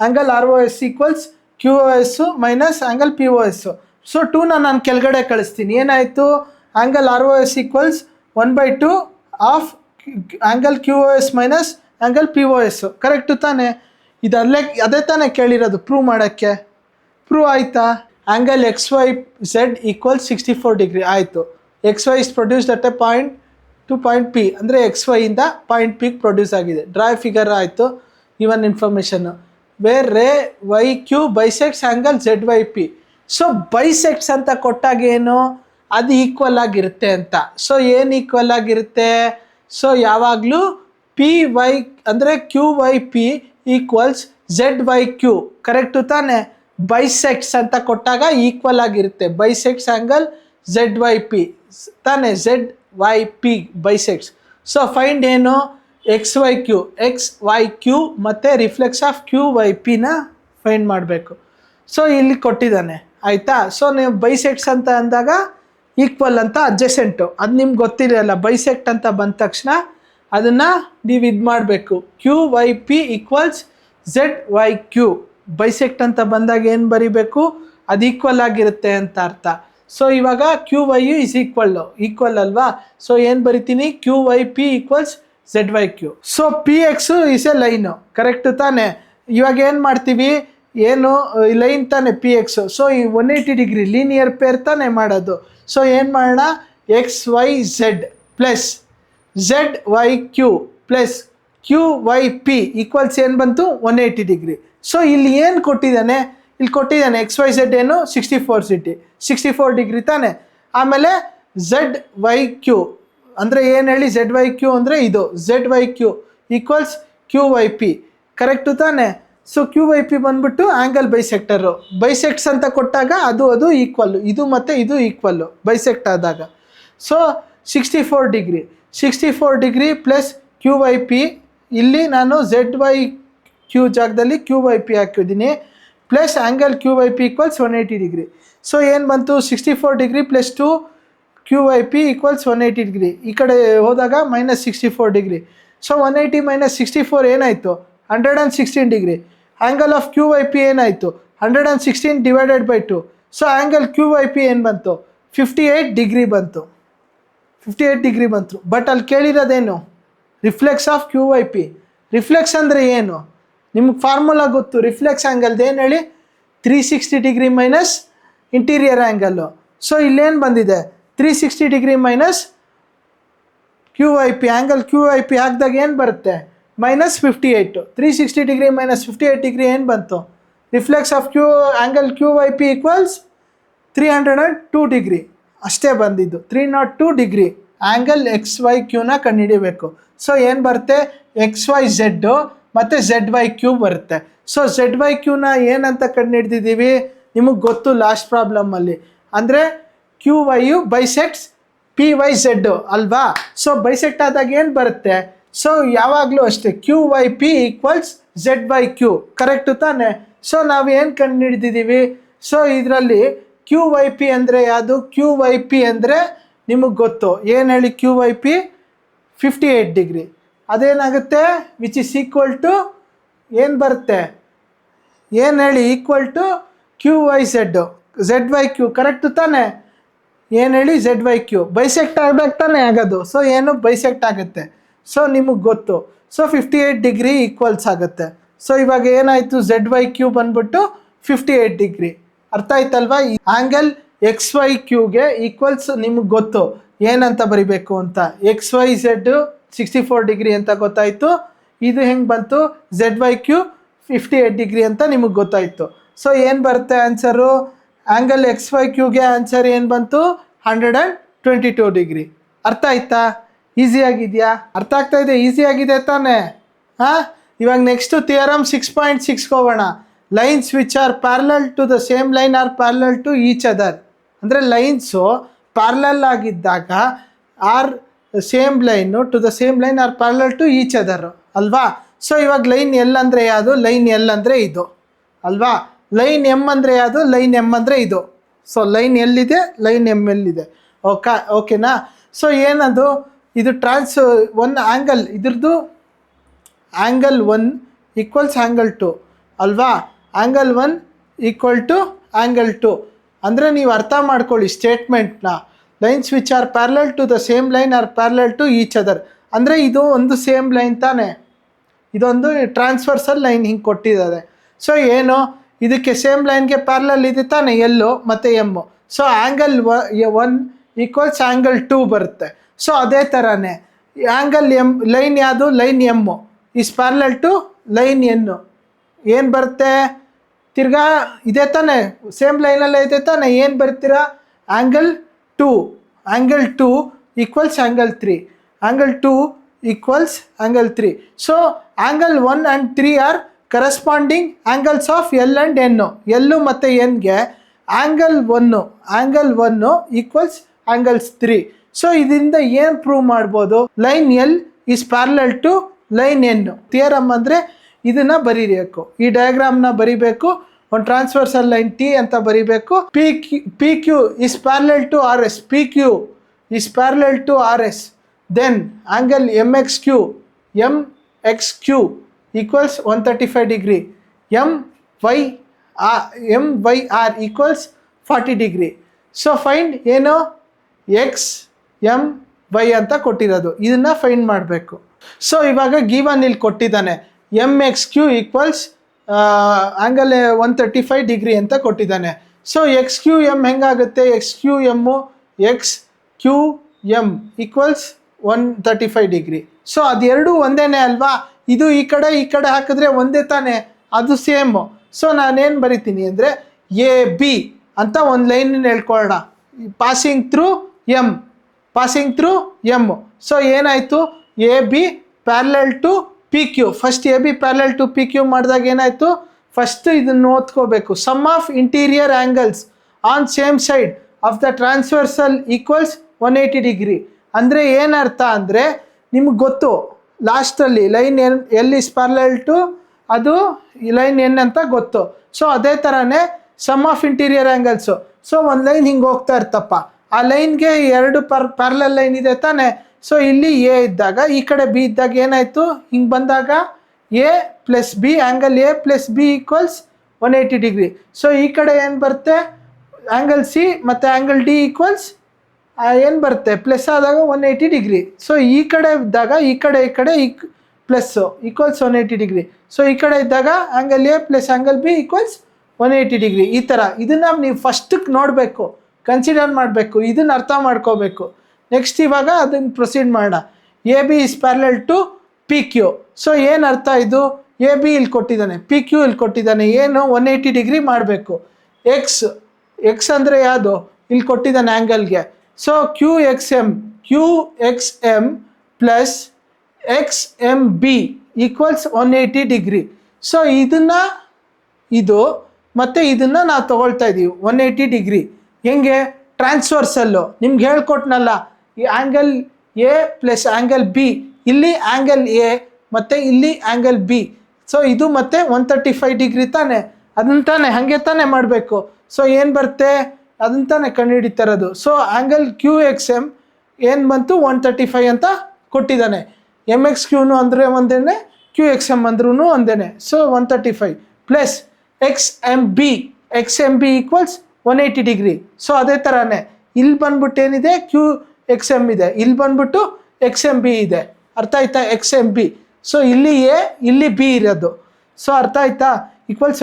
angle R O S equals Q O S minus angle P O S. So 2ನ ನಾನು ಕೆಳಗಡೆ ಕಳಿಸ್ತೀನಿ, ಏನಾಯಿತು, angle R O S equals 1/2 of angle Q O S minus angle P O S, correct ತಾನೆ. ಅದೇ ತಾನೇ ಕೇಳಿರೋದು prove ಮಾಡೋಕ್ಕೆ. ಪ್ರೂವ್ ಆಯಿತಾ, angle X Y Z equals 64 degree ಆಯಿತು. X Y is produced at a point to point P, ಅಂದರೆ X ವೈಯಿಂದ point ಪಿಗೆ produce ಆಗಿದೆ. ಡ್ರಾ ಫಿಗರ್ ಆಯಿತು. Given information where ray Y Q bisects angle Z Y P. So bisects ಅಂತ ಕೊಟ್ಟಾಗ ಏನು, ಅದು equal ಆಗಿರುತ್ತೆ ಅಂತ. ಸೊ ಏನು ಈಕ್ವಲ್ ಆಗಿರುತ್ತೆ, ಸೊ ಯಾವಾಗಲೂ ಪಿ ವೈ ಅಂದರೆ Q Y P equals Z Y Q, correct ತಾನೆ. ಬೈಸೆಕ್ಟ್ಸ್ ಅಂತ ಕೊಟ್ಟಾಗ ಈಕ್ವಲ್ ಆಗಿರುತ್ತೆ, bisects angle Z Y P ತಾನೆ, Z Y P bisects. So find ಏನು, ಎಕ್ಸ್ ವೈ ಕ್ಯೂ ಮತ್ತು ರಿಫ್ಲೆಕ್ಸ್ ಆಫ್ ಕ್ಯೂ ವೈ ಪಿನ ಫೈಂಡ್ ಮಾಡಬೇಕು. ಸೊ ಇಲ್ಲಿ ಕೊಟ್ಟಿದ್ದಾನೆ, ಆಯಿತಾ. ಸೊ ನೀವು ಬೈಸೆಕ್ಟ್ಸ್ ಅಂತ ಅಂದಾಗ ಈಕ್ವಲ್ ಅಂತ ಅಡ್ಜಸೆಂಟು, ಅದು ನಿಮ್ಗೆ ಗೊತ್ತಿರಲ್ಲ. ಬೈಸೆಕ್ಟ್ ಅಂತ ಬಂದ ತಕ್ಷಣ ಅದನ್ನು ನೀವು ಇದು ಮಾಡಬೇಕು, Q Y P equals Z Y Q. Bisect ಅಂತ ಬಂದಾಗ ಏನು ಬರಿಬೇಕು, ಅದು ಈಕ್ವಲ್ ಆಗಿರುತ್ತೆ ಅಂತ ಅರ್ಥ. ಸೊ ಇವಾಗ Q Y U is equal ಅಲ್ವಾ. ಸೊ ಏನು ಬರಿತೀನಿ, Q Y P equals Z Y Q. So P X is a line, correct ತಾನೆ. ಇವಾಗ ಏನು ಮಾಡ್ತೀವಿ, ಏನು ಲೈನ್ ತಾನೆ ಪಿ ಎಕ್ಸು. ಸೊ ಈ 180 ಡಿಗ್ರಿ ಲೀನಿಯರ್ ಪೇರ್ ತಾನೆ ಮಾಡೋದು. ಸೊ ಏನು ಮಾಡೋಣ, X Y Z plus Z Y Q plus Q Y P equals ಏನು ಬಂತು, 180 ಡಿಗ್ರಿ. ಸೊ ಇಲ್ಲಿ ಏನು ಕೊಟ್ಟಿದ್ದಾನೆ, ಇಲ್ಲಿ ಕೊಟ್ಟಿದ್ದಾನೆ ಎಕ್ಸ್ ವೈ ಝೆಡ್ ಏನು 64 ಡಿಗ್ರಿ ತಾನೆ. ಆಮೇಲೆ ಝೆಡ್ ವೈ ಕ್ಯೂ ಅಂದರೆ ಏನು ಹೇಳಿ, ಝೆಡ್ ವೈ ಕ್ಯೂ ಅಂದರೆ ಇದು Z Y Q equals Q Y P, correct ತಾನೆ. ಸೊ ಕ್ಯೂ ವೈ ಪಿ ಬಂದ್ಬಿಟ್ಟು ಆ್ಯಂಗಲ್ ಬೈಸೆಕ್ಟರು. ಬೈಸೆಕ್ಟ್ಸ್ ಅಂತ ಕೊಟ್ಟಾಗ ಅದು ಈಕ್ವಲ್ಲು, ಇದು ಮತ್ತು ಇದು ಈಕ್ವಲ್ಲು ಬೈಸೆಕ್ಟ್ ಆದಾಗ. So 64 degree plus Q Y P, ಇಲ್ಲಿ ನಾನು ಝೆಡ್ ವೈ ಕ್ಯೂ ಜಾಗದಲ್ಲಿ ಕ್ಯೂ ವೈ ಪಿ ಹಾಕಿದ್ದೀನಿ, plus angle Q Y P equals 180 degree. So ಏನು ಬಂತು, 64 degree plus 2 Q Y P equals 180 degree. ಈ ಕಡೆ ಹೋದಾಗ -64 ಡಿಗ್ರಿ. ಸೊ 180 - 64 ಏನಾಯಿತು, 116 degree. Angle of Q Y P ಏನಾಯಿತು, 116 divided by 2. So angle Q Y P ಏನು ಬಂತು, 58 ಡಿಗ್ರಿ ಬಂತು. 58 ಡಿಗ್ರಿ ಬಂತು. ಬಟ್ ಅಲ್ಲಿ ಕೇಳಿರೋದೇನು, reflex of Q Y P. Reflex ಅಂದರೆ ಏನು, ನಿಮ್ಗೆ ಫಾರ್ಮುಲಾ ಗೊತ್ತು. ರಿಫ್ಲೆಕ್ಸ್ ಆ್ಯಂಗಲ್ದು ಏನು ಹೇಳಿ, 360 degree minus interior angle. So ಇಲ್ಲೇನು ಬಂದಿದೆ, 360 degree minus Q Y P. Angle Q Y P ಹಾಕಿದಾಗ ಏನು ಬರುತ್ತೆ, -58. 360 ಡಿಗ್ರಿ ಮೈನಸ್ 58 ಡಿಗ್ರಿ ಏನು ಬಂತು, reflex of angle Q Y P equals 302 degree. ಅಷ್ಟೇ ಬಂದಿದ್ದು, 302 ಡಿಗ್ರಿ ಆ್ಯಂಗಲ್ ಎಕ್ಸ್ ವೈ ಕ್ಯೂನ ಕಂಡುಹಿಡಿಬೇಕು. ಸೊ ಏನು ಬರುತ್ತೆ, ಎಕ್ಸ್ ವೈ ಝೆಡ್ಡು ಮತ್ತು ಝೆಡ್ ವೈ ಕ್ಯೂ ಬರುತ್ತೆ. ಸೊ ಝೆಡ್ ವೈ ಕ್ಯೂನ ಏನಂತ ಕಂಡುಹಿಡ್ದಿದ್ದೀವಿ, ನಿಮಗೆ ಗೊತ್ತು ಲಾಸ್ಟ್ ಪ್ರಾಬ್ಲಮಲ್ಲಿ. ಅಂದರೆ Q Y U bisects P Y Z ಅಲ್ವಾ. ಸೊ ಬೈಸೆಕ್ಟ್ ಆದಾಗ ಏನು ಬರುತ್ತೆ, ಸೊ ಯಾವಾಗಲೂ ಅಷ್ಟೇ Q Y P equals Z Y Q, correct ತಾನೆ. ಸೊ ನಾವು ಏನು ಕಂಡುಹಿಡ್ದಿದ್ದೀವಿ, ಸೊ ಇದರಲ್ಲಿ ಕ್ಯೂ ವೈ ಪಿ ಅಂದರೆ ಯಾವುದು, ಕ್ಯೂ ವೈ ಪಿ ಅಂದರೆ ನಿಮಗೆ ಗೊತ್ತು ಏನು ಹೇಳಿ, ಕ್ಯೂ ವೈ ಪಿ 58 ಡಿಗ್ರಿ. ಅದೇನಾಗುತ್ತೆ, ವಿಚ್ ಇಸ್ ಈಕ್ವಲ್ ಟು ಏನು ಬರುತ್ತೆ, ಏನು ಹೇಳಿ, equal to Q Y Z Z Y Q, correct ತಾನೆ. ಏನು ಹೇಳಿ, ಝೆಡ್ ವೈ ಕ್ಯೂ ಬೈಸೆಕ್ಟ್ ಆಗಬೇಕು ತಾನೆ ಆಗೋದು. ಸೊ ಏನು ಬೈಸೆಕ್ಟ್ ಆಗುತ್ತೆ. ಸೊ ನಿಮಗೆ ಗೊತ್ತು. ಸೊ 58 ಡಿಗ್ರಿ ಈಕ್ವಲ್ಸ್ ಆಗುತ್ತೆ. ಸೊ ಇವಾಗ ಏನಾಯಿತು, ಝೆಡ್ ವೈ ಕ್ಯೂ ಬಂದ್ಬಿಟ್ಟು 58 ಡಿಗ್ರಿ. ಅರ್ಥ ಆಯ್ತಲ್ವಾ. ಈ ಆ್ಯಂಗಲ್ ಎಕ್ಸ್ ವೈ ಕ್ಯೂಗೆ ಈಕ್ವಲ್ಸ್ ನಿಮಗೆ ಗೊತ್ತು ಏನಂತ ಬರಿಬೇಕು ಅಂತ. ಎಕ್ಸ್ ವೈ ಝೆಡ್ 64 ಡಿಗ್ರಿ ಅಂತ ಗೊತ್ತಾಯಿತು. ಇದು ಹೆಂಗೆ ಬಂತು, ಝೆಡ್ ವೈ ಕ್ಯೂ 58 ಡಿಗ್ರಿ ಅಂತ ನಿಮಗೆ ಗೊತ್ತಾಯಿತು. ಸೊ ಏನು ಬರುತ್ತೆ ಆನ್ಸರು, ಆ್ಯಂಗಲ್ ಎಕ್ಸ್ ವೈ ಕ್ಯೂಗೆ ಆನ್ಸರ್ ಏನು ಬಂತು, 122 ಡಿಗ್ರಿ. ಅರ್ಥ ಆಯ್ತಾ, ಈಸಿಯಾಗಿದೆಯಾ, ಅರ್ಥ ಆಗ್ತಾ ಇದೆ, ಈಸಿಯಾಗಿದೆ ತಾನೇ. ಹಾಂ, ಇವಾಗ ನೆಕ್ಸ್ಟು ಥಿಯರಮ್ 6.6 ಹೋಗೋಣ. Lines which are parallel to the same line are parallel to each other. ಅಂದರೆ ಲೈನ್ಸು ಪ್ಯಾರಲಲ್ ಆಗಿದ್ದಾಗ are same line to the same line are parallel to each other ಅಲ್ವಾ. ಸೊ ಇವಾಗ ಲೈನ್ ಎಲ್ ಅಂದರೆ ಯಾವುದು, line L ಅಂದರೆ ಇದು ಅಲ್ವಾ. Line M ಅಂದರೆ ಯಾವುದು, ಲೈನ್ ಎಮ್ ಅಂದರೆ ಇದು. ಸೊ ಲೈನ್ ಎಲ್ಲಿದೆ, ಲೈನ್ ಎಮ್ ಎಲ್ಲಿದೆ. ಓಕೆನಾ. ಸೊ ಏನದು, ಇದು ಒನ್ ಆ್ಯಂಗಲ್, ಇದ್ರದ್ದು ಆ್ಯಂಗಲ್ 1 ಈಕ್ವಲ್ಸ್ ಆ್ಯಂಗಲ್ 2 ಅಲ್ವಾ. ಆ್ಯಂಗಲ್ 1 ಈಕ್ವಲ್ ಟು ಆ್ಯಂಗಲ್ 2 ಅಂದರೆ ನೀವು ಅರ್ಥ ಮಾಡ್ಕೊಳ್ಳಿ ಸ್ಟೇಟ್ಮೆಂಟ್ನ. Lines which are parallel to the same line are parallel to each other. ಅಂದರೆ ಇದು ಒಂದು ಸೇಮ್ ಲೈನ್ ತಾನೆ, ಇದೊಂದು ಟ್ರಾನ್ಸ್ಫರ್ಸಲ್ ಲೈನ್ ಹಿಂಗೆ ಕೊಟ್ಟಿದ್ದಾರೆ. ಸೊ ಏನು, ಇದಕ್ಕೆ ಸೇಮ್ ಲೈನ್ಗೆ ಪ್ಯಾರಲಲ್ ಇದೆ ತಾನೆ ಎಲ್ಲು ಮತ್ತು M. So angle 1 equals angle 2 ಬರುತ್ತೆ. ಸೊ ಅದೇ ಥರನೇ ಆ್ಯಂಗಲ್ ಎಮ್, ಲೈನ್ ಯಾವುದು, line M is parallel to line N. ಏನು ಬರುತ್ತೆ, ತಿರ್ಗಾ ಇದೇ ತಾನೆ, ಸೇಮ್ ಲೈನಲ್ಲೇ ಇದೆ ತಾನೆ, ಏನು ಬರ್ತೀರಾ, angle 2 equals angle 3, angle 2 equals angle 3. So angle 1 and 3 are corresponding angles of L and N. L ಮತ್ತು ಎನ್ಗೆ ಆ್ಯಂಗಲ್ 1 ಈಕ್ವಲ್ಸ್ ಆ್ಯಂಗಲ್ಸ್ 3. ಸೊ ಇದರಿಂದ ಏನು ಪ್ರೂವ್ ಮಾಡ್ಬೋದು, line L is parallel to line N. Theorem ಅಂದರೆ ಇದನ್ನು ಬರೀಬೇಕು, ಈ ಡಯಾಗ್ರಾಮ್ನ ಬರೀಬೇಕು. ಒಂದು ಟ್ರಾನ್ಸ್ವರ್ಸಲ್ ಲೈನ್ ಟಿ ಅಂತ ಬರೀಬೇಕು. P Q is parallel to R S, P Q is parallel to R S. Then angle M X Q equals 135 degree. M Y R equals 40 degree. So find ಏನು, X M Y ಅಂತ ಕೊಟ್ಟಿರೋದು, ಇದನ್ನು find ಮಾಡಬೇಕು. So ಇವಾಗ given ಇಲ್ಲಿ ಕೊಟ್ಟಿದ್ದಾನೆ M X Q equals angle 135 degree ಅಂತ ಕೊಟ್ಟಿದ್ದಾನೆ. ಸೊ ಎಕ್ಸ್ ಕ್ಯೂ ಎಮ್ ಹೆಂಗಾಗುತ್ತೆ, X Q M X Q M equals 135 degree. So ಅದೆರಡೂ ಒಂದೇ ಅಲ್ವಾ. ಇದು ಈ ಕಡೆ ಹಾಕಿದ್ರೆ ಒಂದೇ ತಾನೆ, ಅದು ಸೇಮು. ಸೊ ನಾನೇನು ಬರಿತೀನಿ ಅಂದರೆ ಎ ಬಿ ಅಂತ ಒಂದು ಲೈನ್ ಹೇಳ್ಕೊಳ್ಳೋಣ, ಪಾಸಿಂಗ್ ಥ್ರೂ ಎಮ್. ಸೊ ಏನಾಯಿತು, A B parallel to P Q. First A B parallel to P Q ಮಾಡಿದಾಗ ಏನಾಯಿತು, ಫಸ್ಟ್ ಇದನ್ನು ಓದ್ಕೋಬೇಕು. Sum of interior angles on same side of the transversal equals 180 degree. ಅಂದರೆ ಏನರ್ಥ ಅಂದರೆ ನಿಮ್ಗೆ ಗೊತ್ತು ಲಾಸ್ಟಲ್ಲಿ line L is parallel to ಅದು ಲೈನ್ ಎನ್ ಅಂತ ಗೊತ್ತು. ಸೊ ಅದೇ ಥರನೇ sum of interior angles. So ಒಂದು ಲೈನ್ ಹಿಂಗೆ ಹೋಗ್ತಾ ಇರ್ತಪ್ಪ, ಆ ಲೈನ್ಗೆ ಎರಡು ಪ್ಯಾರಲಲ್ ಲೈನ್ ಇದೆ ತಾನೆ. ಸೊ ಇಲ್ಲಿ ಎ ಇದ್ದಾಗ ಈ ಕಡೆ ಬಿ ಇದ್ದಾಗ ಏನಾಯಿತು, ಹಿಂಗೆ ಬಂದಾಗ A plus B angle A plus B equals 180 degree. So ಈ ಕಡೆ ಏನು ಬರುತ್ತೆ, ಆ್ಯಂಗಲ್ ಸಿ ಮತ್ತು ಆ್ಯಂಗಲ್ ಡಿ ಈಕ್ವಲ್ಸ್ ಏನು ಬರುತ್ತೆ, ಪ್ಲಸ್ ಆದಾಗ 180 ಡಿಗ್ರಿ. ಸೊ ಈ ಕಡೆ ಇದ್ದಾಗ ಈ ಕಡೆ ಪ್ಲಸ್ಸು ಈಕ್ವಲ್ಸ್ 180 ಡಿಗ್ರಿ. ಸೊ ಈ ಕಡೆ ಇದ್ದಾಗ angle A plus angle B equals 180 degree. ಈ ಥರ ಇದನ್ನು ನೀವು ಫಸ್ಟಿಗೆ ನೋಡಬೇಕು, ಕನ್ಸಿಡರ್ ಮಾಡಬೇಕು, ಇದನ್ನು ಅರ್ಥ ಮಾಡ್ಕೋಬೇಕು. ನೆಕ್ಸ್ಟ್ ಇವಾಗ ಅದನ್ನು ಪ್ರೊಸೀಡ್ ಮಾಡೋಣ. A B is parallel to P Q. So ಏನು ಅರ್ಥ ಇದು, ಎ ಬಿ ಇಲ್ಲಿ ಕೊಟ್ಟಿದ್ದಾನೆ, ಪಿ ಕ್ಯೂ ಇಲ್ಲಿ ಕೊಟ್ಟಿದ್ದಾನೆ, ಏನು 180 ಡಿಗ್ರಿ ಮಾಡಬೇಕು. ಎಕ್ಸ್ ಅಂದರೆ ಯಾವುದು, ಇಲ್ಲಿ ಕೊಟ್ಟಿದ್ದಾನೆ ಆ್ಯಂಗಲ್ಗೆ. So Q X M plus X M B equals 180 degree. So ಇದು ಮತ್ತು ಇದನ್ನು ನಾವು ತೊಗೊಳ್ತಾ ಇದ್ದೀವಿ 180 ಡಿಗ್ರಿ. ಹೆಂಗೆ, ಟ್ರಾನ್ಸ್ವರ್ಸಲ್ಲು ನಿಮ್ಗೆ ಹೇಳ್ಕೊಟ್ನಲ್ಲ, ಈ angle A plus angle B, ಇಲ್ಲಿ ಆ್ಯಂಗಲ್ ಎ ಮತ್ತು ಇಲ್ಲಿ ಆ್ಯಂಗಲ್ ಬಿ. ಸೊ ಇದು ಮತ್ತೆ 135 ಡಿಗ್ರಿ ತಾನೆ, ಅದನ್ನು ತಾನೆ ಹಾಗೆ ತಾನೇ ಮಾಡಬೇಕು. ಸೊ ಏನು ಬರುತ್ತೆ ಅದನ್ನು ತಾನೇ ಕಂಡುಹಿಡಿತಾ ಇರೋದು. So angle Q X M ಏನು ಬಂತು 135 ಅಂತ ಕೊಟ್ಟಿದ್ದಾನೆ. ಎಮ್ ಎಕ್ಸ್ ಕ್ಯೂನು ಅಂದರೆ ಒಂದೇ, ಕ್ಯೂ ಎಕ್ಸ್ ಎಮ್ ಅಂದ್ರೂ ಒಂದೇ. So 135 plus X M B equals 180 degree. So ಅದೇ ಥರನೇ ಇಲ್ಲಿ ಬಂದ್ಬಿಟ್ಟು ಏನಿದೆ, ಕ್ಯೂ ಎಕ್ಸ್ ಎಮ್ ಇದೆ, ಇಲ್ಲಿ ಬಂದ್ಬಿಟ್ಟು ಎಕ್ಸ್ ಎಮ್ ಬಿ ಇದೆ. ಅರ್ಥ ಆಯ್ತಾ, ಎಕ್ಸ್ ಎಮ್ ಬಿ. ಸೊ ಇಲ್ಲಿ ಎ ಇಲ್ಲಿ ಬಿ ಇರೋದು. ಸೊ ಅರ್ಥ ಆಯ್ತಾ, ಈಕ್ವಲ್ಸ್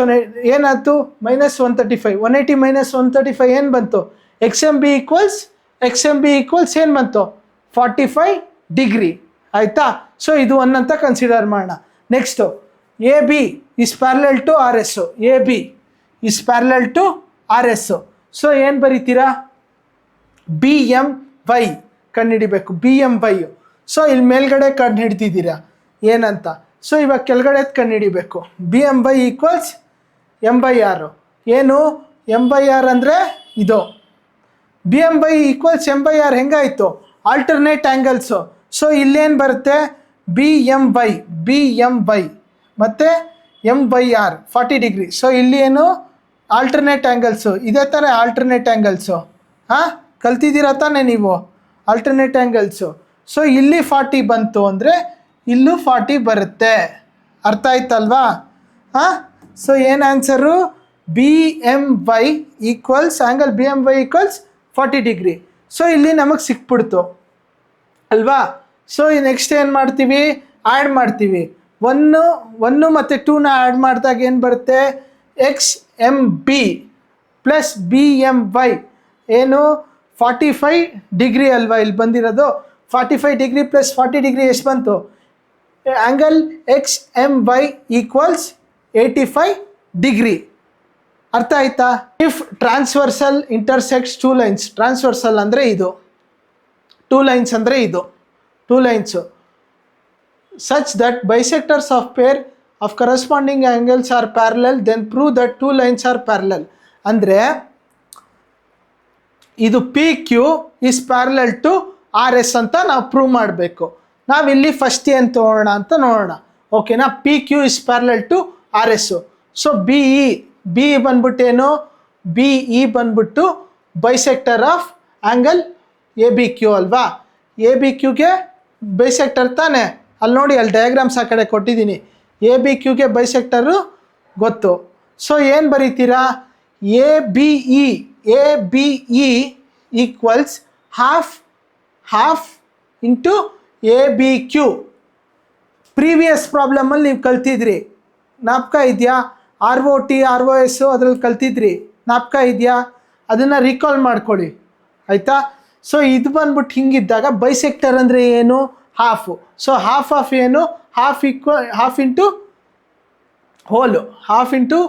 ಏನಾಯ್ತು -135. 180 - 135 ಏನು ಬಂತು, ಎಕ್ಸ್ ಎಮ್ ಬಿ ಈಕ್ವಲ್ಸ್ ಏನು ಬಂತು 45 ಡಿಗ್ರಿ. ಆಯಿತಾ. ಸೊ ಇದು 1 ಅಂತ ಕನ್ಸಿಡರ್ ಮಾಡೋಣ. Next A B is parallel to R S. A B is parallel to R S. So ಏನು ಬರೀತೀರಾ, ಬಿ ಎಮ್ ವೈ ಕಂಡುಹಿಡಿಬೇಕು, ಬಿ ಎಮ್ ವೈ. ಸೊ ಇಲ್ಲಿ ಮೇಲ್ಗಡೆ ಕಂಡು ಹಿಡ್ದಿದ್ದೀರಾ ಏನಂತ. ಸೊ ಇವಾಗ ಕೆಳಗಡೆ ಕಂಡುಹಿಡಿಬೇಕು. B M Y equals M/R. ಏನು M/R ಅಂದರೆ ಇದು. B M Y equals M/R ಹೆಂಗಾಯಿತು, ಆಲ್ಟರ್ನೇಟ್ ಆ್ಯಂಗಲ್ಸು. ಸೊ ಇಲ್ಲೇನು ಬರುತ್ತೆ, ಬಿ ಎಮ್ ವೈ ಮತ್ತು M/R 40 ಡಿಗ್ರಿ. ಸೊ ಇಲ್ಲಿ ಏನು ಆಲ್ಟರ್ನೇಟ್ ಆ್ಯಂಗಲ್ಸು, ಇದೇ ಥರ ಆಲ್ಟರ್ನೇಟ್ ಆ್ಯಂಗಲ್ಸು ಕಲ್ತಿದ್ದೀರಾ ತಾನೇ ನೀವು ಆಲ್ಟರ್ನೇಟ್ ಆ್ಯಂಗಲ್ಸು. ಸೊ ಇಲ್ಲಿ 40 ಬಂತು ಅಂದರೆ ಇಲ್ಲೂ 40 ಬರುತ್ತೆ. ಅರ್ಥ ಆಯ್ತಲ್ವಾ. ಸೊ ಏನು answer, B M Y equals angle B M Y equals 40 degree. So ಇಲ್ಲಿ ನಮಗೆ ಸಿಕ್ಬಿಡ್ತು ಅಲ್ವಾ. ಸೊ ನೆಕ್ಸ್ಟ್ ಏನು ಮಾಡ್ತೀವಿ, ಆ್ಯಡ್ ಮಾಡ್ತೀವಿ. 1 ಮತ್ತು 2ನ ಆ್ಯಡ್ ಮಾಡಿದಾಗ ಏನು ಬರುತ್ತೆ, X M B plus B M Y ಏನು 45 ಡಿಗ್ರಿ ಅಲ್ವಾ ಇಲ್ಲಿ ಬಂದಿರೋದು. 45 ಡಿಗ್ರಿ ಪ್ಲಸ್ 40 ಡಿಗ್ರಿ ಎಷ್ಟು ಬಂತು, angle X M Y equals 85 degree. ಅರ್ಥ ಆಯ್ತಾ. If transversal intersects 2 lines, transversal ಅಂದರೆ ಇದು, 2 ಲೈನ್ಸ್ ಅಂದರೆ ಇದು, 2 lines such that bisectors of pair of corresponding angles are parallel, then prove that 2 lines are parallel. ಅಂದರೆ ಇದು P Q is parallel to R S ಅಂತ ನಾವು ಪ್ರೂವ್ ಮಾಡಬೇಕು. ನಾವಿಲ್ಲಿ ಫಸ್ಟ್ ಏನು ತೊಗೊಳ್ಳೋಣ ಅಂತ ನೋಡೋಣ, ಓಕೆನಾ. P Q is parallel to R S. So B ಬಂದ್ಬಿಟ್ಟೇನು, ಬಿ ಇ ಬಂದ್ಬಿಟ್ಟು bisector of angle A B Q ಅಲ್ವಾ. ಎ ಬಿ ಕ್ಯೂಗೆ ಬೈಸೆಕ್ಟರ್ ತಾನೆ, ಅಲ್ಲಿ ನೋಡಿ ಅಲ್ಲಿ ಡಯಾಗ್ರಾಮ್ಸ್ ಆ ಕಡೆ ಕೊಟ್ಟಿದ್ದೀನಿ. ಎ ಬಿ ಕ್ಯೂಗೆ ಬೈಸೆಕ್ಟರು ಗೊತ್ತು. ಸೊ ಏನು ಬರೀತೀರಾ, A B E equals half into A B Q. Previous ಪ್ರಾಬ್ಲಮಲ್ಲಿ ನೀವು ಕಲ್ತಿದ್ರಿ, ಜ್ಞಾಪಕ ಇದೆಯಾ, R O T R O S ಅದ್ರಲ್ಲಿ ಕಲ್ತಿದ್ರಿ, ಜ್ಞಾಪಕ ಇದೆಯಾ, ಅದನ್ನು ರೀಕಾಲ್ ಮಾಡ್ಕೊಳ್ಳಿ ಆಯಿತಾ. ಸೊ ಇದು ಬಂದ್ಬಿಟ್ಟು ಹಿಂಗಿದ್ದಾಗ ಬೈಸೆಕ್ಟರ್ ಅಂದರೆ ಏನು, ಹಾಫು. ಸೊ ಹಾಫ್ ಏನು, half into whole, half into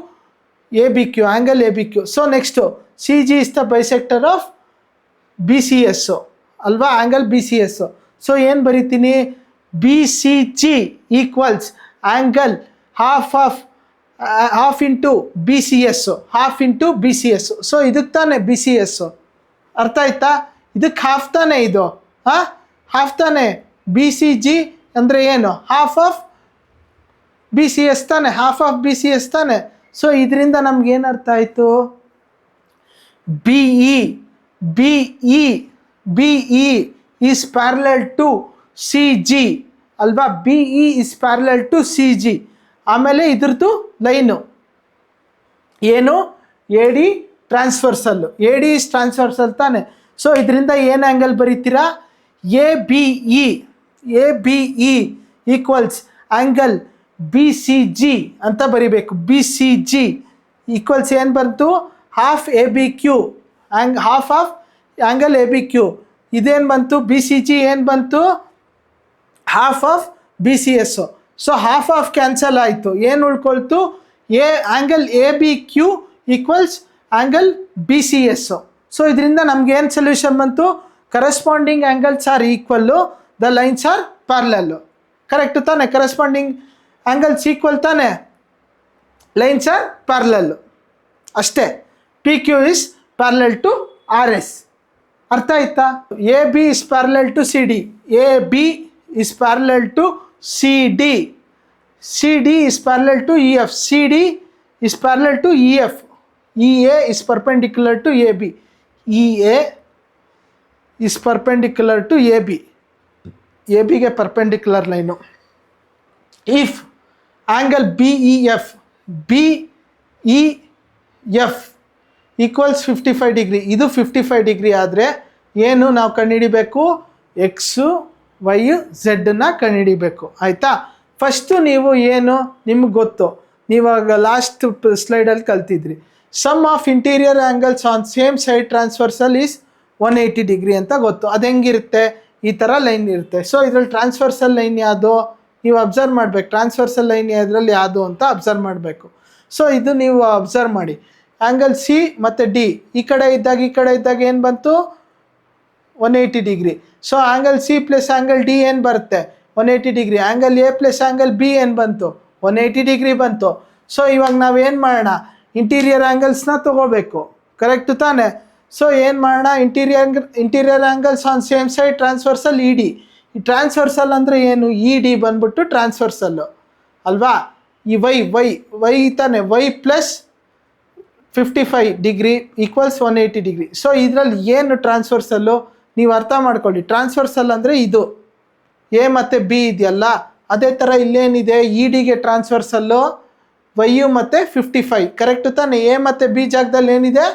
ABQ, angle ABQ. So next, CG is the bisector of BCS ಅಲ್ವಾ, ಆ್ಯಂಗಲ್ BCS. ಸೊ ಏನು ಬರಿತೀನಿ, BCG equals angle half into BCS, half into BCS. So ಇದಕ್ಕೆ ತಾನೆ BCS, ಅರ್ಥ ಆಯ್ತಾ? ಇದಕ್ಕೆ half ತಾನೆ, ಇದು ಹಾಫ್ ತಾನೆ. BCG ಅಂದರೆ ಏನು, ಹಾಫ್ ಆಫ್ BCS ತಾನೆ, ಹಾಫ್ ಆಫ್ BCS ತಾನೆ. ಸೊ ಇದರಿಂದ ನಮ್ಗೇನು ಅರ್ಥ ಆಯಿತು, BE is parallel to CG ಅಲ್ವಾ, BE is parallel to CG. ಆಮೇಲೆ ಇದ್ರದ್ದು ಲೈನು ಏನು, AD transversal, AD is transversal ತಾನೆ. ಸೊ ಇದರಿಂದ ಏನು ಆ್ಯಂಗಲ್ ಬರೀತೀರಾ, ABE ಈಕ್ವಲ್ಸ್ ಆ್ಯಂಗಲ್ BCG ಅಂತ ಬರಿಬೇಕು. BCG ಈಕ್ವಲ್ಸ್ ಏನು ಬಂತು, half ABQ, half of angle ABQ. ಇದೇನು ಬಂತು, BCG ಏನು ಬಂತು, half of BCS. So half of cancel ಆಯಿತು, ಏನು ಉಳ್ಕೊಳ್ತು, angle ABQ equals angle BCS. So ಇದರಿಂದ ನಮ್ಗೆ ಏನು ಸೊಲ್ಯೂಷನ್ ಬಂತು, corresponding angles are equal, the lines are parallel. Correct ತಾನೆ, ಕರೆಸ್ಪಾಂಡಿಂಗ್ ಆ್ಯಂಗಲ್ಸ್ ಈಕ್ವಲ್ ತಾನೆ, ಲೈನ್ಸ್ ಆರ್ ಪ್ಯಾರಲಲ್ಲು ಅಷ್ಟೇ. PQ is parallel to RS. ಅರ್ಥ ಆಯ್ತಾ? AB is parallel to CD, AB is parallel to CD, CD is parallel to EF, CD is parallel to EF, EA is perpendicular to AB, EA is perpendicular to AB, ABಗೆ perpendicular line. If angle BEF equals 55 degree, ಇದು 55 degree ಆದರೆ ಏನು ನಾವು ಕಂಡುಹಿಡಿಬೇಕು, x Y ಝೆಡ್ನ ಕಂಡುಹಿಡಿಬೇಕು. ಆಯಿತಾ? First ನೀವು ಏನು ನಿಮ್ಗೆ ಗೊತ್ತು, ನೀವಾಗ ಲಾಸ್ಟ್ ಸ್ಲೈಡಲ್ಲಿ ಕಲ್ತಿದ್ರಿ, sum of interior angles on same side transversal is 180 degree ಅಂತ ಗೊತ್ತು. ಅದು ಹೆಂಗಿರುತ್ತೆ, ಈ ಥರ ಲೈನ್ ಇರುತ್ತೆ. ಸೊ ಇದರಲ್ಲಿ ಟ್ರಾನ್ಸ್ಫರ್ಸಲ್ ಲೈನ್ ಯಾವುದು ನೀವು ಅಬ್ಸರ್ವ್ ಮಾಡಬೇಕು, ಟ್ರಾನ್ಸ್ಫರ್ಸಲ್ ಲೈನ್ ಇದರಲ್ಲಿ ಯಾವುದು ಅಂತ ಅಬ್ಸರ್ವ್ ಮಾಡಬೇಕು. ಸೊ ಇದು ನೀವು ಅಬ್ಸರ್ವ್ ಮಾಡಿ, ಆ್ಯಂಗಲ್ C ಮತ್ತು D ಈ ಕಡೆ ಇದ್ದಾಗ ಏನು ಬಂತು, 180 degree. So angle C plus angle D ಏನು ಬರುತ್ತೆ, 180 degree. Angle A plus angle B ಏನು ಬಂತು, 180 ಡಿಗ್ರಿ ಬಂತು. ಸೊ ಇವಾಗ ನಾವು ಏನು ಮಾಡೋಣ, ಇಂಟೀರಿಯರ್ ಆ್ಯಂಗಲ್ಸ್ನ ತೊಗೋಬೇಕು, ಕರೆಕ್ಟು ತಾನೆ. ಸೊ ಏನು ಮಾಡೋಣ, interior angles on same side transversal ED. ಈ ಟ್ರಾನ್ಸ್ಫರ್ಸಲ್ ಅಂದರೆ ಏನು, ED ಬಂದ್ಬಿಟ್ಟು ಟ್ರಾನ್ಸ್ಫರ್ಸಲ್ಲು ಅಲ್ವಾ. ಈ ವೈ ತಾನೆ, Y plus 55 degree equals 180 degree. So ಇದರಲ್ಲಿ ಏನು ಟ್ರಾನ್ಸ್ಫರ್ಸಲ್ಲು ನೀವು ಅರ್ಥ ಮಾಡ್ಕೊಳ್ಳಿ. ಟ್ರಾನ್ಸ್ಫರ್ಸಲ್ ಅಂದರೆ ಇದು A ಮತ್ತು B ಇದೆಯಲ್ಲ, ಅದೇ ಥರ ಇಲ್ಲೇನಿದೆ, EDಗೆ ಟ್ರಾನ್ಸ್ಫರ್ಸಲ್ಲು ವೈ ಮತ್ತು 55, ಕರೆಕ್ಟು ತಾನೆ. A ಮತ್ತು B ಜಾಗದಲ್ಲಿ ಏನಿದೆ,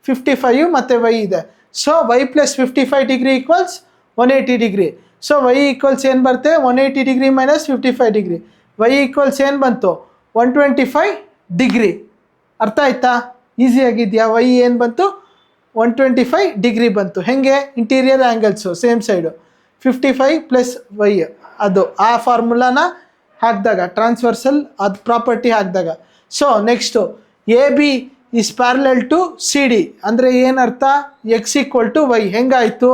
55 ಮತ್ತು ವೈ ಇದೆ. So Y plus 55 degree equals 180 degree. So Y equals ಏನು ಬರುತ್ತೆ, 180 degree minus 55 degree. Y equals ಏನು ಬಂತು, 125 ಡಿಗ್ರಿ. ಅರ್ಥ ಆಯ್ತಾ? ಈಸಿಯಾಗಿದೆಯಾ? ವೈ ಏನು ಬಂತು, 125 ಡಿಗ್ರಿ ಬಂತು. ಹೇಗೆ, interior angles same side 55 plus Y, ಅದು ಆ ಫಾರ್ಮುಲಾನ ಹಾಕಿದಾಗ ಟ್ರಾನ್ಸ್ಫರ್ಸಲ್ ಅದು ಪ್ರಾಪರ್ಟಿ ಹಾಕಿದಾಗ. So next AB is parallel to CD ಅಂದರೆ ಏನರ್ಥ, X ಈಕ್ವಲ್ ಟು ವೈ. ಹೆಂಗಾಯಿತು,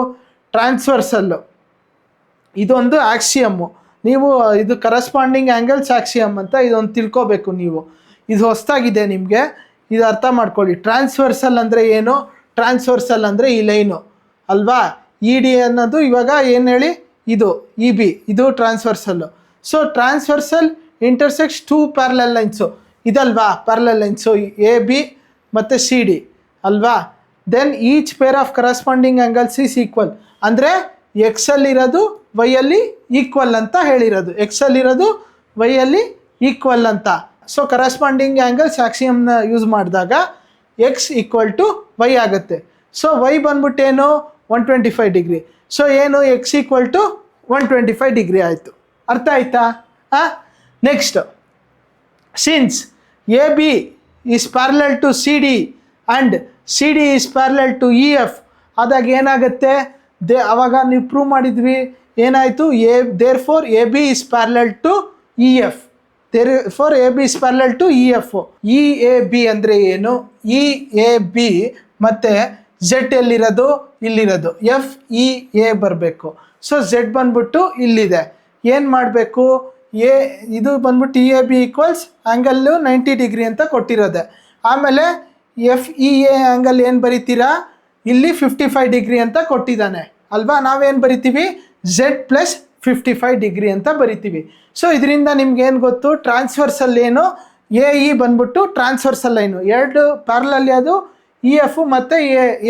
ಟ್ರಾನ್ಸ್ಫರ್ಸಲ್ಲು ಇದೊಂದು ಆಕ್ಸಿಯಮ್ಮು. ನೀವು ಇದು ಕರೆಸ್ಪಾಂಡಿಂಗ್ ಆ್ಯಂಗಲ್ಸ್ ಆಕ್ಸಿಯಮ್ ಅಂತ ಇದೊಂದು ತಿಳ್ಕೊಬೇಕು ನೀವು. ಇದು ಹೊಸದಾಗಿದೆ ನಿಮಗೆ, ಇದು ಅರ್ಥ ಮಾಡ್ಕೊಳ್ಳಿ. ಟ್ರಾನ್ಸ್ಫರ್ಸಲ್ ಅಂದರೆ ಏನು, ಟ್ರಾನ್ಸ್ಫರ್ಸಲ್ ಅಂದರೆ ಈ ಲೈನು ಅಲ್ವಾ. ED ಅನ್ನೋದು ಇವಾಗ ಏನು ಹೇಳಿ, ಇದು EB, ಇದು transversal. So transversal intersects 2 parallel lines ಇದಲ್ವಾ, ಪ್ಯಾರಲಲ್ ಲೈನ್ಸು AB ಮತ್ತು CD ಅಲ್ವಾ. Then each pair of corresponding angles is equal ಅಂದರೆ ಎಕ್ಸಲ್ಲಿರೋದು ವೈಯಲ್ಲಿ ಈಕ್ವಲ್ ಅಂತ ಹೇಳಿರೋದು, ಎಕ್ಸಲ್ಲಿರೋದು ವೈಯಲ್ಲಿ ಈಕ್ವಲ್ ಅಂತ. ಸೊ ಕರೆಸ್ಪಾಂಡಿಂಗ್ ಆ್ಯಂಗಲ್ಸ್ ಆಕ್ಸಿಯಮ್ನ ಯೂಸ್ ಮಾಡಿದಾಗ ಎಕ್ಸ್ ಈಕ್ವಲ್ ಟು ವೈ ಆಗುತ್ತೆ. ಸೊ ವೈ ಬಂದ್ಬಿಟ್ಟೇನು, 125 ಡಿಗ್ರಿ. ಸೊ ಏನು, ಎಕ್ಸ್ ಈಕ್ವಲ್ ಟು 125 ಡಿಗ್ರಿ ಆಯಿತು. ಅರ್ಥ ಆಯ್ತಾ? Next, since AB is parallel to CD and CD is parallel to EF ಆದಾಗ ಏನಾಗುತ್ತೆ, ಆವಾಗ ನೀವು ಪ್ರೂವ್ ಮಾಡಿದ್ವಿ ಏನಾಯಿತು, therefore AB is parallel to EF therefore A B is parallel to E F. E A B ಅಂದರೆ ಏನು? E A B ಮತ್ತು Z ಎಲ್ಲಿರೋದು? ಇಲ್ಲಿರೋದು. ಎಫ್ ಇ ಎ ಬರಬೇಕು. ಸೊ ಝೆಡ್ ಬಂದ್ಬಿಟ್ಟು ಇಲ್ಲಿದೆ. ಏನು ಮಾಡಬೇಕು? ಇದು ಬಂದ್ಬಿಟ್ಟು E A B equals angle 90 degree ಅಂತ ಕೊಟ್ಟಿರೋದೆ. ಆಮೇಲೆ ಎಫ್ ಇ ಎ ಆ್ಯಂಗಲ್ ಏನು ಬರಿತೀರಾ? ಇಲ್ಲಿ 55 ಡಿಗ್ರಿ ಅಂತ ಕೊಟ್ಟಿದ್ದಾನೆ ಅಲ್ವಾ? ನಾವೇನು ಬರಿತೀವಿ? ಝೆಡ್ ಪ್ಲಸ್ 55 ಡಿಗ್ರಿ ಅಂತ ಬರಿತೀವಿ. ಸೊ ಇದರಿಂದ ನಿಮ್ಗೇನು ಗೊತ್ತು? ಟ್ರಾನ್ಸ್ವರ್ಸಲ್ ಏನು? ಎ ಇ ಬಂದ್ಬಿಟ್ಟು ಟ್ರಾನ್ಸ್ವರ್ಸಲ್ ಲೈನು, ಎರಡು ಪ್ಯಾರಲಲ್ ಅದು ಇ ಎಫ್ ಮತ್ತು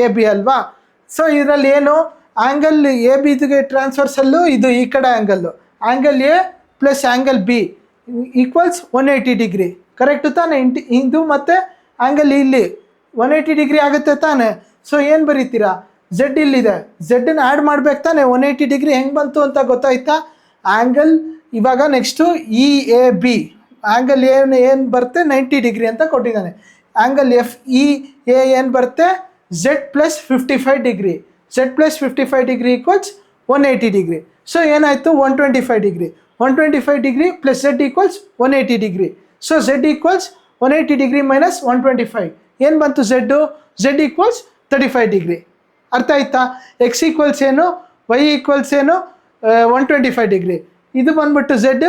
ಎ ಬಿ ಅಲ್ವಾ? ಸೊ ಇದರಲ್ಲಿ ಏನು ಆ್ಯಂಗಲ್ ಎ ಬಿಗೆ ಟ್ರಾನ್ಸ್ವರ್ಸಲ್ಲು ಇದು ಈ ಕಡೆ angle A plus angle B equals 180 degree. Correct ತಾನೆ? ಇದು ಮತ್ತು ಆ್ಯಂಗಲ್ ಇಲ್ಲಿ 180 ಡಿಗ್ರಿ ಆಗುತ್ತೆ ತಾನೆ? ಸೊ ಏನು ಬರೀತೀರಾ? ಝೆಡ್ ಇಲ್ಲಿದೆ, ಝೆಡ್ಡನ್ನು ಆ್ಯಡ್ ಮಾಡ್ಬೇಕು ತಾನೆ? 180 ಡಿಗ್ರಿ ಹೆಂಗೆ ಬಂತು ಅಂತ ಗೊತ್ತಾಯ್ತಾ? ಆ್ಯಂಗಲ್ ಇವಾಗ next E A B angle ಏನು ಬರುತ್ತೆ? 90 ಡಿಗ್ರಿ ಅಂತ ಕೊಟ್ಟಿದ್ದಾನೆ. ಆ್ಯಂಗಲ್ ಎಫ್ ಇ ಎ ಏನು ಬರುತ್ತೆ? Z plus 55 degree. Z plus 55 degree equals 180 degree. So ಏನಾಯಿತು? 125 degree. 125 degree plus Z equals 180 degree. So Z equals 180 degree minus 125 ಏನು ಬಂತು? Z equals 35 degree. ಅರ್ಥ ಆಯ್ತಾ? ಎಕ್ಸ್ ಈಕ್ವಲ್ಸ್ ಏನು? ವೈ ಈಕ್ವಲ್ಸ್ ಏನು? 125 degree. ಇದು ಬಂದ್ಬಿಟ್ಟು ಝೆಡ್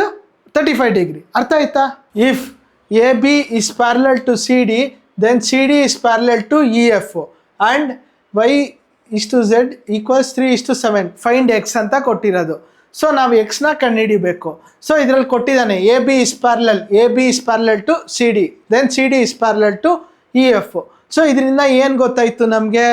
35 ಡಿಗ್ರಿ. ಅರ್ಥ ಆಯ್ತಾ? If A B is parallel to C D then C D is parallel to E F and Y ಇಷ್ಟು ಝೆಡ್ ಈಕ್ವಲ್ಸ್ 3:7 ಫೈಂಡ್ ಎಕ್ಸ್ ಅಂತ ಕೊಟ್ಟಿರೋದು. ಸೊ ನಾವು ಎಕ್ಸ್ನ ಕಂಡುಹಿಡಿಬೇಕು. ಸೊ ಇದರಲ್ಲಿ ಕೊಟ್ಟಿದ್ದಾನೆ A B is parallel to C D then C D is parallel to E F. So ಇದರಿಂದ ಏನು ಗೊತ್ತಾಯಿತು ನಮಗೆ?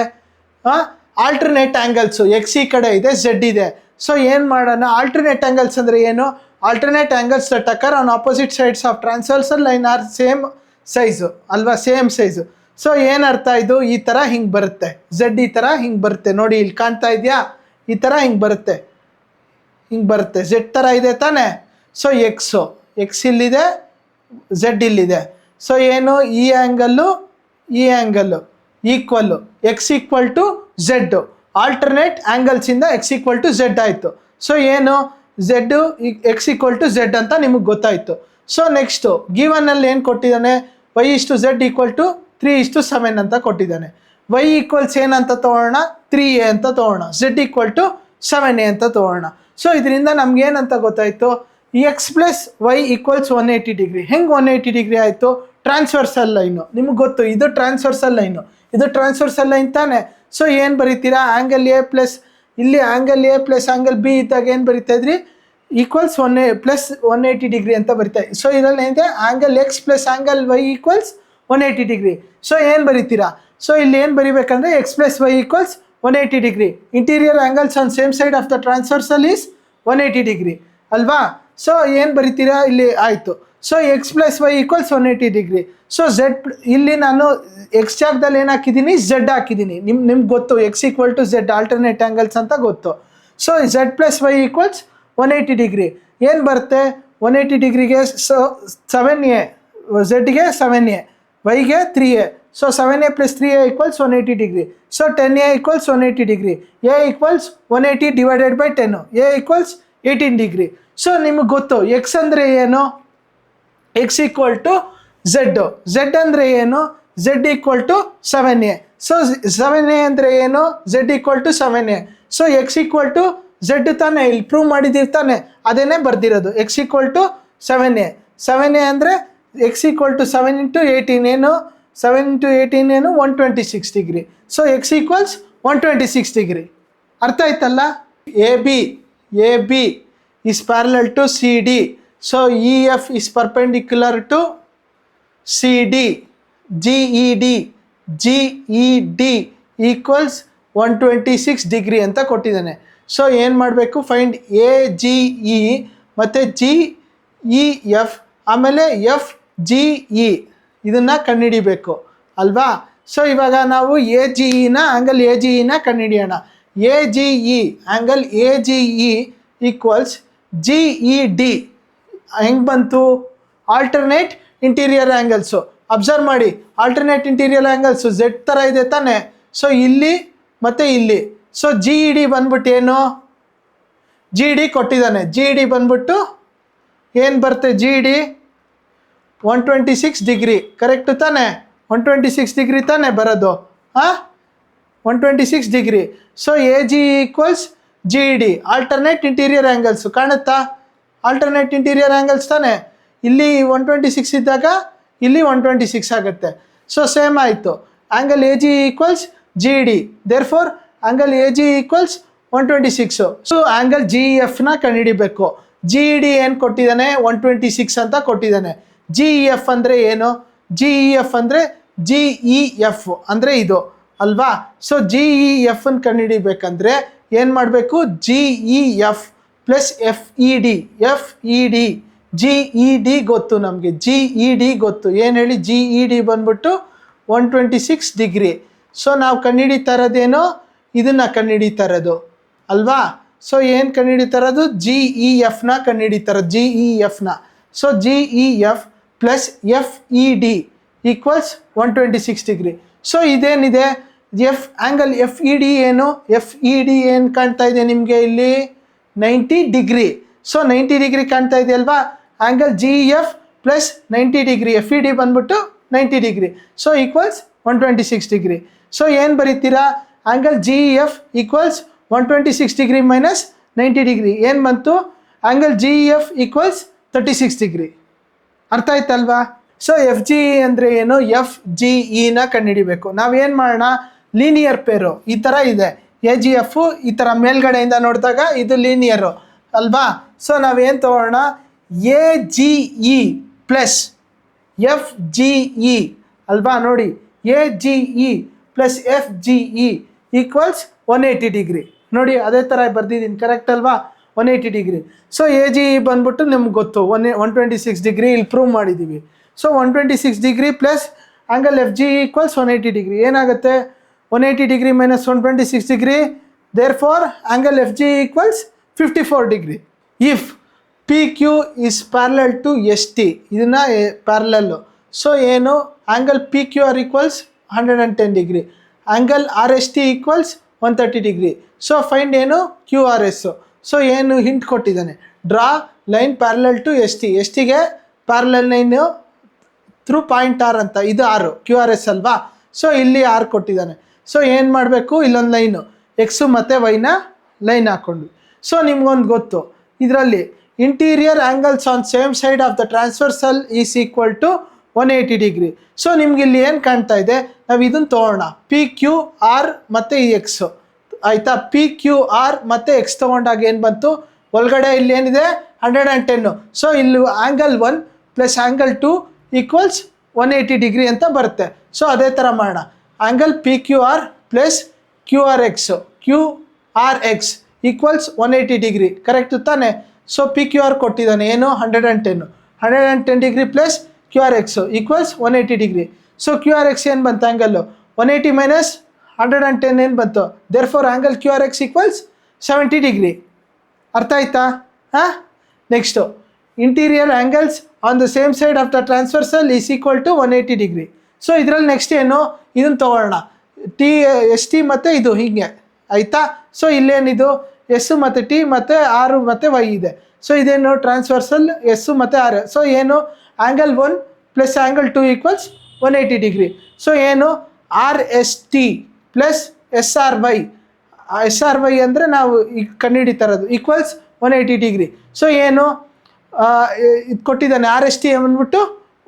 ಆಲ್ಟರ್ನೇಟ್ ಆ್ಯಂಗಲ್ಸು ಎಕ್ಸ್ ಈ ಕಡೆ ಇದೆ, ಝೆಡ್ ಇದೆ. ಸೊ ಏನು ಮಾಡೋಣ? ಆಲ್ಟರ್ನೇಟ್ ಆ್ಯಂಗಲ್ಸ್ ಅಂದರೆ ಏನು? Alternate angles that occur on opposite sides of transversal line are same size ಅಲ್ವಾ? Same size. ಸೊ ಏನರ್ಥ ಇದು? ಈ ಥರ ಹಿಂಗೆ ಬರುತ್ತೆ. ಝೆಡ್ ಈ ಥರ ಹಿಂಗೆ ಬರುತ್ತೆ ನೋಡಿ, ಇಲ್ಲಿ ಕಾಣ್ತಾ ಇದೆಯಾ? ಈ ಥರ ಹಿಂಗೆ ಬರುತ್ತೆ, ಝೆಡ್ ಥರ ಇದೆ ತಾನೆ? ಸೊ ಎಕ್ಸ್ ಇಲ್ಲಿದೆ, ಝೆಡ್ ಇಲ್ಲಿದೆ. ಸೊ ಏನು? ಈ angle equal X equal to Z. Alternate ಆ್ಯಂಗಲ್ಸಿಂದ ಎಕ್ಸ್ ಈಕ್ವಲ್ ಟು ಝೆಡ್ ಆಯಿತು. ಸೊ ಏನು? Z X equal to Z ಅಂತ ನಿಮಗೆ ಗೊತ್ತಾಯಿತು. ಸೊ ನೆಕ್ಸ್ಟು ಗಿವನಲ್ಲಿ ಏನು ಕೊಟ್ಟಿದ್ದಾನೆ? ವೈ ಇಷ್ಟು ಝೆಡ್ ಈಕ್ವಲ್ ಟು 3:7 ಅಂತ ಕೊಟ್ಟಿದ್ದಾನೆ. ವೈ ಈಕ್ವಲ್ಸ್ ಏನಂತ ತೊಗೊಳ್ಳೋಣ? 3a ಅಂತ ತೊಗೊಳ್ಳೋಣ. ಝೆಡ್ ಈಕ್ವಲ್ ಟು 7a ಅಂತ ತೊಗೊಳ್ಳೋಣ. ಸೊ ಇದರಿಂದ ನಮ್ಗೇನಂತ ಗೊತ್ತಾಯಿತು? X plus Y equals 180 degree. ಹೆಂಗೆ 180 ಡಿಗ್ರಿ ಆಯಿತು? ಟ್ರಾನ್ಸ್ವರ್ಸಲ್ ಲೈನು ನಿಮಗೆ ಗೊತ್ತು, ಇದು ಟ್ರಾನ್ಸ್ವರ್ಸಲ್ ಲೈನ್ ತಾನೆ? ಸೊ ಏನು ಬರೀತೀರಾ? ಆ್ಯಂಗಲ್ ಎ ಪ್ಲಸ್ ಇಲ್ಲಿ angle A plus angle B ಇದ್ದಾಗ ಏನು ಬರಿತಾ ಇದ್ರಿ? ಈಕ್ವಲ್ಸ್ 180 ಡಿಗ್ರಿ ಅಂತ ಬರಿತಾ. ಸೊ ಇದರಲ್ಲಿ ಏನಿದೆ? Angle X plus angle Y equals 180 degree. So ಏನು ಬರೀತೀರಾ? ಸೊ ಇಲ್ಲಿ ಏನು ಬರಿಬೇಕಂದ್ರೆ X plus Y equals 180 degree. Interior angles on same side of the transversal is 180 degree ಅಲ್ವಾ? ಸೊ ಏನು ಬರಿತೀರಾ? ಇಲ್ಲಿ ಆಯಿತು. So X plus Y equals 180 degree. So Z ಇಲ್ಲಿ ನಾನು ಎಕ್ಸ್ ಜಾಗದಲ್ಲಿ ಏನು ಹಾಕಿದ್ದೀನಿ? ಝೆಡ್ ಹಾಕಿದ್ದೀನಿ. ನಿಮ್ಗೆ ಗೊತ್ತು X equal to Z alternate angles ಅಂತ ಗೊತ್ತು. So Z plus Y equals 180 degree. ಏನು ಬರುತ್ತೆ? 180 ಡಿಗ್ರಿಗೆ 7a, ಝೆಡ್ಗೆ 7a, ವೈಗೆ 3a. So 7a plus 3a equals 180 degree. So 10a equals 180 degree. A equals 180 divided by 10. A equals 18 degree. So ನಿಮಗೆ ಗೊತ್ತು X ಅಂದರೆ ಏನು? ಎಕ್ಸ್ ಈಕ್ವಲ್ ಟು ಝೆಡ್ ಅಂದರೆ ಏನು? Z equal to 7a. So 7a ಅಂದರೆ ಏನು? Z equal to 7a. So X equal to Z ತಾನೆ? ಇಲ್ಲಿ ಪ್ರೂವ್ ಮಾಡಿದ್ದೀವಿ ತಾನೆ? ಅದೇನೇ ಬರ್ದಿರೋದು. ಎಕ್ಸ್ ಈಕ್ವಲ್ ಟು 7a ಅಂದರೆ ಎಕ್ಸ್ ಈಕ್ವಲ್ ಟು 7 × 18 ಏನು? 7 × 18 ಏನು? 126 degree. So X equals 126 degree. ಅರ್ಥ ಆಯ್ತಲ್ಲ? A B is parallel to CD. So EF is perpendicular to CD. GED equals 126 degree ಅಂತ ಕೊಟ್ಟಿದ್ದಾನೆ. ಸೊ ಏನು ಮಾಡಬೇಕು? ಫೈಂಡ್ AGE ಮತ್ತು GEF ಆಮೇಲೆ FGE ಇದನ್ನು ಕಂಡುಹಿಡಿಬೇಕು ಅಲ್ವಾ? ಸೊ ಇವಾಗ ನಾವು ಆ್ಯಂಗಲ್ AGEನ ಕಂಡುಹಿಡಿಯೋಣ. ಆ್ಯಂಗಲ್ AGE ಈಕ್ವಲ್ಸ್ GED ಹೆಂಗೆ ಬಂತು? Alternate interior angles. ಅಬ್ಸರ್ವ್ ಮಾಡಿ, ಆಲ್ಟರ್ನೇಟ್ ಇಂಟೀರಿಯರ್ ಆ್ಯಂಗಲ್ಸು ಝೆಡ್ ಥರ ಇದೆ ತಾನೆ? ಸೊ ಇಲ್ಲಿ ಮತ್ತು ಇಲ್ಲಿ. ಸೊ GED ಬಂದ್ಬಿಟ್ಟು ಏನು? GED ಕೊಟ್ಟಿದ್ದಾನೆ. GED ಬಂದ್ಬಿಟ್ಟು ಏನು ಬರುತ್ತೆ? GED 126 ಡಿಗ್ರಿ ಕರೆಕ್ಟ್ ತಾನೆ 126 ಡಿಗ್ರಿ ತಾನೆ ಬರೋದು 126 degree so A G equals G D alternate interior angles ಕಾಣುತ್ತಾ ಆಲ್ಟರ್ನೇಟ್ ಇಂಟೀರಿಯರ್ ಆ್ಯಂಗಲ್ಸ್ ತಾನೆ ಇಲ್ಲಿ 126 ಇದ್ದಾಗ ಇಲ್ಲಿ 126 ಆಗುತ್ತೆ ಸೊ ಸೇಮ್ ಆಯಿತು angle A G equals G D therefore angle A G equals 126 so angle G ಎಫ್ನ ಕಂಡುಹಿಡಿಬೇಕು ಜಿ ಡಿ ಏನು ಕೊಟ್ಟಿದ್ದಾನೆ 126 ಅಂತ ಕೊಟ್ಟಿದ್ದಾನೆ ಜಿ ಇ ಎಫ್ ಅಂದರೆ ಏನು ಜಿ ಇ ಎಫ್ ಅಂದರೆ ಜಿ ಇ ಎಫ್ ಅಂದರೆ ಇದು ಅಲ್ವಾ ಸೊ ಜಿ ಇ ಎಫ್ನ ಕಂಡುಹಿಡಿಬೇಕಂದ್ರೆ ಏನು ಮಾಡಬೇಕು G E F plus F E D G E D ಗೊತ್ತು ನಮಗೆ ಜಿ ಇ ಡಿ ಗೊತ್ತು ಏನು ಹೇಳಿ ಜಿ ಇ ಡಿ ಬಂದ್ಬಿಟ್ಟು 126 ಡಿಗ್ರಿ ಸೊ ನಾವು ಕಂಡುಹಿಡಿತಾ ಇರೋದೇನೋ ಇದನ್ನು ಕಂಡುಹಿಡಿತಾ ಇರೋದು ಅಲ್ವಾ ಸೊ ಏನು ಕಂಡುಹಿಡಿತಾ ಇರೋದು ಜಿ ಇ ಎಫ್ನ ಕಂಡುಹಿಡಿತಾ ಇರೋದು ಜಿ ಇ ಎಫ್ನ so G E F plus F E D equals 126 degree so ಇದೇನಿದೆ F angle F E D ಏನು ಎಫ್ ಇ ಡಿ ಏನು ಕಾಣ್ತಾ ಇದೆ ನಿಮಗೆ ಇಲ್ಲಿ 90 ಡಿಗ್ರಿ ಸೊ 90 ಡಿಗ್ರಿ ಕಾಣ್ತಾ ಇದೆ ಅಲ್ವಾ angle G F plus 90 degree F E D ಬಂದ್ಬಿಟ್ಟು 90 degree so equals 126 degree so ಏನು ಬರೀತೀರಾ angle G F equals 126 degree minus 90 degree ಏನು ಬಂತು angle G F equals 36 degree ಅರ್ಥ ಆಯ್ತಲ್ವಾ ಸೊ ಎಫ್ ಜಿ ಇ ಅಂದರೆ ಏನು ಎಫ್ ಜಿ ಇನ ಕಂಡುಹಿಡಿಬೇಕು ನಾವೇನು ಮಾಡೋಣ ಲೀನಿಯರ್ ಪೇರು ಈ ಥರ ಇದೆ ಎ ಜಿ ಎಫು ಈ ಥರ ಮೇಲ್ಗಡೆಯಿಂದ ನೋಡಿದಾಗ ಇದು ಲೀನಿಯರು ಅಲ್ವಾ ಸೊ ನಾವೇನು ತೊಗೊಳ್ಳೋಣ A G E plus F G E ಅಲ್ವಾ ನೋಡಿ A G E plus F G E equals 180 degree ನೋಡಿ ಅದೇ ಥರ ಬರ್ದಿದ್ದೀನಿ ಕರೆಕ್ಟ್ ಅಲ್ವಾ 180 degree so A G E ಬಂದ್ಬಿಟ್ಟು ನಿಮ್ಗೆ ಗೊತ್ತು 126 ಡಿಗ್ರಿ ಇಲ್ಲಿ ಪ್ರೂವ್ ಮಾಡಿದ್ದೀವಿ so 126 degree plus angle F G equals 180 degree ಏನಾಗುತ್ತೆ 180 degree minus 126 degree therefore angle F G equals 54 degree if P Q is parallel to S T ಇದನ್ನು parallel so ಏನು angle P Q R equals 110 degree angle R S T equals 130 degree so find ಏನು Q R S so ಏನು hint ಕೊಟ್ಟಿದ್ದಾನೆ draw line parallel to S ಟಿಗೆ parallel line through point R ಅಂತ ಇದು R Q R S ಅಲ್ವಾ so ಇಲ್ಲಿ R ಕೊಟ್ಟಿದ್ದಾನೆ so ಏನು ಮಾಡಬೇಕು ಇಲ್ಲೊಂದು ಲೈನು ಎಕ್ಸು ಮತ್ತು ವೈನ ಲೈನ್ ಹಾಕ್ಕೊಂಡು ಸೊ ನಿಮ್ಗೊಂದು ಗೊತ್ತು ಇದರಲ್ಲಿ interior angles on same side of the transversal is equal to 180 degree so ನಿಮ್ಗೆ ಇಲ್ಲಿ ಏನು ಕಾಣ್ತಾ ಇದೆ ನಾವು ಇದನ್ನು ತೊಗೊಳ್ಳೋಣ ಪಿ ಕ್ಯೂ ಆರ್ ಮತ್ತು ಈ ಎಕ್ಸು ಆಯಿತಾ ಪಿ ಕ್ಯೂ ಆರ್ ಮತ್ತು ಎಕ್ಸ್ ತೊಗೊಂಡಾಗ ಏನು ಬಂತು ಒಳಗಡೆ ಇಲ್ಲಿ ಏನಿದೆ 110 ಸೊ ಇಲ್ಲಿ angle 1 plus angle 2 equals 180 degree ಅಂತ ಬರುತ್ತೆ ಸೊ ಅದೇ ಥರ ಮಾಡೋಣ angle P Q R plus Q R X equals 180 degree correct ತಾನೆ ಸೊ ಪಿ ಕ್ಯೂ ಆರ್ ಕೊಟ್ಟಿದ್ದಾನೆ ಏನು 110 degree plus Q R X equals 180 degree so Q R X ಏನು ಬಂತು ಆ್ಯಂಗಲ್ಲು 180 ಮೈನಸ್ 110 ಏನು ಬಂತು therefore angle Q R X equals 70 degree ಅರ್ಥ ಆಯ್ತಾ next interior angles on the same side of the transversal is equal to 180 degree so ಇದರಲ್ಲಿ next ಏನು ಇದನ್ನು ತೊಗೊಳ್ಳೋಣ ಟಿ ಎಸ್ ಟಿ ಮತ್ತು ಇದು ಹೀಗೆ ಆಯಿತಾ ಸೊ ಇಲ್ಲೇನಿದು ಎಸ್ಸು ಮತ್ತು ಟಿ ಮತ್ತು ಆರು ಮತ್ತು ವೈ ಇದೆ ಸೊ ಇದೇನು ಟ್ರಾನ್ಸ್ವರ್ಸಲ್ ಎಸ್ಸು ಮತ್ತು ಆರು ಸೊ ಏನು angle 1 plus angle 2 equals 180 degree so ಏನು R S T plus S R Y ಅಂದರೆ ನಾವು ಈಗ ಕಂಡುಹಿಡಿತಾ ಇರೋದು ಈಕ್ವಲ್ಸ್ 180 ಡಿಗ್ರಿ ಸೊ ಏನು ಇದು ಕೊಟ್ಟಿದ್ದಾನೆ ಆರ್ ಎಸ್ ಟಿ ಅಂದ್ಬಿಟ್ಟು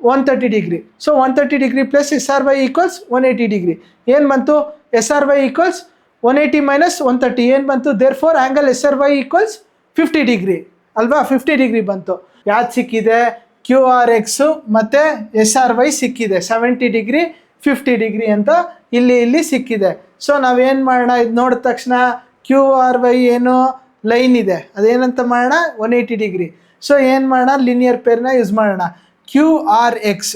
130 degree so 130 degree plus S R Y equals 180 degree ಏನು ಬಂತು S R Y equals 180 minus 130 ಏನು ಬಂತು therefore angle S R Y equals 50 degree ಅಲ್ವಾ 50 ಡಿಗ್ರಿ ಬಂತು ಯಾವ್ದು ಸಿಕ್ಕಿದೆ ಕ್ಯೂ ಆರ್ ಎಕ್ಸು ಮತ್ತು ಎಸ್ ಆರ್ ವೈ ಸಿಕ್ಕಿದೆ 70 ಡಿಗ್ರಿ 50 ಡಿಗ್ರಿ ಅಂತ ಇಲ್ಲಿ ಸಿಕ್ಕಿದೆ ಸೊ ನಾವೇನು ಮಾಡೋಣ ಇದು ನೋಡಿದ ತಕ್ಷಣ ಕ್ಯೂ ಆರ್ ವೈ ಏನು ಲೈನ್ ಇದೆ ಅದೇನಂತ ಮಾಡೋಣ 180 ಡಿಗ್ರಿ ಸೊ ಏನು ಮಾಡೋಣ ಲೀನಿಯರ್ ಪೇರ್ನ ಯೂಸ್ ಮಾಡೋಣ ಕ್ಯೂ ಆರ್ ಎಕ್ಸ್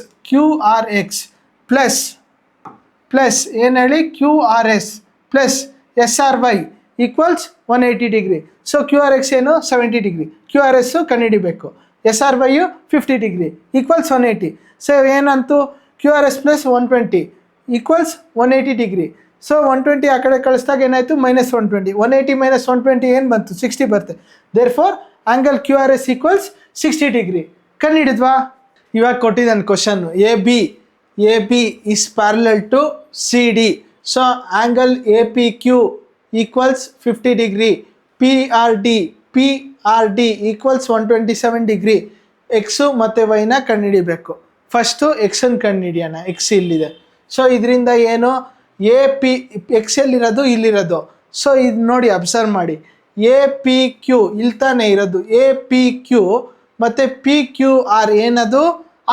ಪ್ಲಸ್ ಏನು ಹೇಳಿ Q R S plus S R Y equals 180 degree so Q R X ಏನು 70 ಡಿಗ್ರಿ ಕ್ಯೂ ಆರ್ ಎಸ್ಸು ಕಂಡುಹಿಡಿಬೇಕು S R Y 50 degree equals 180 so ಏನಂತು Q R S plus 120 equals 180 degree so 120 ಆ ಕಡೆ ಕಳಿಸಿದಾಗ ಏನಾಯಿತು minus 120 180 minus 120 ಏನು ಬಂತು 60 ಬರುತ್ತೆ therefore angle Q R S equals 60 degree ಕಂಡುಹಿಡಿದ್ವಾ ಇವಾಗ ಕೊಟ್ಟಿದ್ದಾನೆ question, A B is parallel to C D. So angle A P Q equals 50 degree. P R D equals 127 degree. X ಮತ್ತು ವೈನ ಕಂಡುಹಿಡಿಬೇಕು. First ಎಕ್ಸನ್ನು ಕಂಡುಹಿಡಿಯೋಣ. ಎಕ್ಸ್ ಇಲ್ಲಿದೆ. So ಇದರಿಂದ ಏನು, ಎ ಪಿ ಎಕ್ಸ್ ಎಲ್ಲಿರೋದು, ಇಲ್ಲಿರೋದು. ಸೊ ಇದು ನೋಡಿ, ಅಬ್ಸರ್ವ್ ಮಾಡಿ, ಎ ಪಿ ಕ್ಯೂ ಇಲ್ಲಿ ತಾನೇ ಇರೋದು. ಎ ಪಿ ಕ್ಯೂ ಮತ್ತು ಪಿ ಕ್ಯೂ ಆರ್ ಏನದು,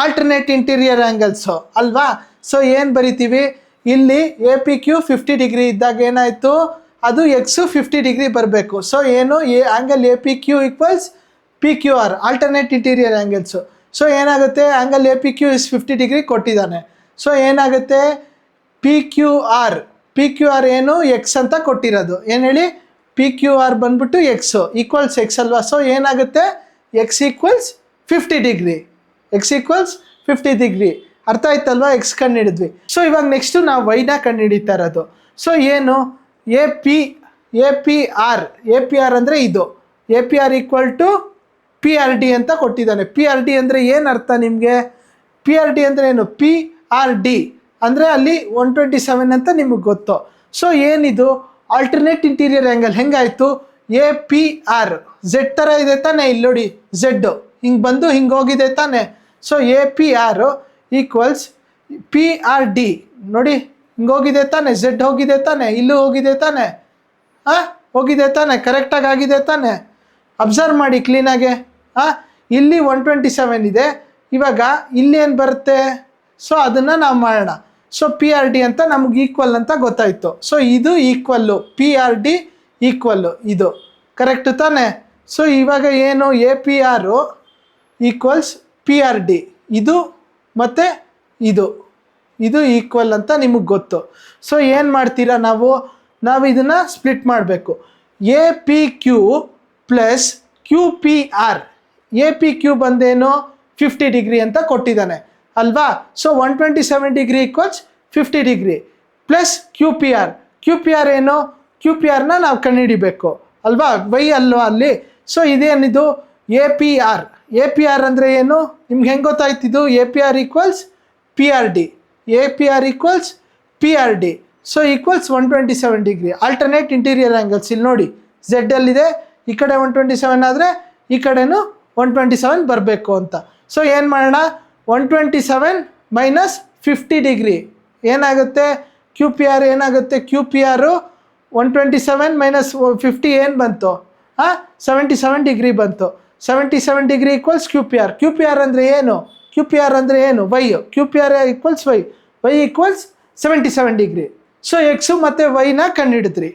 ಆಲ್ಟರ್ನೇಟ್ ಇಂಟೀರಿಯರ್ ಆ್ಯಂಗಲ್ಸು ಅಲ್ವಾ. ಸೊ ಏನು ಬರಿತೀವಿ ಇಲ್ಲಿ, ಎ ಪಿ ಕ್ಯೂ 50 ಡಿಗ್ರಿ ಇದ್ದಾಗ ಏನಾಯಿತು, ಅದು ಎಕ್ಸು 50 ಡಿಗ್ರಿ ಬರಬೇಕು. ಸೊ ಏನು, angle A P Q equals P Q R, alternate interior angles. So ಏನಾಗುತ್ತೆ, angle A P Q is 50 degree ಕೊಟ್ಟಿದ್ದಾನೆ. ಸೊ ಏನಾಗುತ್ತೆ, ಪಿ ಕ್ಯೂ ಆರ್ ಏನು, ಎಕ್ಸ್ ಅಂತ ಕೊಟ್ಟಿರೋದು. ಏನು ಹೇಳಿ, ಪಿ ಕ್ಯೂ ಆರ್ ಬಂದ್ಬಿಟ್ಟು ಎಕ್ಸು ಈಕ್ವಲ್ಸ್ ಎಕ್ಸ್ ಅಲ್ವಾ. ಸೊ ಏನಾಗುತ್ತೆ, x equals 50 degree. X equals 50 degree. ಅರ್ಥ ಆಯ್ತಲ್ವಾ, ಎಕ್ಸ್ ಕಂಡುಹಿಡಿದ್ವಿ. ಸೊ ಇವಾಗ ನೆಕ್ಸ್ಟು ನಾವು ವೈನ ಕಂಡುಹಿಡಿತಾ ಇರೋದು. ಸೊ ಏನು, ಎ ಪಿ ಆರ್ ಅಂದರೆ ಇದು, A P R equal to P R D ಅಂತ ಕೊಟ್ಟಿದ್ದಾನೆ. ಪಿ ಆರ್ ಡಿ ಅಂದರೆ ಏನು ಅರ್ಥ ನಿಮಗೆ, ಪಿ ಆರ್ ಡಿ ಅಂದರೆ ಏನು, ಪಿ ಆರ್ ಡಿ ಅಂದರೆ ಅಲ್ಲಿ 127 ಅಂತ ನಿಮಗೆ ಗೊತ್ತು. ಸೊ ಏನಿದು, ಆಲ್ಟರ್ನೇಟ್ ಇಂಟೀರಿಯರ್ ಆ್ಯಂಗಲ್. ಹೆಂಗಾಯಿತು, ಎ ಪಿ ಆರ್ ಝೆಡ್ ಥರ ಇದೆ ತಾನೆ, ಇಲ್ಲಿ ನೋಡಿ ಝೆಡ್ ಹಿಂಗೆ ಬಂದು ಹಿಂಗೆ ಹೋಗಿದೆ ತಾನೆ. So A P R equals P R D, ನೋಡಿ ಹಿಂಗೆ ಹೋಗಿದೆ ತಾನೆ, ಝೆಡ್ ಹೋಗಿದೆ ತಾನೆ, ಇಲ್ಲೂ ಹೋಗಿದೆ ತಾನೆ, ಹೋಗಿದೆ ತಾನೆ, ಕರೆಕ್ಟಾಗಿ ಆಗಿದೆ ತಾನೆ. ಅಬ್ಸರ್ವ್ ಮಾಡಿ ಕ್ಲೀನಾಗೆ. ಇಲ್ಲಿ 127 ಇದೆ. ಇವಾಗ ಇಲ್ಲೇನು ಬರುತ್ತೆ, ಸೊ ಅದನ್ನು ನಾವು ಮಾಡೋಣ. ಸೊ ಪಿ ಆರ್ ಡಿ ಅಂತ ನಮ್ಗೆ ಈಕ್ವಲ್ ಅಂತ ಗೊತ್ತಾಯಿತು. ಸೊ ಇದು equal, P R D equal ಇದು, ಕರೆಕ್ಟು ತಾನೆ. ಸೊ ಇವಾಗ ಏನು, A P R equals P R D, ಇದು ಮತ್ತು ಇದು ಈಕ್ವಲ್ ಅಂತ ನಿಮಗೆ ಗೊತ್ತು. ಸೊ ಏನು ಮಾಡ್ತೀರಾ, ನಾವು ಇದನ್ನು ಸ್ಪ್ಲಿಟ್ ಮಾಡಬೇಕು. A P Q plus Q P R. A P Q ಬಂದೇನು 50 ಡಿಗ್ರಿ ಅಂತ ಕೊಟ್ಟಿದ್ದಾನೆ ಅಲ್ವಾ. So 127 degree equals 50 degree plus Q P R ಏನು, ಕ್ಯೂ ಪಿ ಆರ್ನ ನಾವು ಕಂಡುಹಿಡಿಬೇಕು ಅಲ್ವಾ, ವೈ ಅಲ್ವಾ ಅಲ್ಲಿ. ಸೊ ಇದೇನಿದು, ಎ ಪಿ ಆರ್ ಅಂದರೆ ಏನು, ನಿಮ್ಗೆ ಹೆಂಗೆ ಗೊತ್ತಾಯ್ತಿದ್ದು, A P R equals P R D, A P R equals P R D. So equals 127 degree. Alternate interior angles ಇಲ್ಲಿ ನೋಡಿ, ಝೆಡ್ ಅಲ್ಲಿದೆ, ಈ ಕಡೆ 127 ಆದರೆ ಈ ಕಡೆನೂ 127 ಬರಬೇಕು ಅಂತ. ಸೊ ಏನು ಮಾಡೋಣ, 127 ಮೈನಸ್ 50 ಡಿಗ್ರಿ ಏನಾಗುತ್ತೆ, ಕ್ಯೂ ಪಿ ಆರ್ ಏನಾಗುತ್ತೆ, ಕ್ಯೂ ಪಿ ಆರು 127 ಮೈನಸ್ 50 ಏನು ಬಂತು, 77 ಡಿಗ್ರಿ ಬಂತು. 77 degree equals Q P R ಅಂದರೆ ಏನು, y. Q P R equals y equals 77 degree. So x ಮತ್ತು ವೈನ ಕಂಡುಹಿಡಿದ್ರಿ.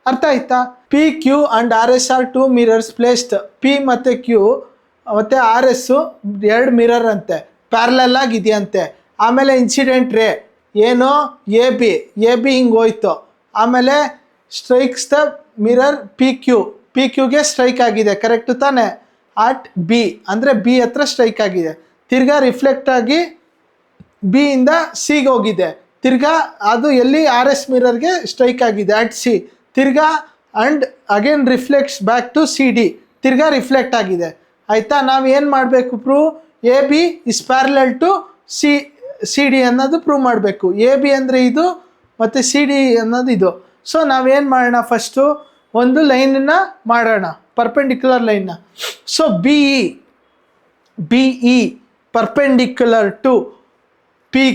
ಅರ್ಥ ಆಯ್ತಾ. P Q and R S are 2 mirrors placed. P ಮತ್ತು ಕ್ಯೂ ಮತ್ತು ಆರ್ ಎಸ್ಸು 2 ಮಿರರ್ ಅಂತೆ, ಪ್ಯಾರಲಲ್ ಆಗಿದೆಯಂತೆ. ಆಮೇಲೆ ಇನ್ಸಿಡೆಂಟ್ ರೇ ಏನು, ಎ ಬಿ ಹಿಂಗೆ ಹೋಯ್ತು. ಆಮೇಲೆ ಸ್ಟ್ರೈಕ್ಸ್ ದ ಮಿರರ್ ಪಿ ಕ್ಯೂಗೆ ಸ್ಟ್ರೈಕ್ ಆಗಿದೆ, ಕರೆಕ್ಟು ತಾನೆ. ಅಟ್ ಬಿ ಅಂದರೆ ಬಿ ಹತ್ರ ಸ್ಟ್ರೈಕ್ ಆಗಿದೆ. ತಿರ್ಗಾ ರಿಫ್ಲೆಕ್ಟ್ ಆಗಿ ಬಿ ಇಂದ ಸಿಗೆ ಹೋಗಿದೆ. ತಿರ್ಗಾ ಅದು ಎಲ್ಲಿ, ಆರ್ ಎಸ್ ಮಿರರ್ಗೆ ಸ್ಟ್ರೈಕ್ ಆಗಿದೆ ಅಟ್ ಸಿ. ತಿರ್ಗಾ and again reflects back to C D, ತಿರ್ಗಾ ರಿಫ್ಲೆಕ್ಟ್ ಆಗಿದೆ. ಆಯಿತಾ. ನಾವು ಏನು ಮಾಡಬೇಕು, prove A B is parallel to C D ಅನ್ನೋದು ಪ್ರೂವ್ ಮಾಡಬೇಕು. ಎ ಬಿ ಅಂದರೆ ಇದು ಮತ್ತು ಸಿ ಡಿ ಅನ್ನೋದು ಇದು. ಸೊ ನಾವೇನು ಮಾಡೋಣ, ಫಸ್ಟು ಒಂದು ಲೈನನ್ನು ಮಾಡೋಣ, ಪರ್ಪೆಂಡಿಕ್ಯುಲರ್ ಲೈನ್ನ. So B E perpendicular to P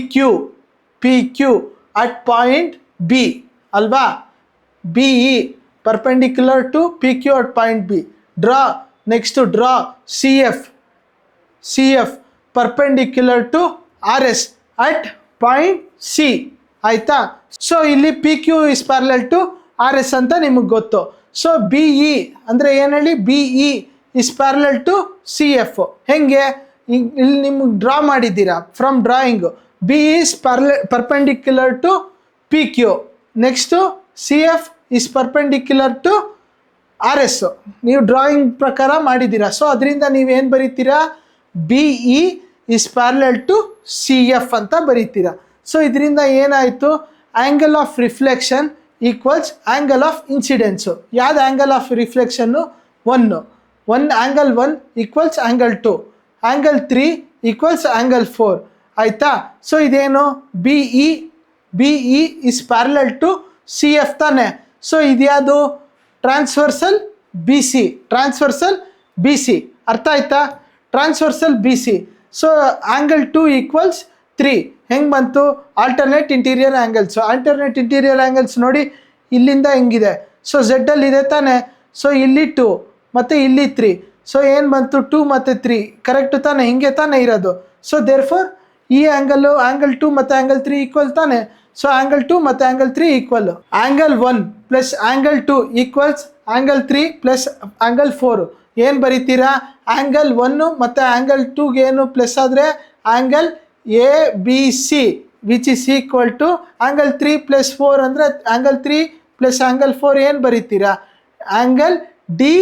Q at point B ಅಲ್ವಾ. B E perpendicular to P Q at point B. Next draw C F perpendicular to R S at point C. ಆಯಿತಾ. So ಇಲ್ಲಿ P Q is parallel to R S ಅಂತ ನಿಮಗೆ ಗೊತ್ತು. So B E ಅಂದರೆ ಏನು ಹೇಳಿ, B E is parallel to C F. ಹೆಂಗೆ, ಇಲ್ಲಿ ನಿಮಗೆ ಡ್ರಾ ಮಾಡಿದ್ದೀರಾ from drawing. B is perpendicular to P Q. Next C F is perpendicular to R S. ನೀವು ಡ್ರಾಯಿಂಗ್ ಪ್ರಕಾರ ಮಾಡಿದ್ದೀರಾ. ಸೊ ಅದರಿಂದ ನೀವೇನು ಬರೀತೀರಾ, B E is parallel to C F ಅಂತ ಬರೀತೀರಾ. ಸೊ ಇದರಿಂದ ಏನಾಯಿತು, angle of reflection equals angle of incidence. ಯಾವ್ದು angle of reflection, 1 angle 1 equals angle 2, angle 3 ಈಕ್ವಲ್ಸ್ ಆ್ಯಂಗಲ್ 4 ಆಯಿತಾ. ಸೊ ಇದೇನು B E is parallel to C F ತಾನೆ. So ಇದ್ಯಾವುದು ಟ್ರಾನ್ಸ್ವರ್ಸಲ್ ಬಿ ಸಿ ಅರ್ಥ ಆಯ್ತಾ, transversal B C. So angle 2 equals 3 ಹೆಂಗೆ ಬಂತು, ಆಲ್ಟರ್ನೇಟ್ ಇಂಟೀರಿಯರ್ ಆ್ಯಂಗಲ್ಸ್ ನೋಡಿ ಇಲ್ಲಿಂದ ಹೆಂಗಿದೆ. ಸೊ ಝೆಡ್ಡಲ್ಲಿ ಇದೆ ತಾನೆ, ಸೊ ಇಲ್ಲಿ 2 ಮತ್ತು ಇಲ್ಲಿ 3. ಸೊ ಏನು ಬಂತು 2 ಮತ್ತು 3 ಕರೆಕ್ಟು ತಾನೆ, ಹಿಂಗೆ ತಾನೆ ಇರೋದು. ಸೊ ದೇರ್ಫೋರ್ ಈ ಆ್ಯಂಗಲ್ 2 ಮತ್ತು ಆ್ಯಂಗಲ್ 3 ಈಕ್ವಲ್ ತಾನೆ. ಸೊ ಆ್ಯಂಗಲ್ 2 ಮತ್ತು angle 3 equal. Angle 1 plus angle 2 equals angle 3 plus angle 4. ಏನು ಬರೀತೀರಾ, ಆ್ಯಂಗಲ್ 1 ಮತ್ತು ಆ್ಯಂಗಲ್ 2ಗೆ ಏನು ಪ್ಲಸ್ ಆದರೆ angle A B C which is equal to angle 3 plus 4 ಅಂದರೆ ಆ್ಯಂಗಲ್ 3 ಪ್ಲಸ್ ಆ್ಯಂಗಲ್ 4 ಏನು ಬರೀತೀರಾ, ಆ್ಯಂಗಲ್ ಡಿ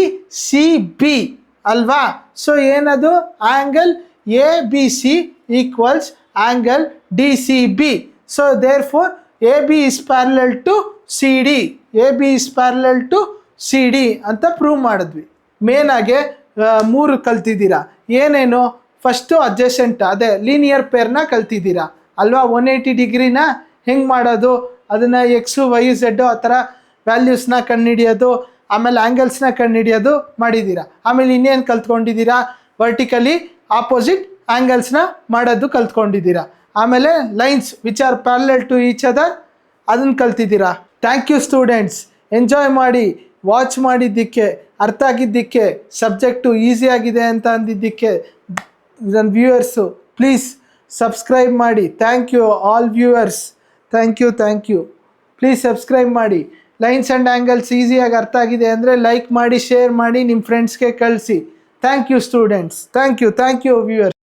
ಸಿ ಬಿ ಅಲ್ವಾ. ಸೊ ಏನದು angle A B C equals angle D C B. So therefore A B is parallel to C D ಅಂತ prove ಮಾಡಿದ್ವಿ. ಮೇನಾಗೆ 3 ಕಲ್ತಿದ್ದೀರಾ. ಏನೇನು, ಫಸ್ಟು ಅಡ್ಜಸೆಂಟ್ ಅದೇ ಲೀನಿಯರ್ ಪೇರ್ನ ಕಲ್ತಿದ್ದೀರಾ ಅಲ್ವಾ. 180 ಡಿಗ್ರಿನ ಹೆಂಗೆ ಮಾಡೋದು, ಅದನ್ನು ಎಕ್ಸು ವೈ ಝೆಡ್ಡು ಆ ಥರ ವ್ಯಾಲ್ಯೂಸ್ನ ಕಂಡುಹಿಡಿಯೋದು, ಆಮೇಲೆ ಆ್ಯಂಗಲ್ಸ್ನ ಕಂಡುಹಿಡಿಯೋದು ಮಾಡಿದ್ದೀರಾ. ಆಮೇಲೆ ಇನ್ನೇನು ಕಲ್ತ್ಕೊಂಡಿದ್ದೀರಾ, ವರ್ಟಿಕಲಿ ಆಪೋಸಿಟ್ ಆ್ಯಂಗಲ್ಸ್ನ ಮಾಡೋದು ಕಲ್ತ್ಕೊಂಡಿದ್ದೀರಾ. ಆಮೇಲೆ lines which are parallel to each other ಅದನ್ನು ಕಲ್ತಿದ್ದೀರಾ. ಥ್ಯಾಂಕ್ ಯು ಸ್ಟೂಡೆಂಟ್ಸ್, ಎಂಜಾಯ್ ಮಾಡಿ ವಾಚ್ ಮಾಡಿದ್ದಕ್ಕೆ, ಅರ್ಥ ಆಗಿದ್ದಕ್ಕೆ, ಸಬ್ಜೆಕ್ಟು ಈಸಿ ಆಗಿದೆ ಅಂತ ಅಂದಿದ್ದಕ್ಕೆ ನನ್ನ ವ್ಯೂವರ್ಸು ಪ್ಲೀಸ್ ಸಬ್ಸ್ಕ್ರೈಬ್ ಮಾಡಿ. Thank you all viewers, thank you please subscribe ಮಾಡಿ. ಲೈನ್ಸ್ ಆ್ಯಂಡ್ ಆ್ಯಂಗಲ್ಸ್ ಈಸಿಯಾಗಿ ಅರ್ಥ ಆಗಿದೆ ಅಂದರೆ ಲೈಕ್ ಮಾಡಿ, ಶೇರ್ ಮಾಡಿ, ನಿಮ್ಮ ಫ್ರೆಂಡ್ಸ್ಗೆ ಕಳಿಸಿ. Thank you students, thank you viewers.